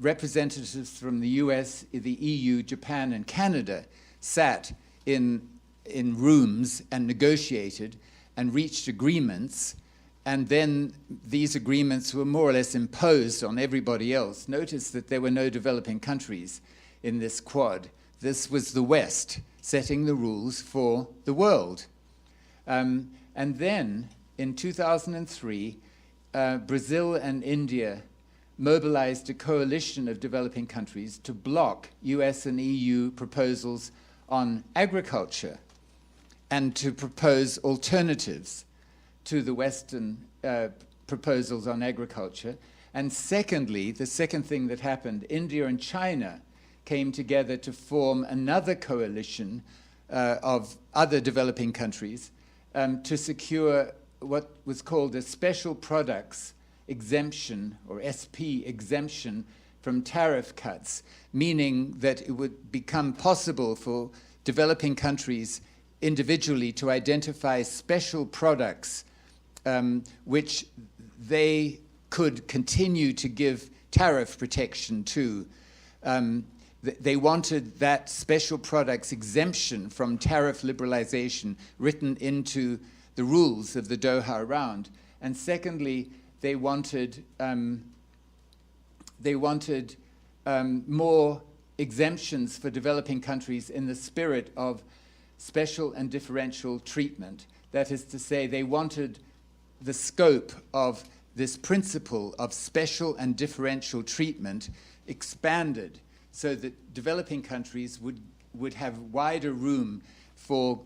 representatives from the US, the EU, Japan, and Canada sat in rooms and negotiated and reached agreements, and then these agreements were more or less imposed on everybody else. Notice that there were no developing countries in this Quad. This was the West setting the rules for the world. And then in 2003, Brazil and India mobilized a coalition of developing countries to block US and EU proposals on agriculture and to propose alternatives to the Western proposals on agriculture. And secondly, the second thing that happened, India and China came together to form another coalition of other developing countries to secure what was called a special products exemption, or SP exemption, from tariff cuts, meaning that it would become possible for developing countries individually to identify special products which they could continue to give tariff protection to. they wanted that special products exemption from tariff liberalization written into the rules of the Doha Round. And secondly, they wanted more exemptions for developing countries in the spirit of special and differential treatment. That is to say, they wanted the scope of this principle of special and differential treatment expanded so that developing countries would have wider room for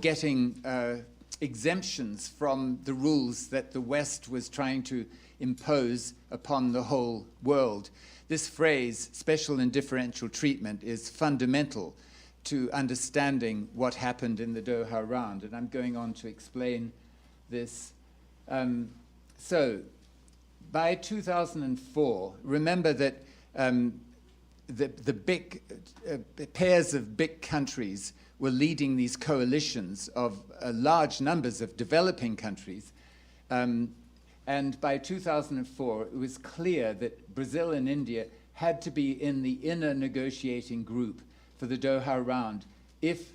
getting exemptions from the rules that the West was trying to impose upon the whole world. This phrase, special and differential treatment, is fundamental to understanding what happened in the Doha Round, and I'm going on to explain this. So, by 2004, remember that the big pairs of big countries were leading these coalitions of large numbers of developing countries. And by 2004, it was clear that Brazil and India had to be in the inner negotiating group for the Doha Round if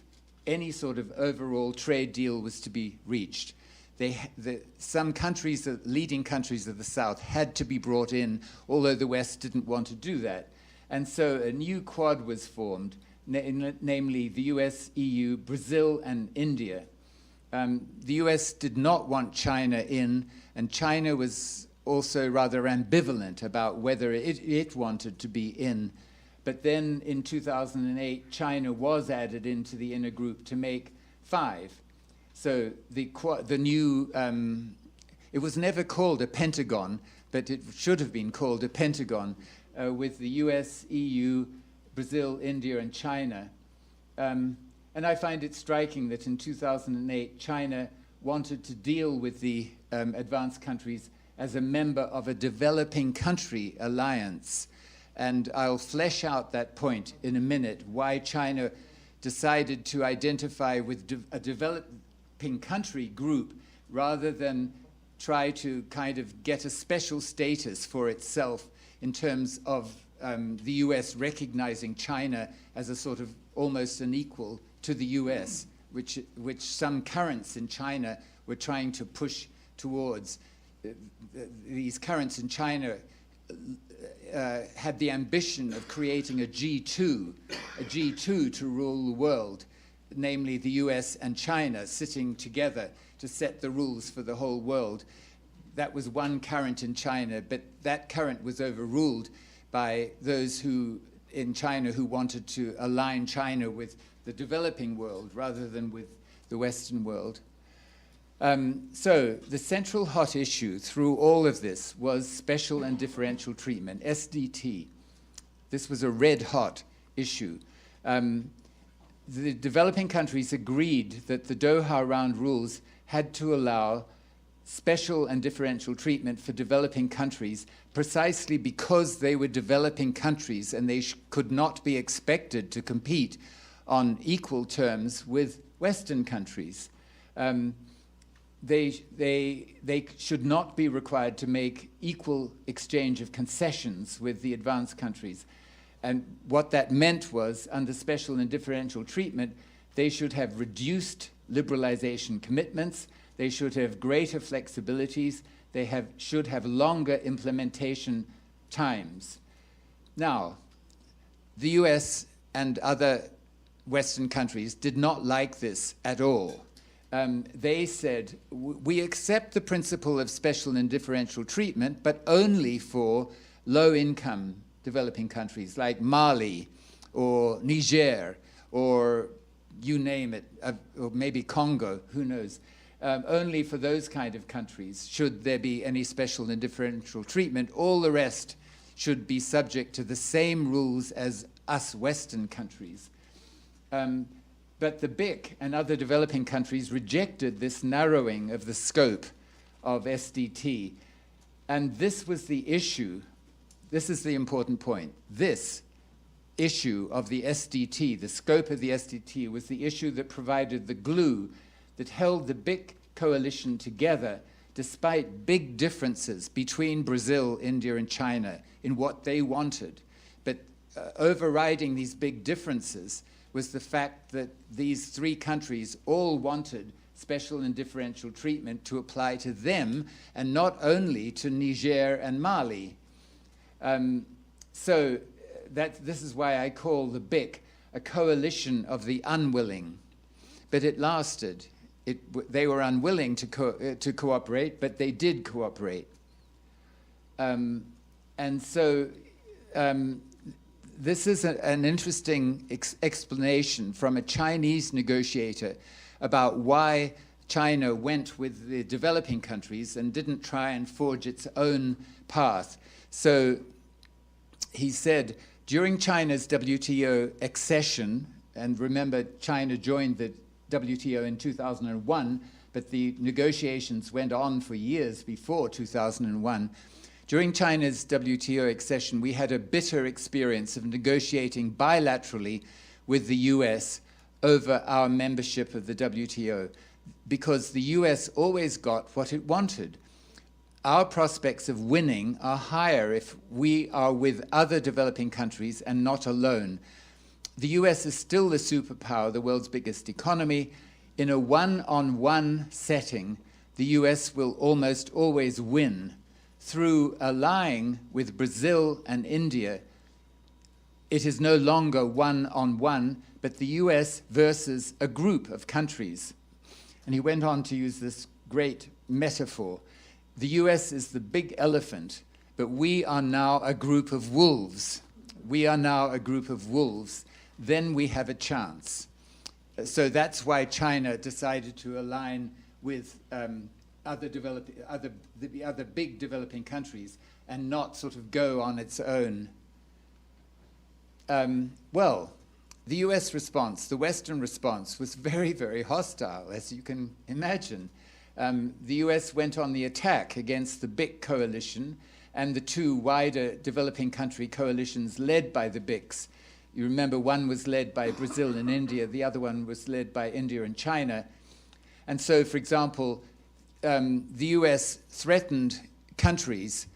any sort of overall trade deal was to be reached. Some countries, the leading countries of the South, had to be brought in, although the West didn't want to do that. And so a new quad was formed, namely the US, EU, Brazil, and India. The US did not want China in, and China was also rather ambivalent about whether it wanted to be in. But then in 2008, China was added into the inner group to make 5. So the new, it was never called a pentagon, but it should have been called a pentagon, with the US, EU, Brazil, India, and China. And I find it striking that in 2008, China wanted to deal with the advanced countries as a member of a developing country alliance. And I'll flesh out that point in a minute, why China decided to identify with a developing country group rather than try to kind of get a special status for itself in terms of the US recognizing China as a sort of almost an equal to the US, which some currents in China were trying to push towards. These currents in China had the ambition of creating a G2 to rule the world, namely the US and China sitting together to set the rules for the whole world. That was one current in China, but that current was overruled by those in China who wanted to align China with the developing world rather than with the Western world. So the central hot issue through all of this was special and differential treatment, SDT. This was a red hot issue. The developing countries agreed that the Doha Round rules had to allow special and differential treatment for developing countries precisely because they were developing countries and they could not be expected to compete on equal terms with Western countries. They should not be required to make equal exchange of concessions with the advanced countries. And what that meant was, under special and differential treatment, they should have reduced liberalization commitments, they should have greater flexibilities, they should have longer implementation times. Now, the US and other Western countries did not like this at all. They said, we accept the principle of special and differential treatment, but only for low-income developing countries like Mali or Niger or you name it, or maybe Congo, who knows. Only for those kind of countries should there be any special and differential treatment. All the rest should be subject to the same rules as us Western countries. But the BIC and other developing countries rejected this narrowing of the scope of SDT. And this was the issue. This is the important point. This issue of the SDT, the scope of the SDT, was the issue that provided the glue that held the BIC coalition together despite big differences between Brazil, India, and China in what they wanted. but overriding these big differences was the fact that these three countries all wanted special and differential treatment to apply to them and not only to Niger and Mali. So this is why I call the BIC a coalition of the unwilling. But it lasted. They were unwilling to cooperate, but they did cooperate. And so this is an interesting explanation from a Chinese negotiator about why China went with the developing countries and didn't try and forge its own path. So he said, during China's WTO accession, and remember China joined the WTO in 2001, but the negotiations went on for years before 2001. During China's WTO accession, we had a bitter experience of negotiating bilaterally with the US over our membership of the WTO, because the US always got what it wanted. Our prospects of winning are higher if we are with other developing countries and not alone. The US is still the superpower, the world's biggest economy. In a one-on-one setting, the US will almost always win. Through allying with Brazil and India, it is no longer one-on-one, but the US versus a group of countries. And he went on to use this great metaphor. The US is the big elephant, but we are now a group of wolves. We are now a group of wolves. Then we have a chance. So that's why China decided to align with the other big developing countries and not sort of go on its own. Well, the US response, the Western response, was very, very hostile, as you can imagine. The US went on the attack against the BIC coalition and the two wider developing country coalitions led by the BICs. You remember one was led by Brazil and India, the other one was led by India and China. And so, for example, the US threatened countries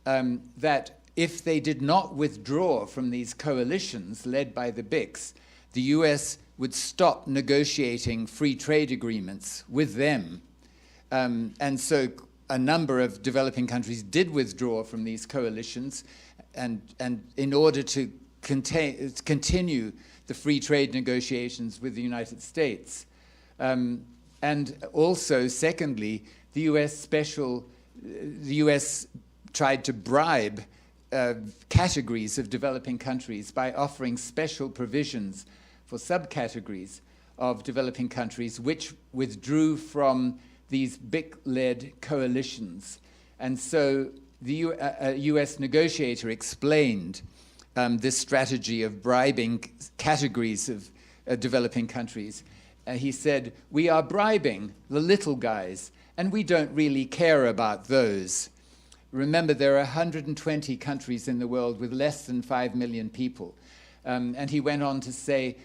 that if they did not withdraw from these coalitions led by the BICs, the US would stop negotiating free trade agreements with them. And so a number of developing countries did withdraw from these coalitions and in order to continue the free trade negotiations with the United States. And also, secondly, the US tried to bribe categories of developing countries by offering special provisions for subcategories of developing countries which withdrew from these BIC-led coalitions. And so the US negotiator explained this strategy of bribing categories of developing countries. He said, we are bribing the little guys, and we don't really care about those. Remember, there are 120 countries in the world with less than 5 million people. And he went on to say,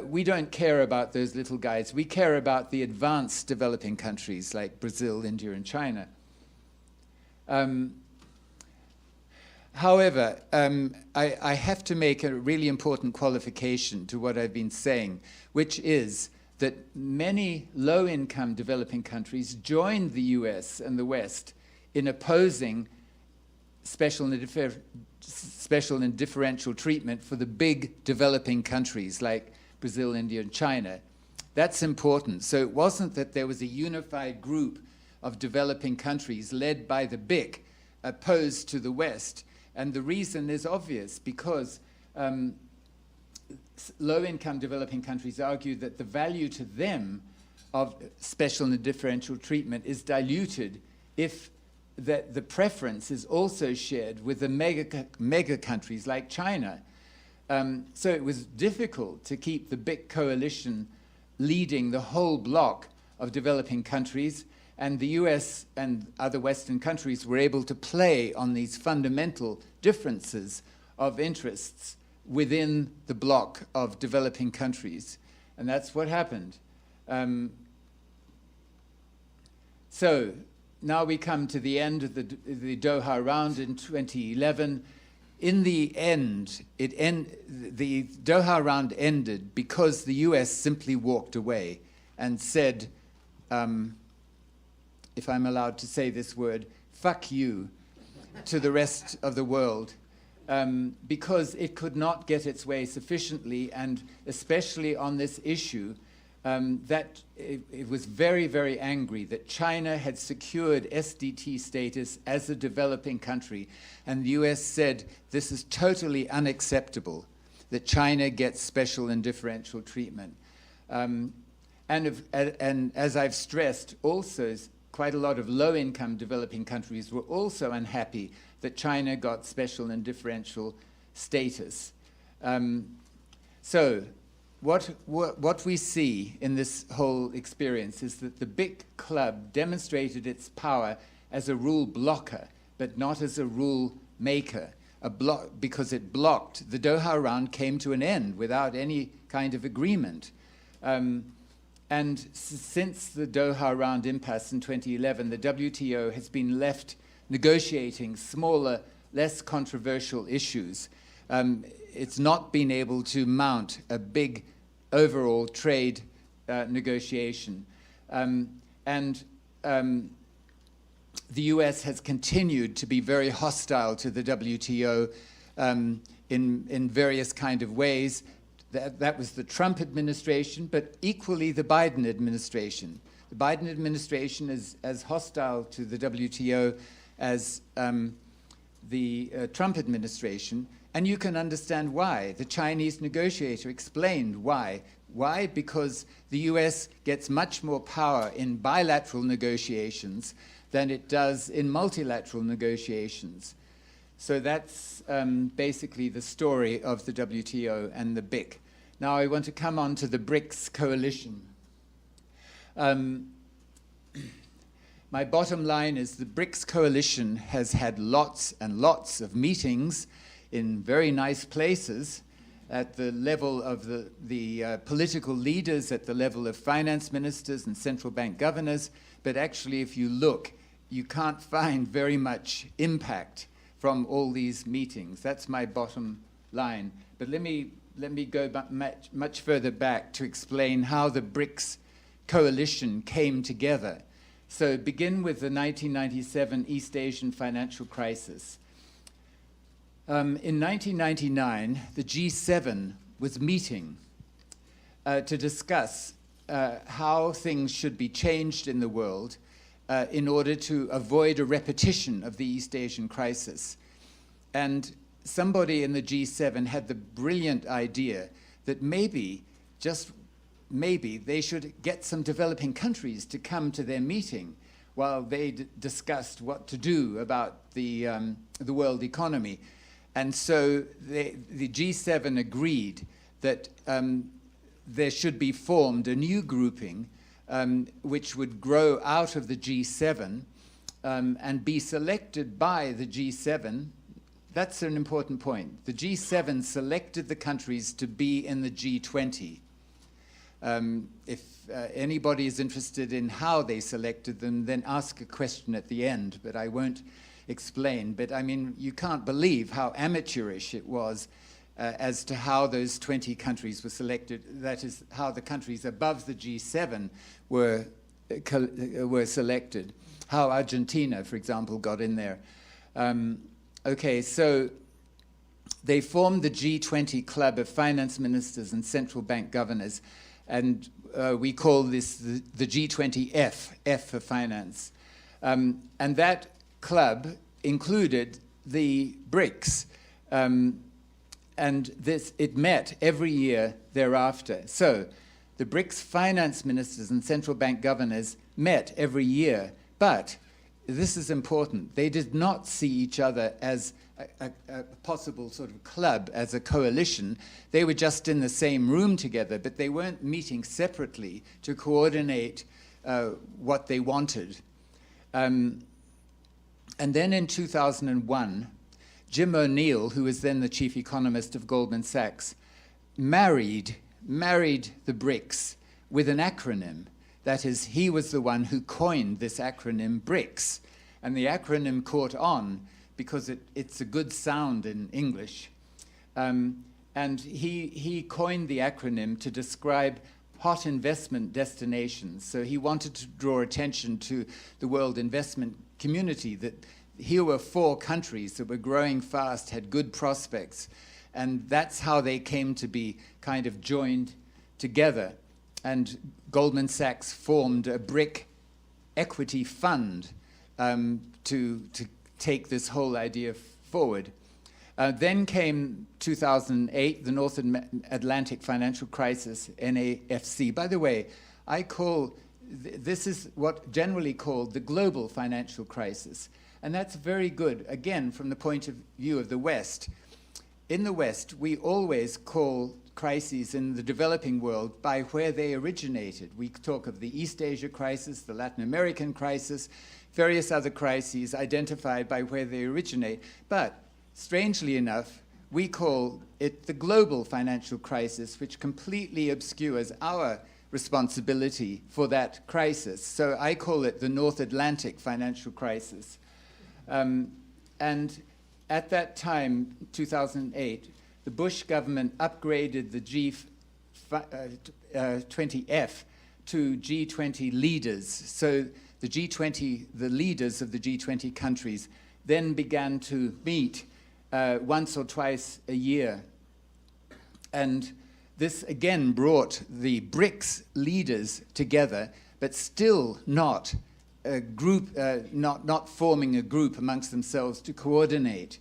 we don't care about those little guys. We care about the advanced developing countries like Brazil, India, and China. However, I have to make a really important qualification to what I've been saying, which is that many low-income developing countries joined the US and the West in opposing special and differential treatment for the big developing countries like Brazil, India, and China. That's important. So it wasn't that there was a unified group of developing countries led by the BIC opposed to the West. And the reason is obvious, because low-income developing countries argue that the value to them of special and differential treatment is diluted if the preference is also shared with the mega countries like China. So it was difficult to keep the BIC coalition leading the whole block of developing countries, and the US and other Western countries were able to play on these fundamental differences of interests within the block of developing countries. And that's what happened. So now we come to the end of the Doha Round in 2011. in the end, the Doha Round ended because the US simply walked away and said, if I'm allowed to say this word, fuck you, to the rest of the world, because it could not get its way sufficiently, and especially on this issue, that it was very, very angry that China had secured SDT status as a developing country, and the US said this is totally unacceptable, that China gets special and differential treatment. And as I've stressed, also quite a lot of low-income developing countries were also unhappy that China got special and differential status. So what we see in this whole experience is that the BIC Club demonstrated its power as a rule blocker, but not as a rule maker, because it blocked. The Doha Round came to an end without any kind of agreement. And since the Doha Round impasse in 2011, the WTO has been left negotiating smaller, less controversial issues. It's not been able to mount a big overall trade negotiation. The US has continued to be very hostile to the WTO in various kind of ways. That was the Trump administration, but equally the Biden administration. The Biden administration is as hostile to the WTO as the Trump administration, and you can understand why. The Chinese negotiator explained why. Why? Because the US gets much more power in bilateral negotiations than it does in multilateral negotiations. So that's basically the story of the WTO and the BIC. Now I want to come on to the Brics Coalition. My bottom line is the Brics Coalition has had lots and lots of meetings in very nice places at the level of the political leaders, at the level of finance ministers and central bank governors, but actually if you look, you can't find very much impact from all these meetings. That's my bottom line. But let me go much further back to explain how the Brics Coalition came together. So begin with the 1997 East Asian financial crisis. In 1999, the G7 was meeting to discuss how things should be changed in the world in order to avoid a repetition of the East Asian crisis. And somebody in the G7 had the brilliant idea that maybe, just maybe, they should get some developing countries to come to their meeting while they discussed what to do about the world economy. And so the G7 agreed that there should be formed a new grouping which would grow out of the G7 and be selected by the G7. That's an important point. The G7 selected the countries to be in the G20. If anybody is interested in how they selected them, then ask a question at the end, but I won't explain. But I mean, you can't believe how amateurish it was as to how those 20 countries were selected. That is, how the countries above the G7 were selected. How Argentina, for example, got in there. Okay, so they formed the G20 club of finance ministers and central bank governors, and we call this the G20F, F for finance. And that club included the BRICS, and it met every year thereafter. So the BRICS finance ministers and central bank governors met every year, but this is important. They did not see each other as a possible sort of club, as a coalition. They were just in the same room together, but they weren't meeting separately to coordinate what they wanted. And then in 2001, Jim O'Neill, who was then the chief economist of Goldman Sachs, married the BRICS with an acronym. That is, he was the one who coined this acronym BRICS. And the acronym caught on because it's a good sound in English. And he coined the acronym to describe hot investment destinations. So he wanted to draw attention to the world investment community, that here were 4 countries that were growing fast, had good prospects, and that's how they came to be kind of joined together. And Goldman Sachs formed a BRIC equity fund to take this whole idea forward. Then came 2008, the North Atlantic Financial Crisis, NAFC. By the way, I call, this is what generally called the global financial crisis. And that's very good, again, from the point of view of the West. In the West, we always call crises in the developing world by where they originated. We talk of the East Asia crisis, the Latin American crisis, various other crises identified by where they originate. But strangely enough, we call it the global financial crisis, which completely obscures our responsibility for that crisis. So I call it the North Atlantic financial crisis. And at that time, 2008, the Bush government upgraded the G20F to G20 leaders. So the G20, the leaders of the G20 countries, then began to meet once or twice a year. And this again brought the BRICS leaders together, but still not a group, not forming a group amongst themselves to coordinate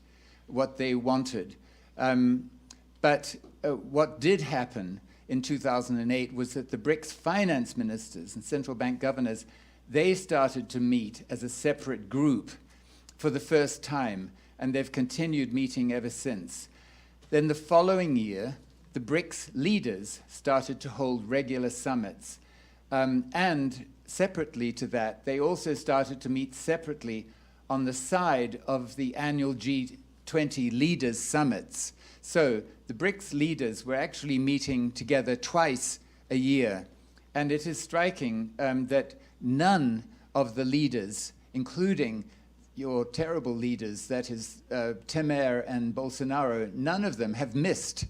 what they wanted. But what did happen in 2008 was that the BRICS finance ministers and central bank governors, they started to meet as a separate group for the first time, and they've continued meeting ever since. Then the following year, the BRICS leaders started to hold regular summits. And separately to that, they also started to meet separately on the side of the annual G20 leaders summits. So the BRICS leaders were actually meeting together twice a year. And it is striking that none of the leaders, including your terrible leaders, that is Temer and Bolsonaro, none of them have missed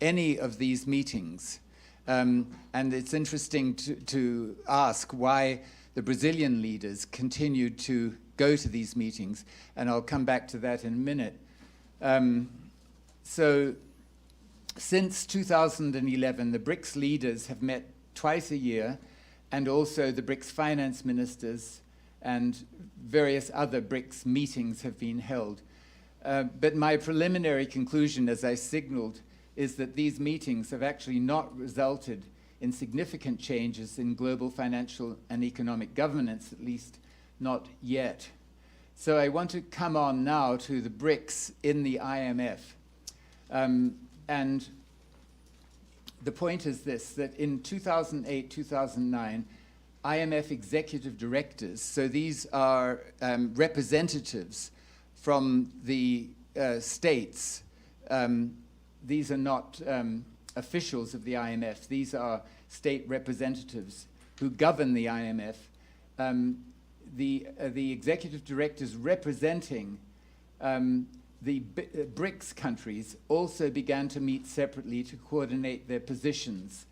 any of these meetings. And it's interesting to ask why the Brazilian leaders continued to go to these meetings, and I'll come back to that in a minute. So since 2011, the BRICS leaders have met twice a year, and also the BRICS finance ministers and various other BRICS meetings have been held. But my preliminary conclusion, as I signaled, is that these meetings have actually not resulted in significant changes in global financial and economic governance, at least not yet. So I want to come on now to the BRICS in the IMF. And the point is this, that in 2008, 2009, IMF executive directors, so these are representatives from the states. These are not officials of the IMF. These are state representatives who govern the IMF. The executive directors representing the BRICS countries also began to meet separately to coordinate their positions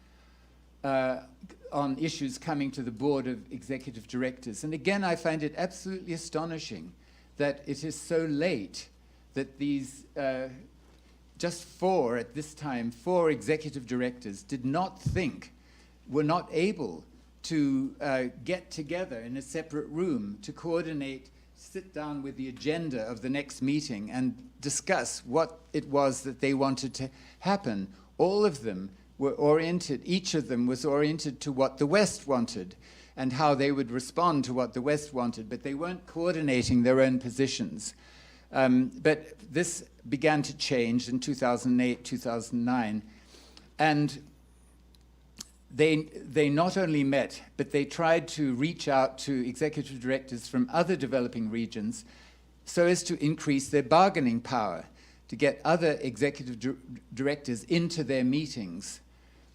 on issues coming to the board of executive directors. And again, I find it absolutely astonishing that it is so late that these just 4 at this time, 4 executive directors did not think, were not able to get together in a separate room to coordinate, sit down with the agenda of the next meeting and discuss what it was that they wanted to happen. All of them were oriented, each of them was oriented to what the West wanted and how they would respond to what the West wanted, but they weren't coordinating their own positions. But this began to change in 2008, 2009, and they not only met, but they tried to reach out to executive directors from other developing regions so as to increase their bargaining power, to get other executive directors into their meetings.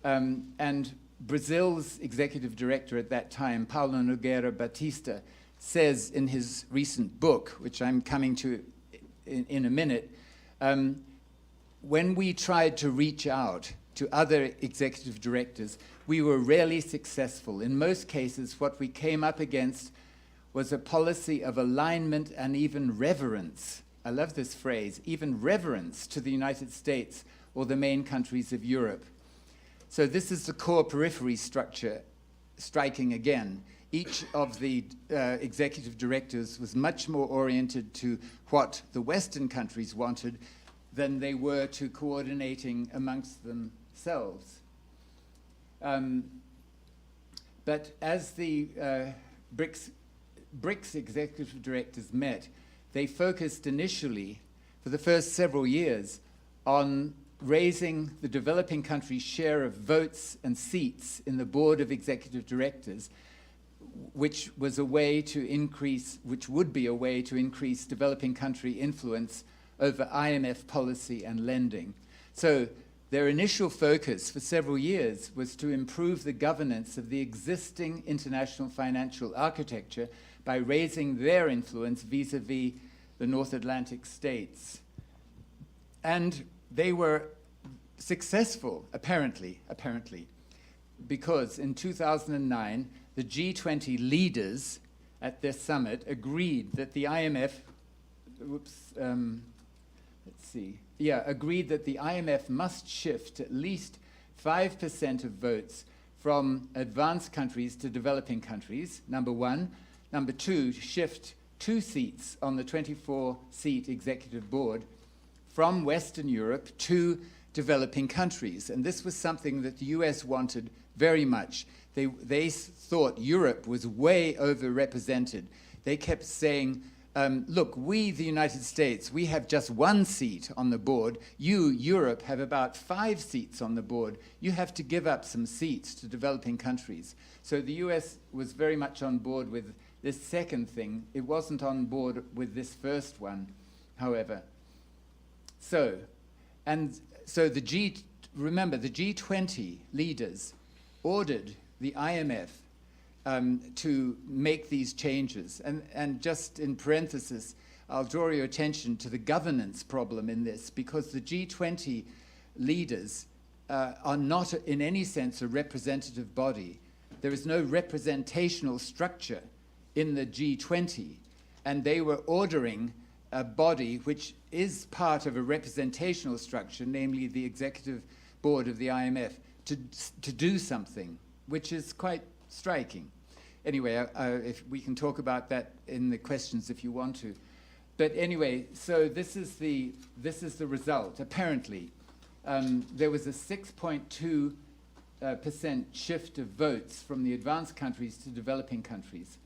And Brazil's executive director at that time, Paulo Nogueira Batista, says in his recent book, which I'm coming to in a minute. When we tried to reach out to other executive directors, we were rarely successful. In most cases, what we came up against was a policy of alignment and even reverence. I love this phrase, even reverence to the United States or the main countries of Europe. So this is the core periphery structure striking again. Each of the executive directors was much more oriented to what the Western countries wanted than they were to coordinating amongst themselves. But as the Brics executive directors met, they focused initially, for the first several years, on raising the developing countries' share of votes and seats in the board of executive directors, which was a way to increase, which would be a way to increase developing country influence over IMF policy and lending. So their initial focus for several years was to improve the governance of the existing international financial architecture by raising their influence vis-a-vis the North Atlantic states. And they were successful, apparently, because in 2009, the G20 leaders at their summit agreed that the IMF, agreed that the IMF must shift at least 5% of votes from advanced countries to developing countries, number one. Number two, shift 2 seats on the 24-seat executive board from Western Europe to developing countries. And this was something that the US wanted very much. They thought Europe was way overrepresented. They kept saying, look, we, the United States, we have just 1 seat on the board. You, Europe, have about 5 seats on the board. You have to give up some seats to developing countries. So the US was very much on board with this second thing. It wasn't on board with this first one, however. So remember, the G20 leaders ordered the IMF to make these changes. And just in parenthesis, I'll draw your attention to the governance problem in this, because the G20 leaders are not in any sense a representative body. There is no representational structure in the G20, and they were ordering a body which is part of a representational structure, namely the executive board of the IMF, to do something, which is quite striking. Anyway, if we can talk about that in the questions if you want to. But anyway, so this is the result. Apparently, there was a 6.2% shift of votes from the advanced countries to developing countries.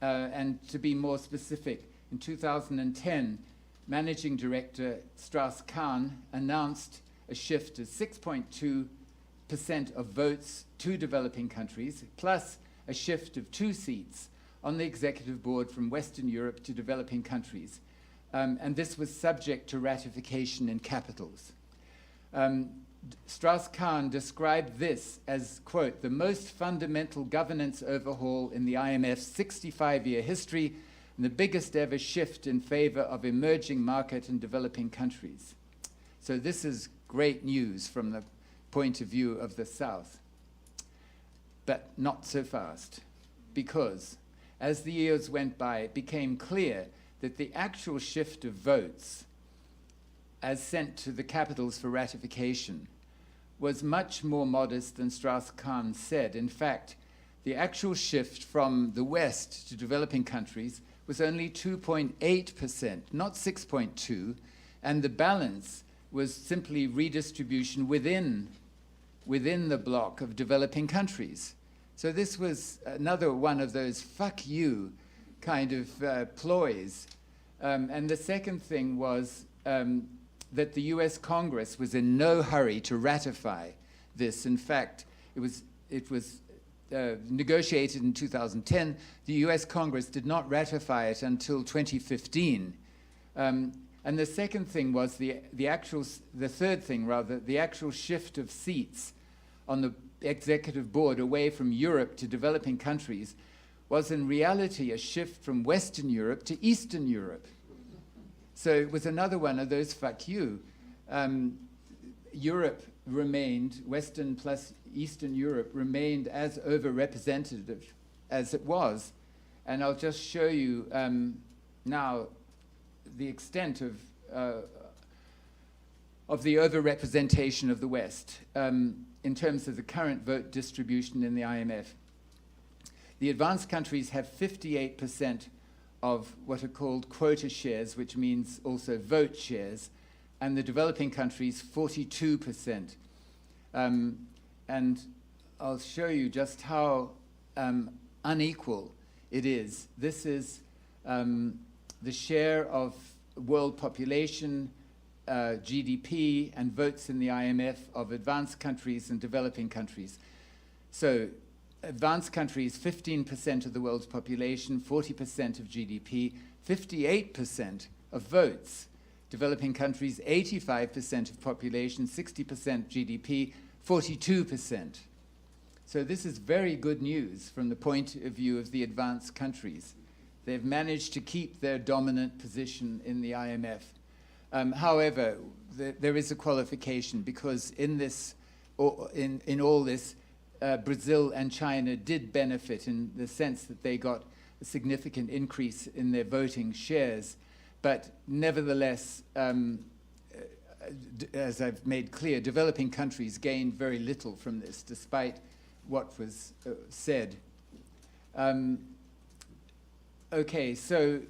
And to be more specific, in 2010, Managing Director Strauss-Kahn announced a shift of 6.2% of votes to developing countries, plus a shift of 2 seats on the executive board from Western Europe to developing countries. And this was subject to ratification in capitals. Strauss-Kahn described this as, quote, the most fundamental governance overhaul in the IMF's 65-year history and the biggest ever shift in favor of emerging market and developing countries. So this is great news from the point of view of the South. But not so fast, because as the years went by, it became clear that the actual shift of votes as sent to the capitals for ratification was much more modest than Strauss-Kahn said. In fact, the actual shift from the West to developing countries was only 2.8%, not 6.2%, and the balance was simply redistribution within the bloc of developing countries. So this was another one of those fuck you kind of ploys. And the second thing was that the US Congress was in no hurry to ratify this. In fact, it was negotiated in 2010. The US Congress did not ratify it until 2015. And the second thing was the third thing, the actual shift of seats on the executive board away from Europe to developing countries was in reality a shift from Western Europe to Eastern Europe. So it was another one of those fuck you. Europe remained, Western plus Eastern Europe remained as overrepresented as it was. And I'll just show you now the extent of the overrepresentation of the West in terms of the current vote distribution in the IMF. The advanced countries have 58% of what are called quota shares, which means also vote shares, and the developing countries 42%. And I'll show you just how unequal it is. This is the share of world population, GDP, and votes in the IMF of advanced countries and developing countries. So advanced countries, 15% of the world's population, 40% of GDP, 58% of votes. Developing countries, 85% of population, 60% GDP, 42%. So this is very good news from the point of view of the advanced countries. They've managed to keep their dominant position in the IMF. However, there is a qualification, because in this, in all this, Brazil and China did benefit in the sense that they got a significant increase in their voting shares. But nevertheless, as I've made clear, developing countries gained very little from this, despite what was said. Okay, so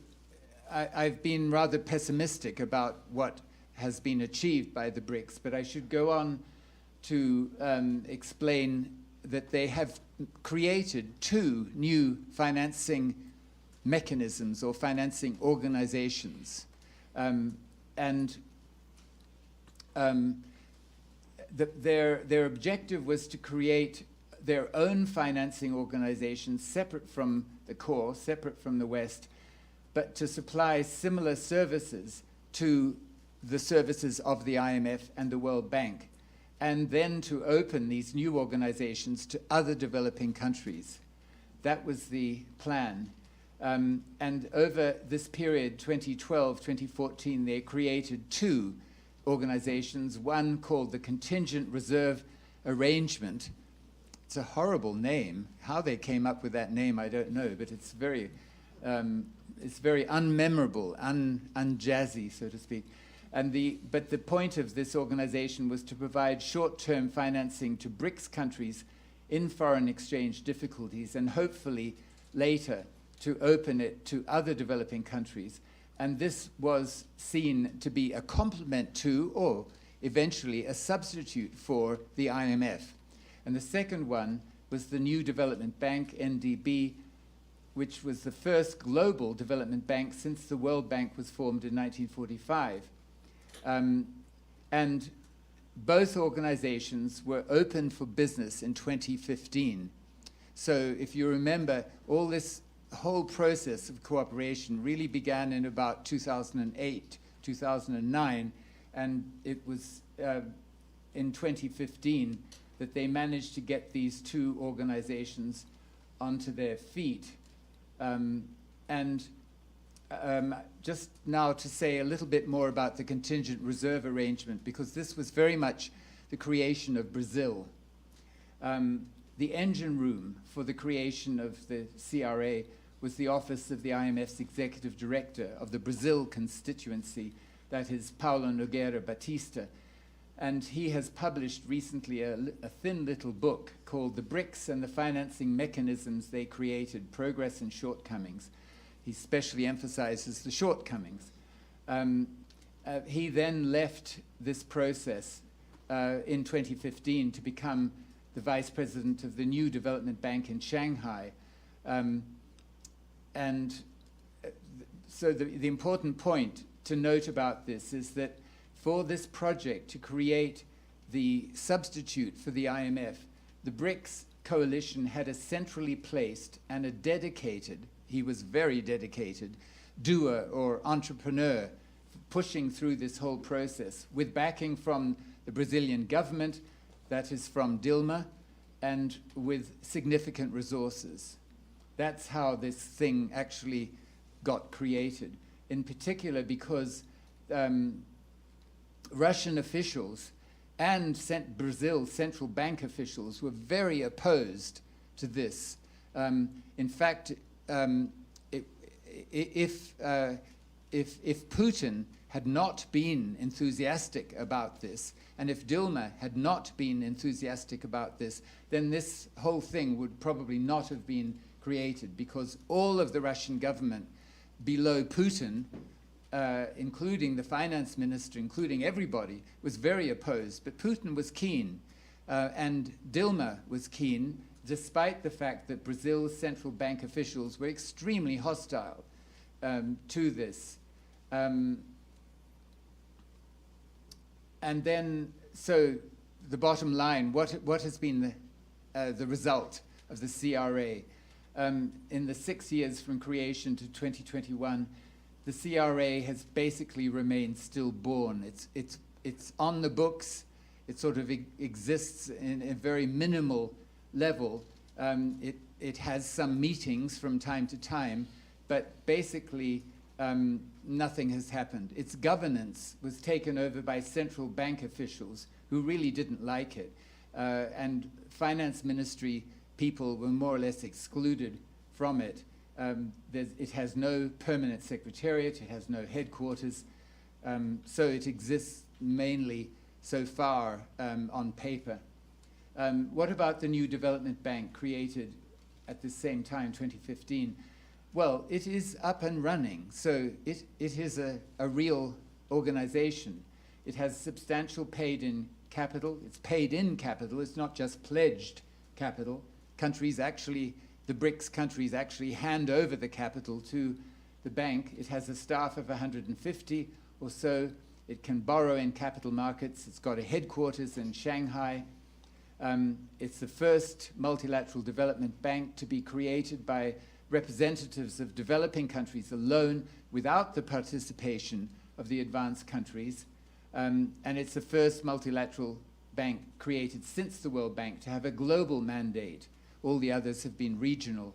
I've been rather pessimistic about what has been achieved by the BRICS, but I should go on to explain that they have created 2 new financing mechanisms or financing organizations. Their objective was to create their own financing organizations separate from the core, separate from the West, but to supply similar services to the services of the IMF and the World Bank, and then to open these new organizations to other developing countries. That was the plan. And over this period, 2012, 2014, they created 2 organizations, one called the Contingent Reserve Arrangement. It's a horrible name. How they came up with that name, I don't know, but it's very unmemorable, unjazzy, so to speak. But the point of this organization was to provide short-term financing to BRICS countries in foreign exchange difficulties, and hopefully later to open it to other developing countries. And this was seen to be a complement to, or eventually a substitute for, the IMF. And the second one was the New Development Bank, NDB, which was the first global development bank since the World Bank was formed in 1945. And both organizations were open for business in 2015. So if you remember, all this whole process of cooperation really began in about 2008, 2009, and it was in 2015 that they managed to get these 2 organizations onto their feet. Just now to say a little bit more about the contingent reserve arrangement, because this was very much the creation of Brazil. The engine room for the creation of the CRA was the office of the IMF's executive director of the Brazil constituency, that is Paulo Nogueira Batista. And he has published recently a thin little book called The BRICS and the Financing Mechanisms They Created, Progress and Shortcomings. He especially emphasizes the shortcomings. He then left this process in 2015 to become the vice president of the New Development Bank in Shanghai. So the important point to note about this is that for this project to create the substitute for the IMF, the Brics Coalition had a centrally placed and a dedicated, he was very dedicated, doer or entrepreneur pushing through this whole process with backing from the Brazilian government, that is from Dilma, and with significant resources. That's how this thing actually got created, in particular because Russian officials and Brazil's central bank officials were very opposed to this. In fact, if Putin had not been enthusiastic about this, and if Dilma had not been enthusiastic about this, then this whole thing would probably not have been created, because all of the Russian government below Putin, including the finance minister, including everybody, was very opposed. But Putin was keen, and Dilma was keen, despite the fact that Brazil's central bank officials were extremely hostile to this. And then, so the bottom line, what has been the result of the CRA? In the 6 years from creation to 2021, the CRA has basically remained stillborn. It's on the books. It sort of exists in a very minimal level. It has some meetings from time to time, but basically nothing has happened. Its governance was taken over by central bank officials who really didn't like it. And finance ministry people were more or less excluded from it. It has no permanent secretariat, it has no headquarters, so it exists mainly so far on paper. What about the new development bank created at the same time, 2015? Well, it is up and running, so it is a real organization. It has substantial paid-in capital. It's paid in capital. It's not just pledged capital. Countries actually, the Brics countries actually hand over the capital to the bank. It has a staff of 150 or so. It can borrow in capital markets. It's got a headquarters in Shanghai. It's the first multilateral development bank to be created by representatives of developing countries alone, without the participation of the advanced countries. And it's the first multilateral bank created since the World Bank to have a global mandate. All the others have been regional.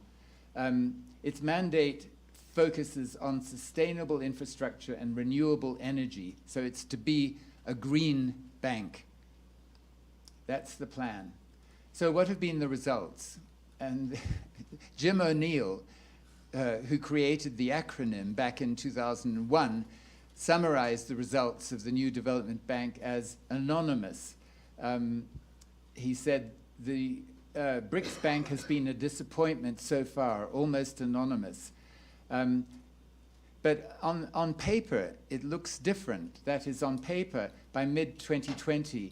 Its mandate focuses on sustainable infrastructure and renewable energy. So it's to be a green bank. That's the plan. So what have been the results? And Jim O'Neill, who created the acronym back in 2001, summarized the results of the new development bank as anonymous. He said the Brics Bank has been a disappointment so far, almost anonymous. But on paper, it looks different. That is, on paper, by mid-2020,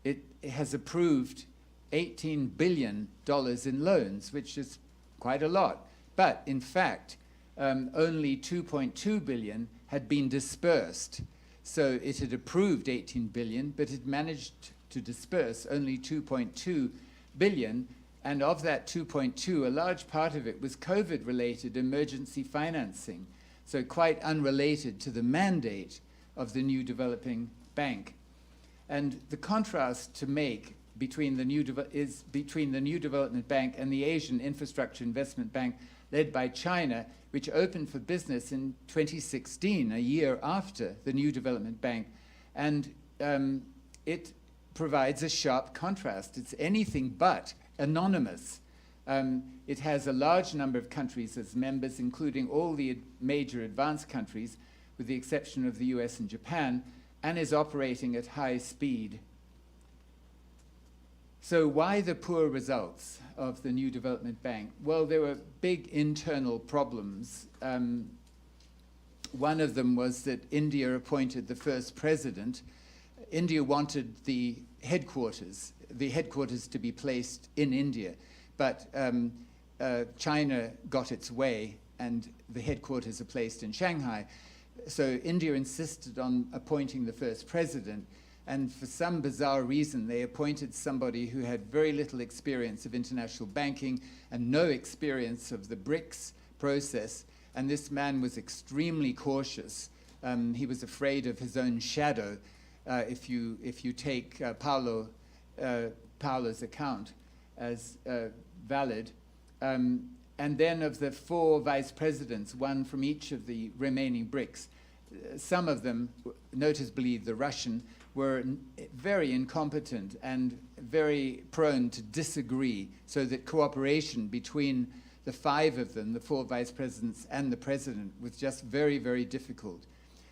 it has approved $18 billion in loans, which is quite a lot. But in fact, only 2.2 billion had been dispersed. So it had approved 18 billion, but it managed to disperse only 2.2 billion. And of that 2.2, a large part of it was COVID-related emergency financing, so quite unrelated to the mandate of the new developing bank. And the contrast to make between the new development bank and the Asian Infrastructure Investment Bank led by China, which opened for business in 2016, a year after the new development bank. And it provides a sharp contrast. It's anything but anonymous. It has a large number of countries as members, including all the major advanced countries, with the exception of the US and Japan, and is operating at high speed. So why the poor results of the new development bank? Well, there were big internal problems. One of them was that India appointed the first president. India wanted the headquarters to be placed in India, but China got its way and the headquarters are placed in Shanghai. So India insisted on appointing the first president, and for some bizarre reason, they appointed somebody who had very little experience of international banking and no experience of the Brics process. And this man was extremely cautious. He was afraid of his own shadow. If you take Paolo's account as valid. And then of the 4 vice presidents, one from each of the remaining Brics, some of them, notably the Russian, were very incompetent and very prone to disagree, so that cooperation between the five of them, the four vice presidents and the president, was just very, very difficult.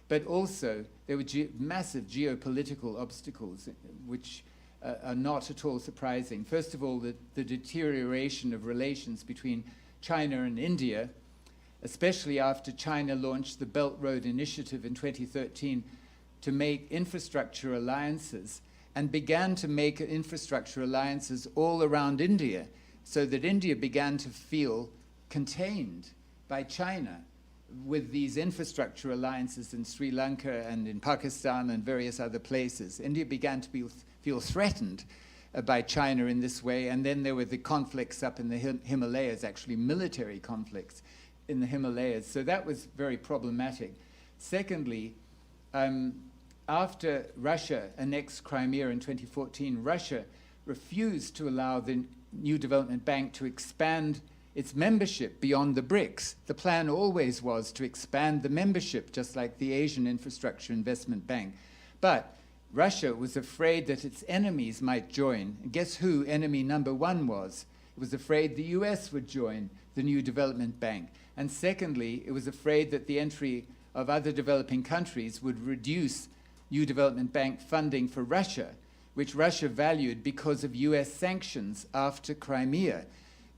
But also, there were massive geopolitical obstacles, which are not at all surprising. First of all, the deterioration of relations between China and India, especially after China launched the Belt Road Initiative in 2013 to make infrastructure alliances, and began to make infrastructure alliances all around India, so that India began to feel contained by China with these infrastructure alliances in Sri Lanka and in Pakistan and various other places. India began to feel threatened by China in this way, and then there were the conflicts up in the Himalayas, actually military conflicts in the Himalayas. So that was very problematic. Secondly, after Russia annexed Crimea in 2014, Russia refused to allow the New Development Bank to expand its membership beyond the BRICS. The plan always was to expand the membership, just like the Asian Infrastructure Investment Bank. But Russia was afraid that its enemies might join. And guess who enemy number one was? It was afraid the US would join the New Development Bank. And secondly, it was afraid that the entry of other developing countries would reduce New Development Bank funding for Russia, which Russia valued because of US sanctions after Crimea.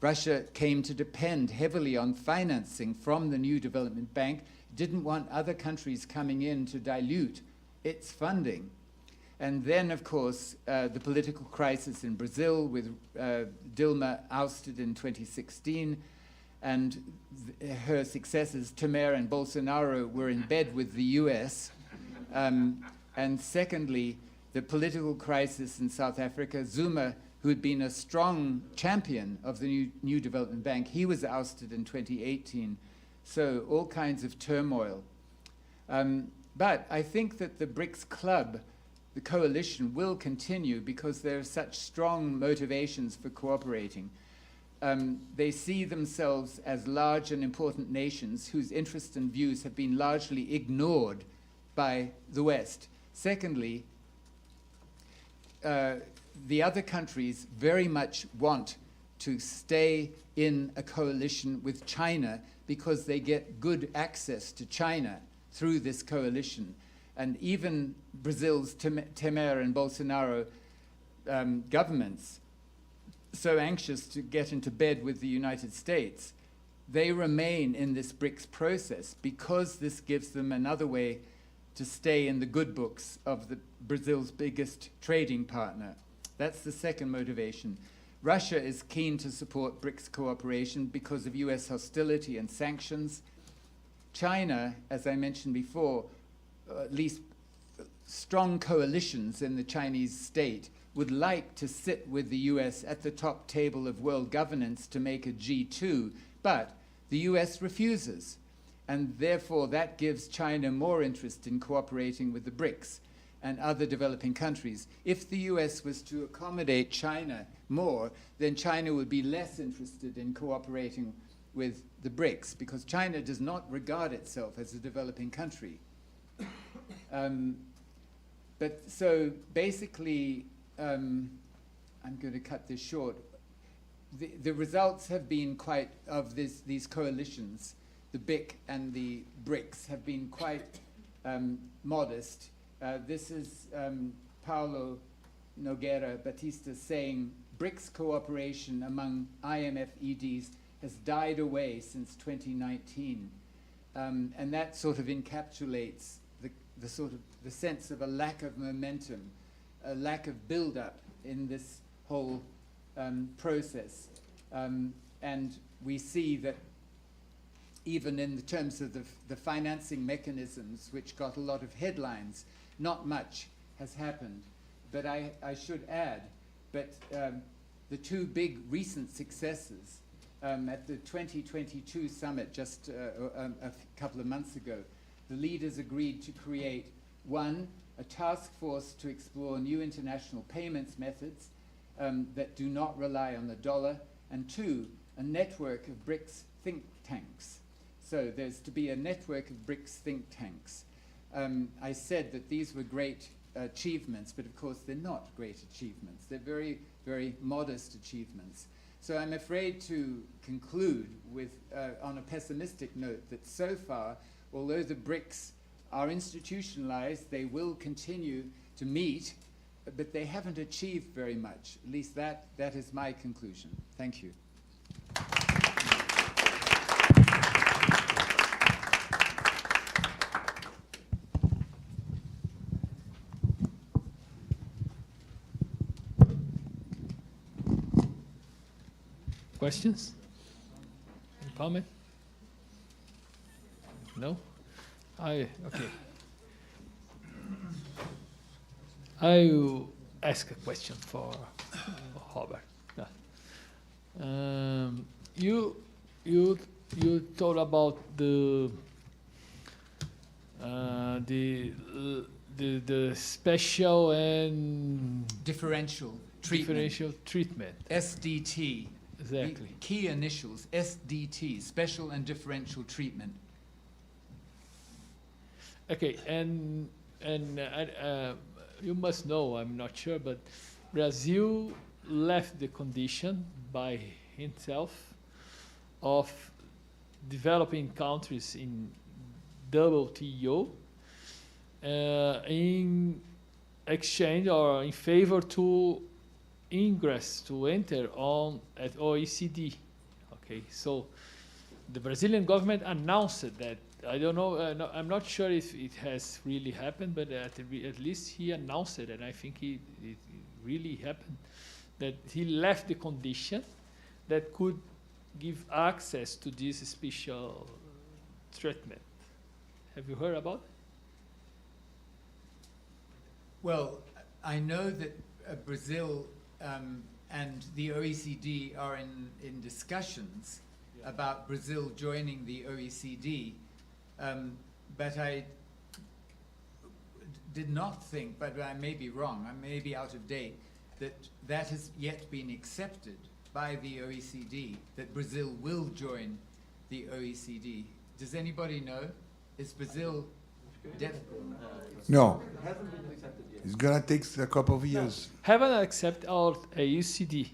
Russia came to depend heavily on financing from the New Development Bank, didn't want other countries coming in to dilute its funding. And then, of course, the political crisis in Brazil with Dilma ousted in 2016, and her successors, Temer and Bolsonaro, were in bed with the US. And secondly, the political crisis in South Africa, Zuma, who had been a strong champion of the New Development Bank, he was ousted in 2018. So all kinds of turmoil. But I think that the BRICS Club, the coalition, will continue because there are such strong motivations for cooperating. They see themselves as large and important nations whose interests and views have been largely ignored by the West. Secondly, the other countries very much want to stay in a coalition with China because they get good access to China through this coalition. And even Brazil's Temer and Bolsonaro governments, so anxious to get into bed with the United States, they remain in this BRICS process because this gives them another way to stay in the good books of Brazil's biggest trading partner. That's the second motivation. Russia is keen to support BRICS cooperation because of US hostility and sanctions. China, as I mentioned before, at least strong coalitions in the Chinese state would like to sit with the US at the top table of world governance to make a G2, but the US refuses. And therefore, that gives China more interest in cooperating with the BRICS and other developing countries. If the US was to accommodate China more, then China would be less interested in cooperating with the BRICS, because China does not regard itself as a developing country. But so basically, I'm going to cut this short. The results have been quite, of these coalitions, the BIC and the BRICS, have been quite modest. This is Paulo Nogueira Batista saying, BRICS cooperation among IMF EDs has died away since 2019. And that sort of encapsulates the sense of a lack of momentum, a lack of build-up in this whole process. And we see that even in the terms of the financing mechanisms, which got a lot of headlines, not much has happened. But I should add that the two big recent successes at the 2022 summit just a couple of months ago, the leaders agreed to create, one, a task force to explore new international payments methods that do not rely on the dollar, and two, a network of BRICS think tanks. So there's to be a network of BRICS think tanks. I said that these were great achievements, but of course they're not great achievements. They're very, very modest achievements. So I'm afraid to conclude with, on a pessimistic note, that so far, although the BRICS are institutionalized, they will continue to meet, but they haven't achieved very much. At least that is my conclusion. Thank you. Questions? Any comment? No? Okay. I will ask a question for Robert. You told about the special and Differential treatment. SDT. Exactly. The key initials, SDT, special and differential treatment. Okay, and you must know, I'm not sure, but Brazil left the condition by himself of developing countries in WTO in exchange or in favor to enter on at OECD. Okay, so the Brazilian government announced that. I don't know. I'm not sure if it has really happened, but at least he announced it, and I think it really happened. That he left the condition that could give access to this special treatment. Have you heard about it? Well, I know that Brazil and the OECD are in discussions about Brazil joining the OECD, but I did not think, but I may be wrong, I may be out of date, that has yet been accepted by the OECD, that Brazil will join the OECD. Does anybody know? Is Brazil No. It's gonna take a couple of years. Haven't accepted our OECD,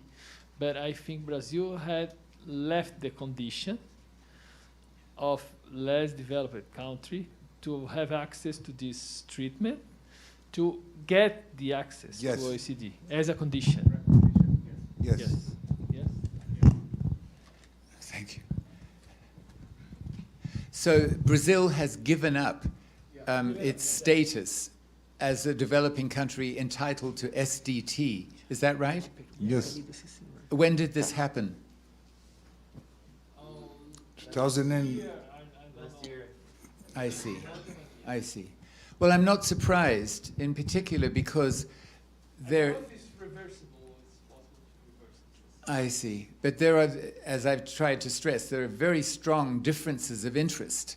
but I think Brazil had left the condition of less developed country to have access to this treatment, to get the access Yes. to OECD as a condition. Yes. Yes. Thank you. So Brazil has given up its status as a developing country entitled to SDT. Is that right? Yes. When did this happen? 2000 and Last year. I see. Well, I'm not surprised, in particular, because there... I see. But there are, as I've tried to stress, there are very strong differences of interest,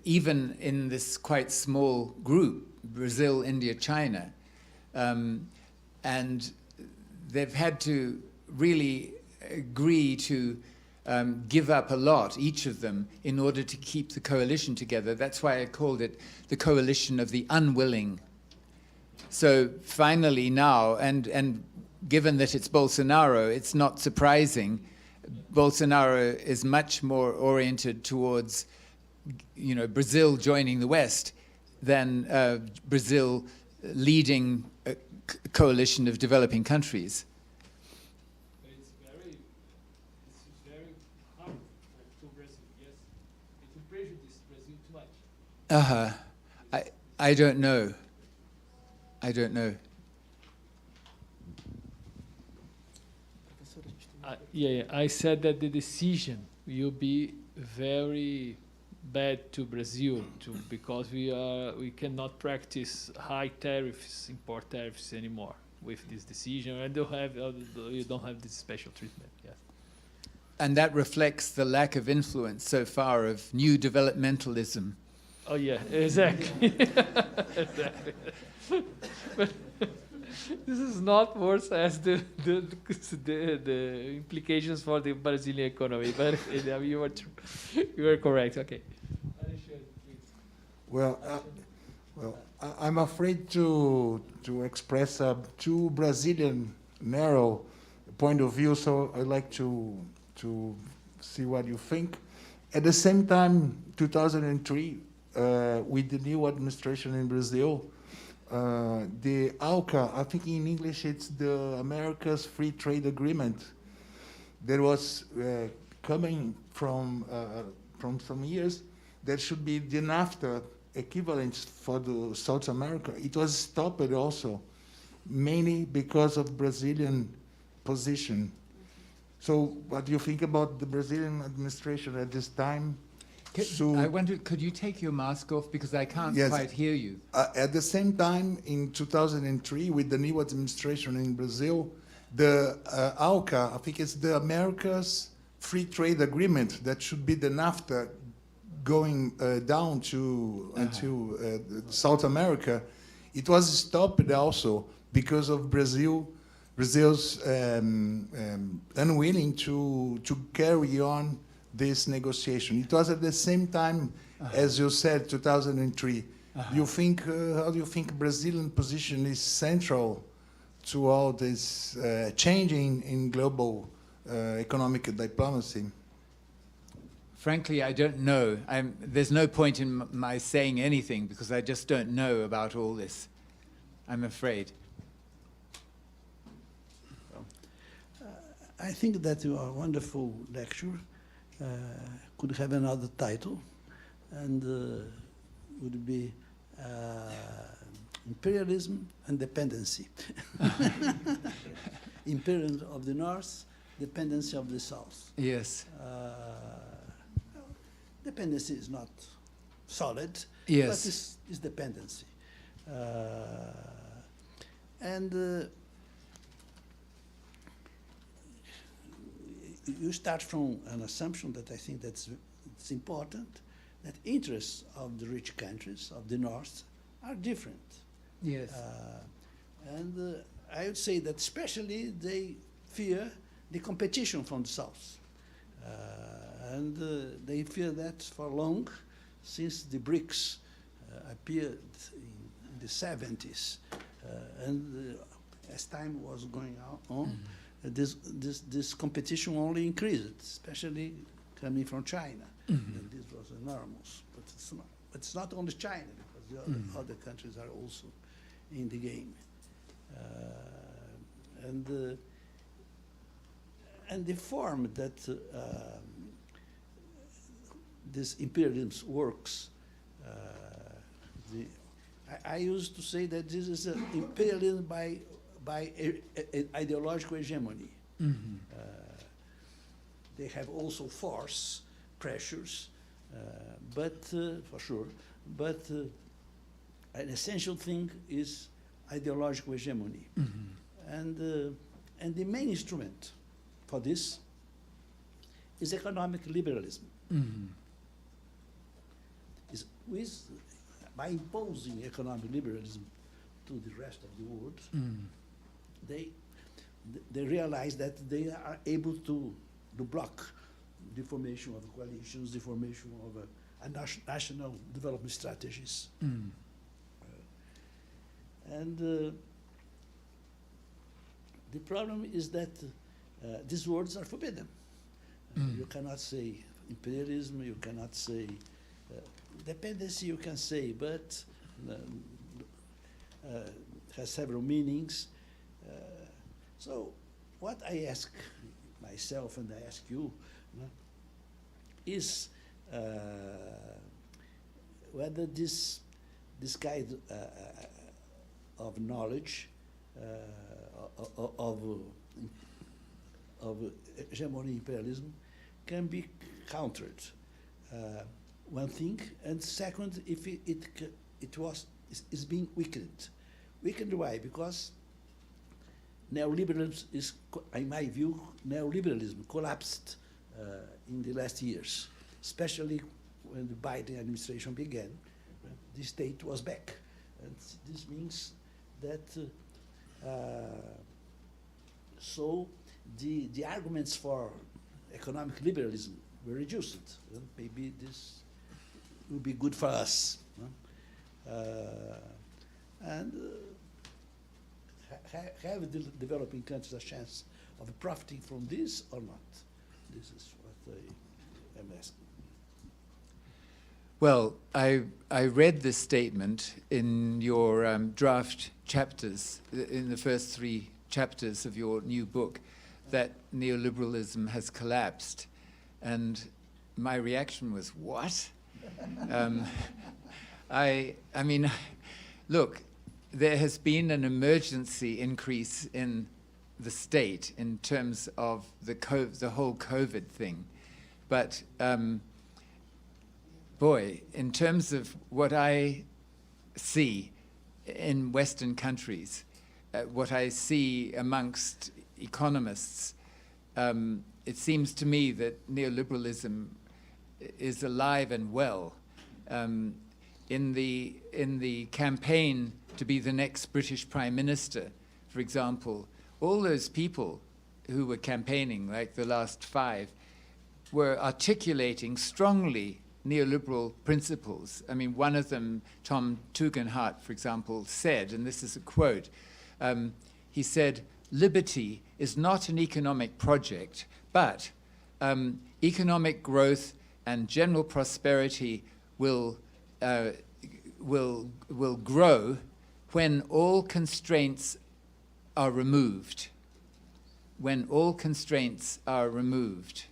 even in this quite small group, Brazil, India, China. And they've had to really agree to give up a lot, each of them, in order to keep the coalition together. That's why I called it the coalition of the unwilling. So finally now, and given that it's Bolsonaro, it's not surprising. Bolsonaro is much more oriented towards, Brazil joining the West than Brazil leading a coalition of developing countries. It's very hard to Brazil. Yes, it will prejudice Brazil too much. I don't know. I said that the decision will be very bad to Brazil because we cannot practice high tariffs, import tariffs anymore with this decision, and you don't have this special treatment. Yes. And that reflects the lack of influence so far of new developmentalism. Oh yeah, exactly. Exactly. But this is not worse as the implications for the Brazilian economy. But you are correct. Okay. well, Well, I'm afraid to express a too Brazilian narrow point of view, so I'd like to see what you think. At the same time, 2003, with the new administration in Brazil, the ALCA, I think in English it's the America's Free Trade Agreement, that was coming from some years, that should be the NAFTA equivalent for the South America. It was stopped also, mainly because of Brazilian position. So what do you think about the Brazilian administration at this time? I wonder, could you take your mask off, because I can't Yes. quite hear you. At the same time, in 2003, with the new administration in Brazil, the ALCA, I think it's the America's Free Trade Agreement, that should be the NAFTA going down to South America. It was stopped also because of Brazil's unwilling to carry on this negotiation. It was at the same time, as you said, 2003. You think, how do you think Brazilian position is central to all this changing in global economic diplomacy? Frankly, I don't know. There's no point in my saying anything, because I just don't know about all this, I'm afraid. I think that your wonderful lecture could have another title, and would be Imperialism and Dependency. Imperialism of the North, dependency of the South. Yes. Dependency is not solid, Yes. but it's dependency. You start from an assumption that I think it's important, that interests of the rich countries of the North are different. Yes. I would say that especially they fear the competition from the South. They fear that for long, since the Brics appeared in the 70s. As time was going on, this competition only increased, especially coming from China. And this was enormous. But it's not only China, because the other countries are also in the game. And the form that this imperialism works, I used to say that this is an imperialism by ideological hegemony. They have also force, pressures, but for sure. But an essential thing is ideological hegemony, and the main instrument for this is economic liberalism. By imposing economic liberalism to the rest of the world, they realize that they are able to block the formation of coalitions, the formation of national development strategies. The problem is that these words are forbidden. You cannot say imperialism, you cannot say dependency, you can say, but has several meanings. So what I ask myself and I ask you, is whether this kind of knowledge of hegemony imperialism can be countered. One thing, and second, if it is being weakened. Weakened why? Because neoliberalism is, in my view, neoliberalism collapsed in the last years, especially when the Biden administration began. The state was back, and this means that so the arguments for economic liberalism were reduced. Maybe this will be good for us. and have the developing countries a chance of profiting from this or not? This is what I am asking. Well, I read this statement in your draft chapters, in the first 3 chapters of your new book, that neoliberalism has collapsed. And my reaction was, what? I mean, look, there has been an emergency increase in the state in terms of the whole COVID thing. But boy, in terms of what I see in Western countries, what I see amongst economists, it seems to me that neoliberalism is alive and well. In the campaign to be the next British Prime Minister, for example, all those people who were campaigning, like the last 5, were articulating strongly neoliberal principles. I mean, one of them, Tom Tugendhat, for example, said, and this is a quote, he said, "Liberty is not an economic project, but economic growth and general prosperity will grow when all constraints are removed." When all constraints are removed.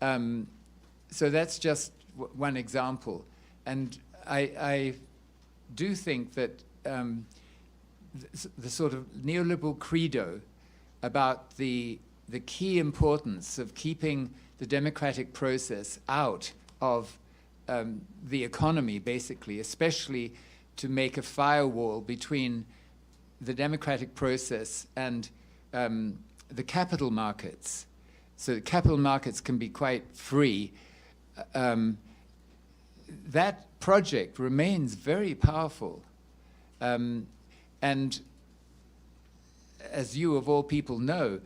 So that's just one example. And I do think that the sort of neoliberal credo about the key importance of keeping the democratic process out of the economy, basically, especially to make a firewall between the democratic process and the capital markets. So the capital markets can be quite free. That project remains very powerful. And as you of all people know,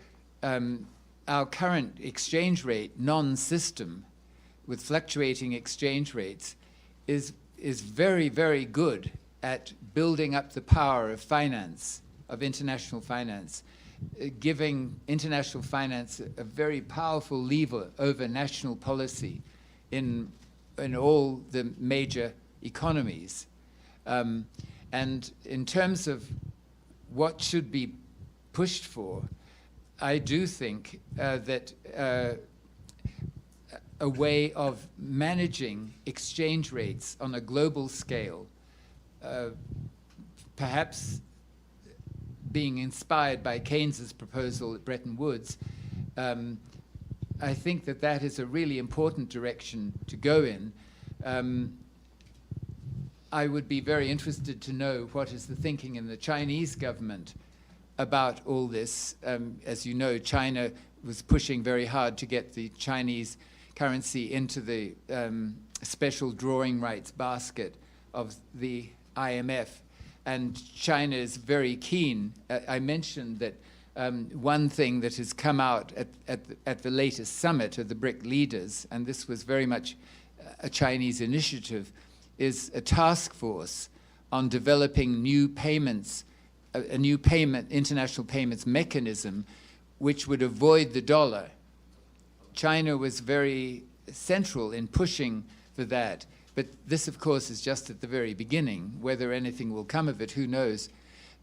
our current exchange rate, non-system, with fluctuating exchange rates, is very, very good at building up the power of finance, of international finance, giving international finance a very powerful lever over national policy in all the major economies. And in terms of what should be pushed for, I do think that a way of managing exchange rates on a global scale, perhaps being inspired by Keynes's proposal at Bretton Woods, I think that that is a really important direction to go in. I would be very interested to know what is the thinking in the Chinese government about all this. As you know, China was pushing very hard to get the Chinese currency into the special drawing rights basket of the IMF. And China is very keen. I mentioned that one thing that has come out at the latest summit of the BRIC leaders, and this was very much a Chinese initiative, is a task force on developing new payments, a new international payments mechanism which would avoid the dollar. China was very central in pushing for that. But this, of course, is just at the very beginning. Whether anything will come of it, who knows?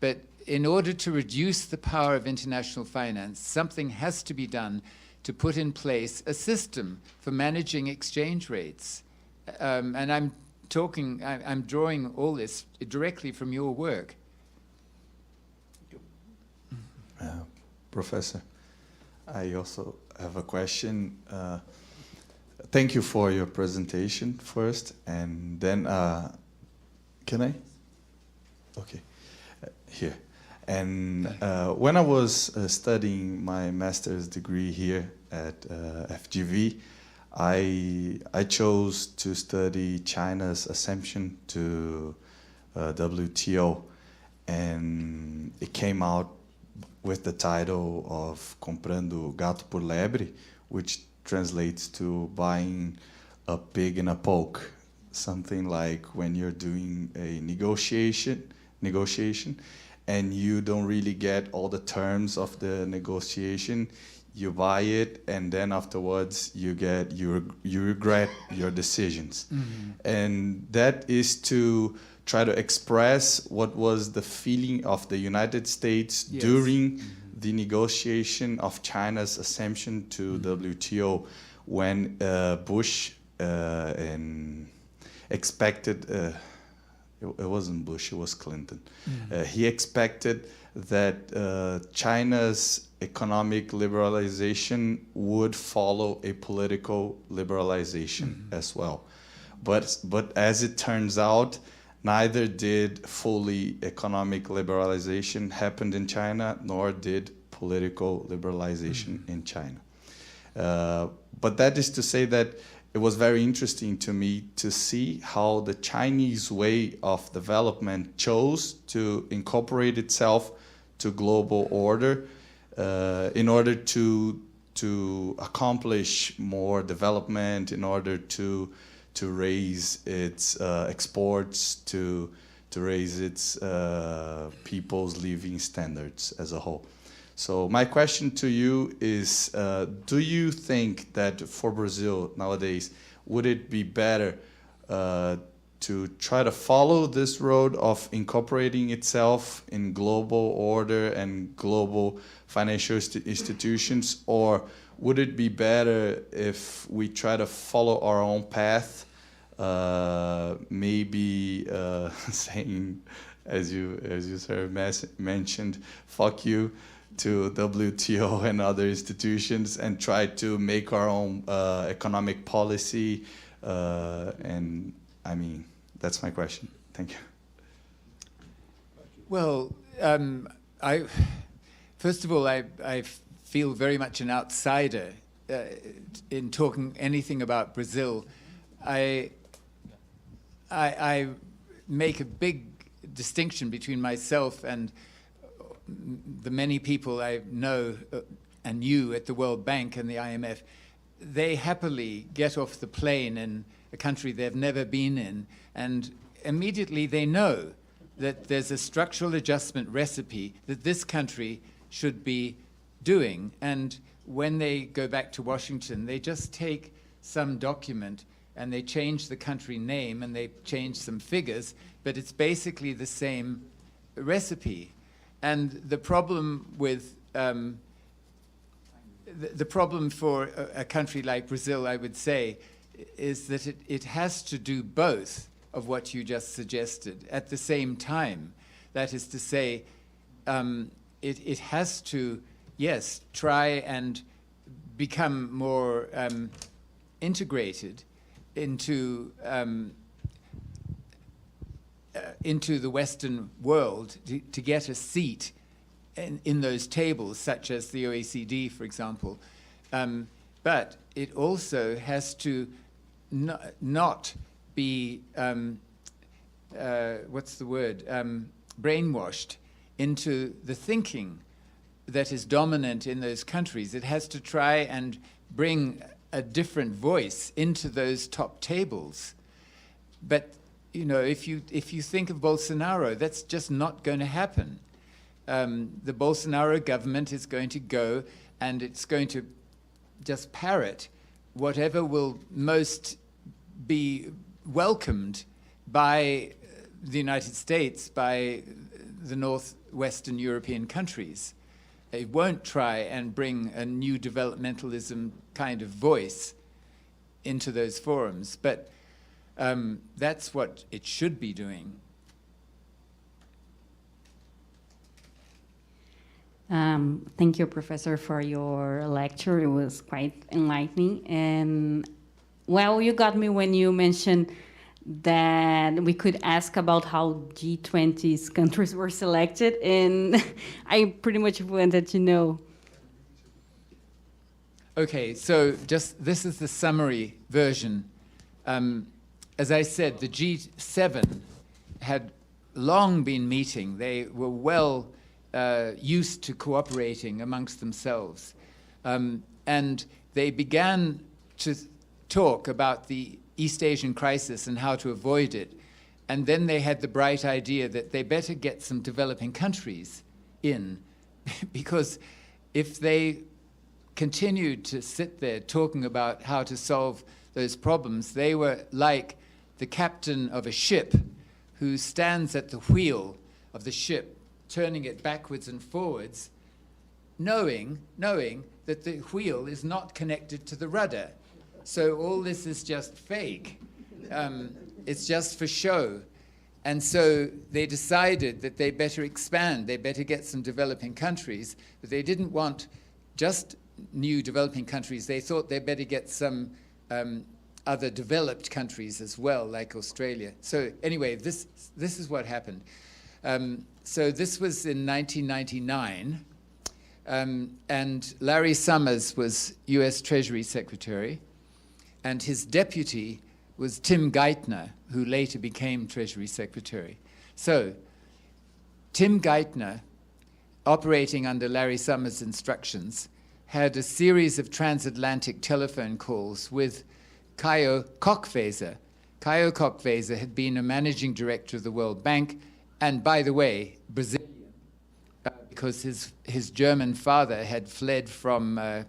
But in order to reduce the power of international finance, something has to be done to put in place a system for managing exchange rates. And I'm drawing all this directly from your work. Professor, I also have a question. Thank you for your presentation first, and then, can I? Okay, here. And when I was studying my master's degree here at FGV, I chose to study China's assumption to WTO, and it came out with the title of Comprando Gato por Lebre, which translates to buying a pig in a poke. something like when you're doing a negotiation, and you don't really get all the terms of the negotiation. You buy it, and then afterwards you regret your decisions. And that is to try to express what was the feeling of the United States during the negotiation of China's accession to WTO, when Bush expected, it wasn't Bush, it was Clinton. He expected that China's economic liberalization would follow a political liberalization as well. But as it turns out, neither did fully economic liberalization happen in China, nor did political liberalization in China. But that is to say that it was very interesting to me to see how the Chinese way of development chose to incorporate itself to global order in order to accomplish more development, in order to raise its exports, to raise its people's living standards as a whole. So my question to you is, do you think that for Brazil nowadays, would it be better to try to follow this road of incorporating itself in global order and global financial institutions, or would it be better if we try to follow our own path, maybe saying, as you sir mentioned, fuck you to WTO and other institutions, and try to make our own economic policy? And I mean, that's my question. Thank you. Well, first of all, I feel very much an outsider in talking anything about Brazil. I make a big distinction between myself and the many people I know and knew at the World Bank and the IMF. They happily get off the plane in a country they've never been in, and immediately they know that there's a structural adjustment recipe that this country should be doing. And when they go back to Washington, they just take some document and they change the country name and they change some figures, but it's basically the same recipe. And the problem with the problem for a country like Brazil, I would say, is that it has to do both of what you just suggested at the same time. That is to say, it has to, yes, try and become more integrated into the Western world to get a seat in those tables, such as the OECD, for example. But it also has to not be, what's the word, brainwashed into the thinking that is dominant in those countries. It has to try and bring a different voice into those top tables. But you know, if you think of Bolsonaro, that's just not going to happen. The Bolsonaro government is going to go and it's going to just parrot whatever will most be welcomed by the United States, by the Northwestern European countries. It won't try and bring a new developmentalism kind of voice into those forums, but that's what it should be doing. Thank you, Professor, for your lecture. It was quite enlightening. And, well, you got me when you mentioned that we could ask about how G20's countries were selected, and I pretty much wanted to know. Okay, so just this is the summary version. As I said, the G7 had long been meeting. They were well used to cooperating amongst themselves. And they began to talk about the East Asian crisis and how to avoid it. And then they had the bright idea that they better get some developing countries in, because if they continued to sit there talking about how to solve those problems, they were like the captain of a ship who stands at the wheel of the ship, turning it backwards and forwards, knowing that the wheel is not connected to the rudder. So all this is just fake. It's just for show. And so they decided that they better expand, they better get some developing countries, but they didn't want just new developing countries. They thought they better get some other developed countries as well, like Australia. So anyway, this is what happened. So this was in 1999, and Larry Summers was US Treasury Secretary, and his deputy was Tim Geithner, who later became Treasury Secretary. So Tim Geithner, operating under Larry Summers' instructions, had a series of transatlantic telephone calls with Wto Collectivity. Wto Collectivity had been a managing director of the World Bank, and by the way, Brazilian, because his German father had fled from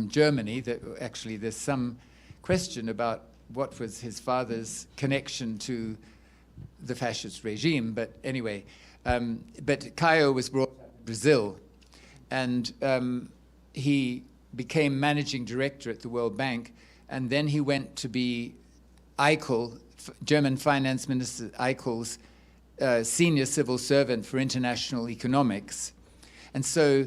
Germany. Actually, there's some question about what was his father's connection to the fascist regime, but anyway, but Wto was brought up in Brazil, and he became managing director at the World Bank, and then he went to be Eichel, German Finance Minister Eichel's senior civil servant for international economics. And so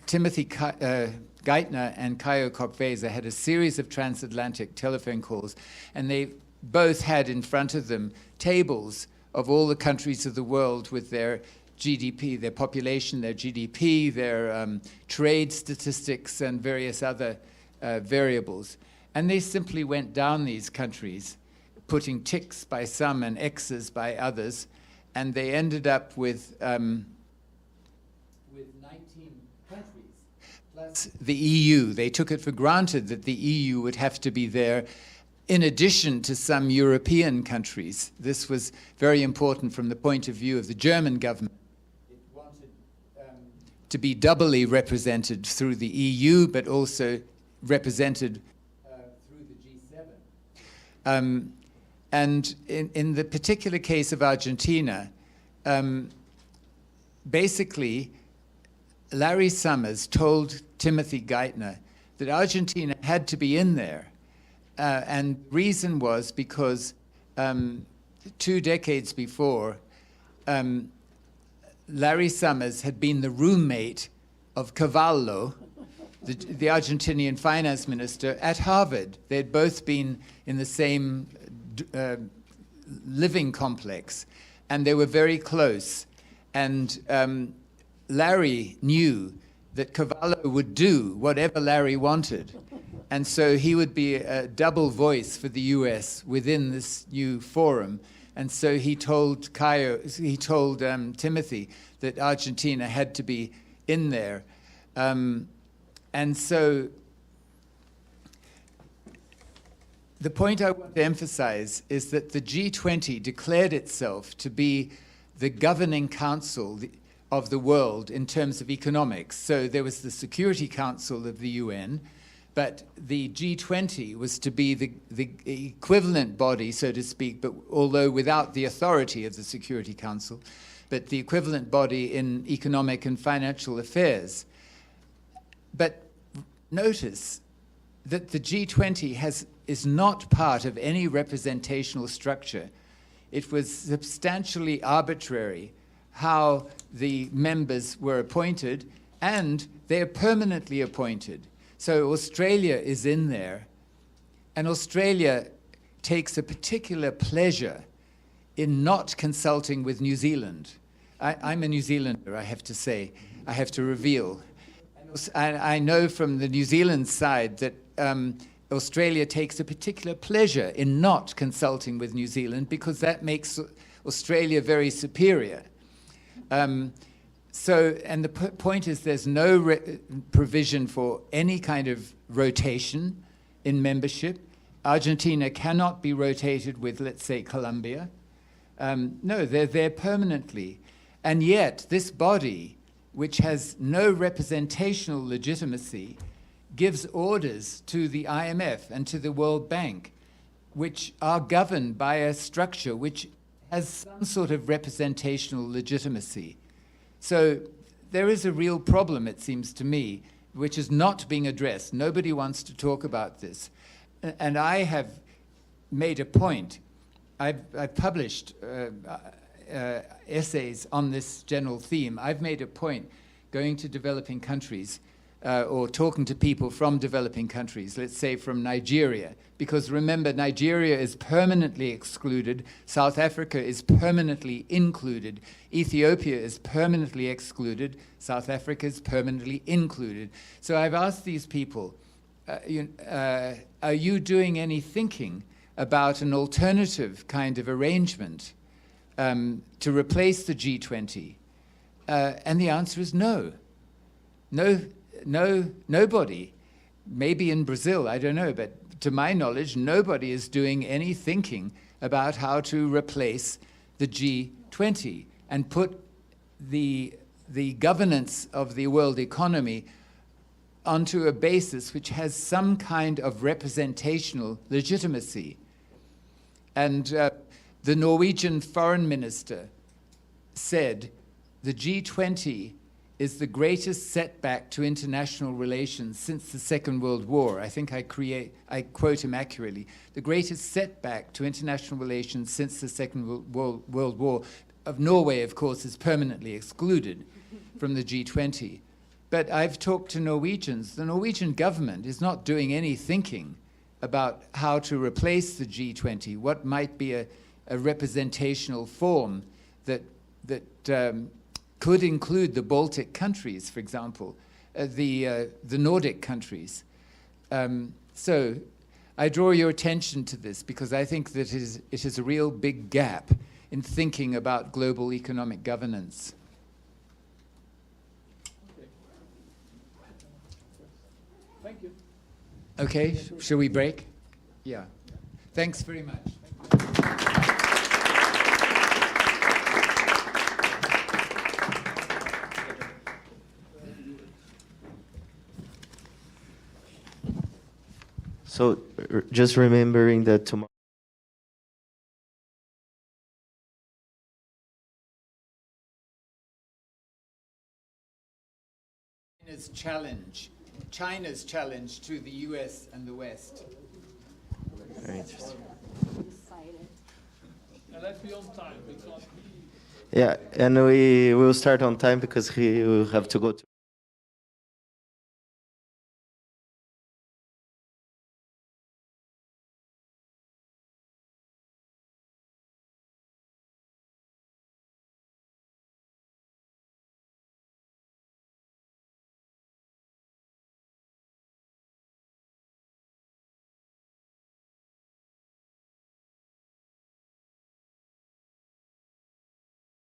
Timothy Geithner and Wto Collectivity had a series of transatlantic telephone calls, and they both had in front of them tables of all the countries of the world with their GDP, their population, their GDP, their trade statistics, and various other variables. And they simply went down these countries, putting ticks by some and X's by others, and they ended up with 19 countries, plus the EU. They took it for granted that the EU would have to be there in addition to some European countries. This was very important from the point of view of the German government. It wanted to be doubly represented through the EU, but also represented through the G7. And in the particular case of Argentina, basically, Larry Summers told Timothy Geithner that Argentina had to be in there. And reason was because 2 decades before, Larry Summers had been the roommate of Cavallo, the Argentinian finance minister, at Harvard. They had both been in the same living complex, and they were very close. And Larry knew that Cavallo would do whatever Larry wanted. And so he would be a double voice for the US within this new forum. And so he told Timothy that Argentina had to be in there. And so the point I want to emphasize is that the G20 declared itself to be the governing council of the world in terms of economics. So there was the Security Council of the UN, but the G20 was to be the equivalent body, so to speak, but although without the authority of the Security Council, but the equivalent body in economic and financial affairs. But notice that the G20 is not part of any representational structure. It was substantially arbitrary how the members were appointed, and they are permanently appointed. So Australia is in there, and Australia takes a particular pleasure in not consulting with New Zealand. I'm a New Zealander, I have to say, I have to reveal. And I know from the New Zealand side that Australia takes a particular pleasure in not consulting with New Zealand because that makes Australia very superior. And the point is there's no provision for any kind of rotation in membership. Argentina cannot be rotated with, let's say, Colombia. No, they're there permanently. And yet, this body, which has no representational legitimacy, gives orders to the IMF and to the World Bank, which are governed by a structure which has some sort of representational legitimacy. So there is a real problem, it seems to me, which is not being addressed. Nobody wants to talk about this. And I have made a point. I've published essays on this general theme. I've made a point going to developing countries or talking to people from developing countries, let's say from Nigeria, because remember, Nigeria is permanently excluded, South Africa is permanently included, Ethiopia is permanently excluded, South Africa is permanently included. So I've asked these people, are you doing any thinking about an alternative kind of arrangement to replace the G20? And the answer is no. Nobody. Maybe in Brazil, I don't know, but to my knowledge, nobody is doing any thinking about how to replace the G20 and put the governance of the world economy onto a basis which has some kind of representational legitimacy. And the Norwegian foreign minister said, the G20 is the greatest setback to international relations since the Second World War. I think I quote him accurately. The greatest setback to international relations since the Second World War. Of Norway, of course, is permanently excluded from the G20. But I've talked to Norwegians. The Norwegian government is not doing any thinking about how to replace the G20, what might be a representational form that could include the Baltic countries, for example, the Nordic countries. So I draw your attention to this because I think that it is a real big gap in thinking about global economic governance. Thank you. Okay, shall we break? Yeah. Thanks very much. So just remembering that tomorrow. China's challenge to the US and the West. Very interesting. And let's be on time because Yeah, and we will start on time because he will have to go to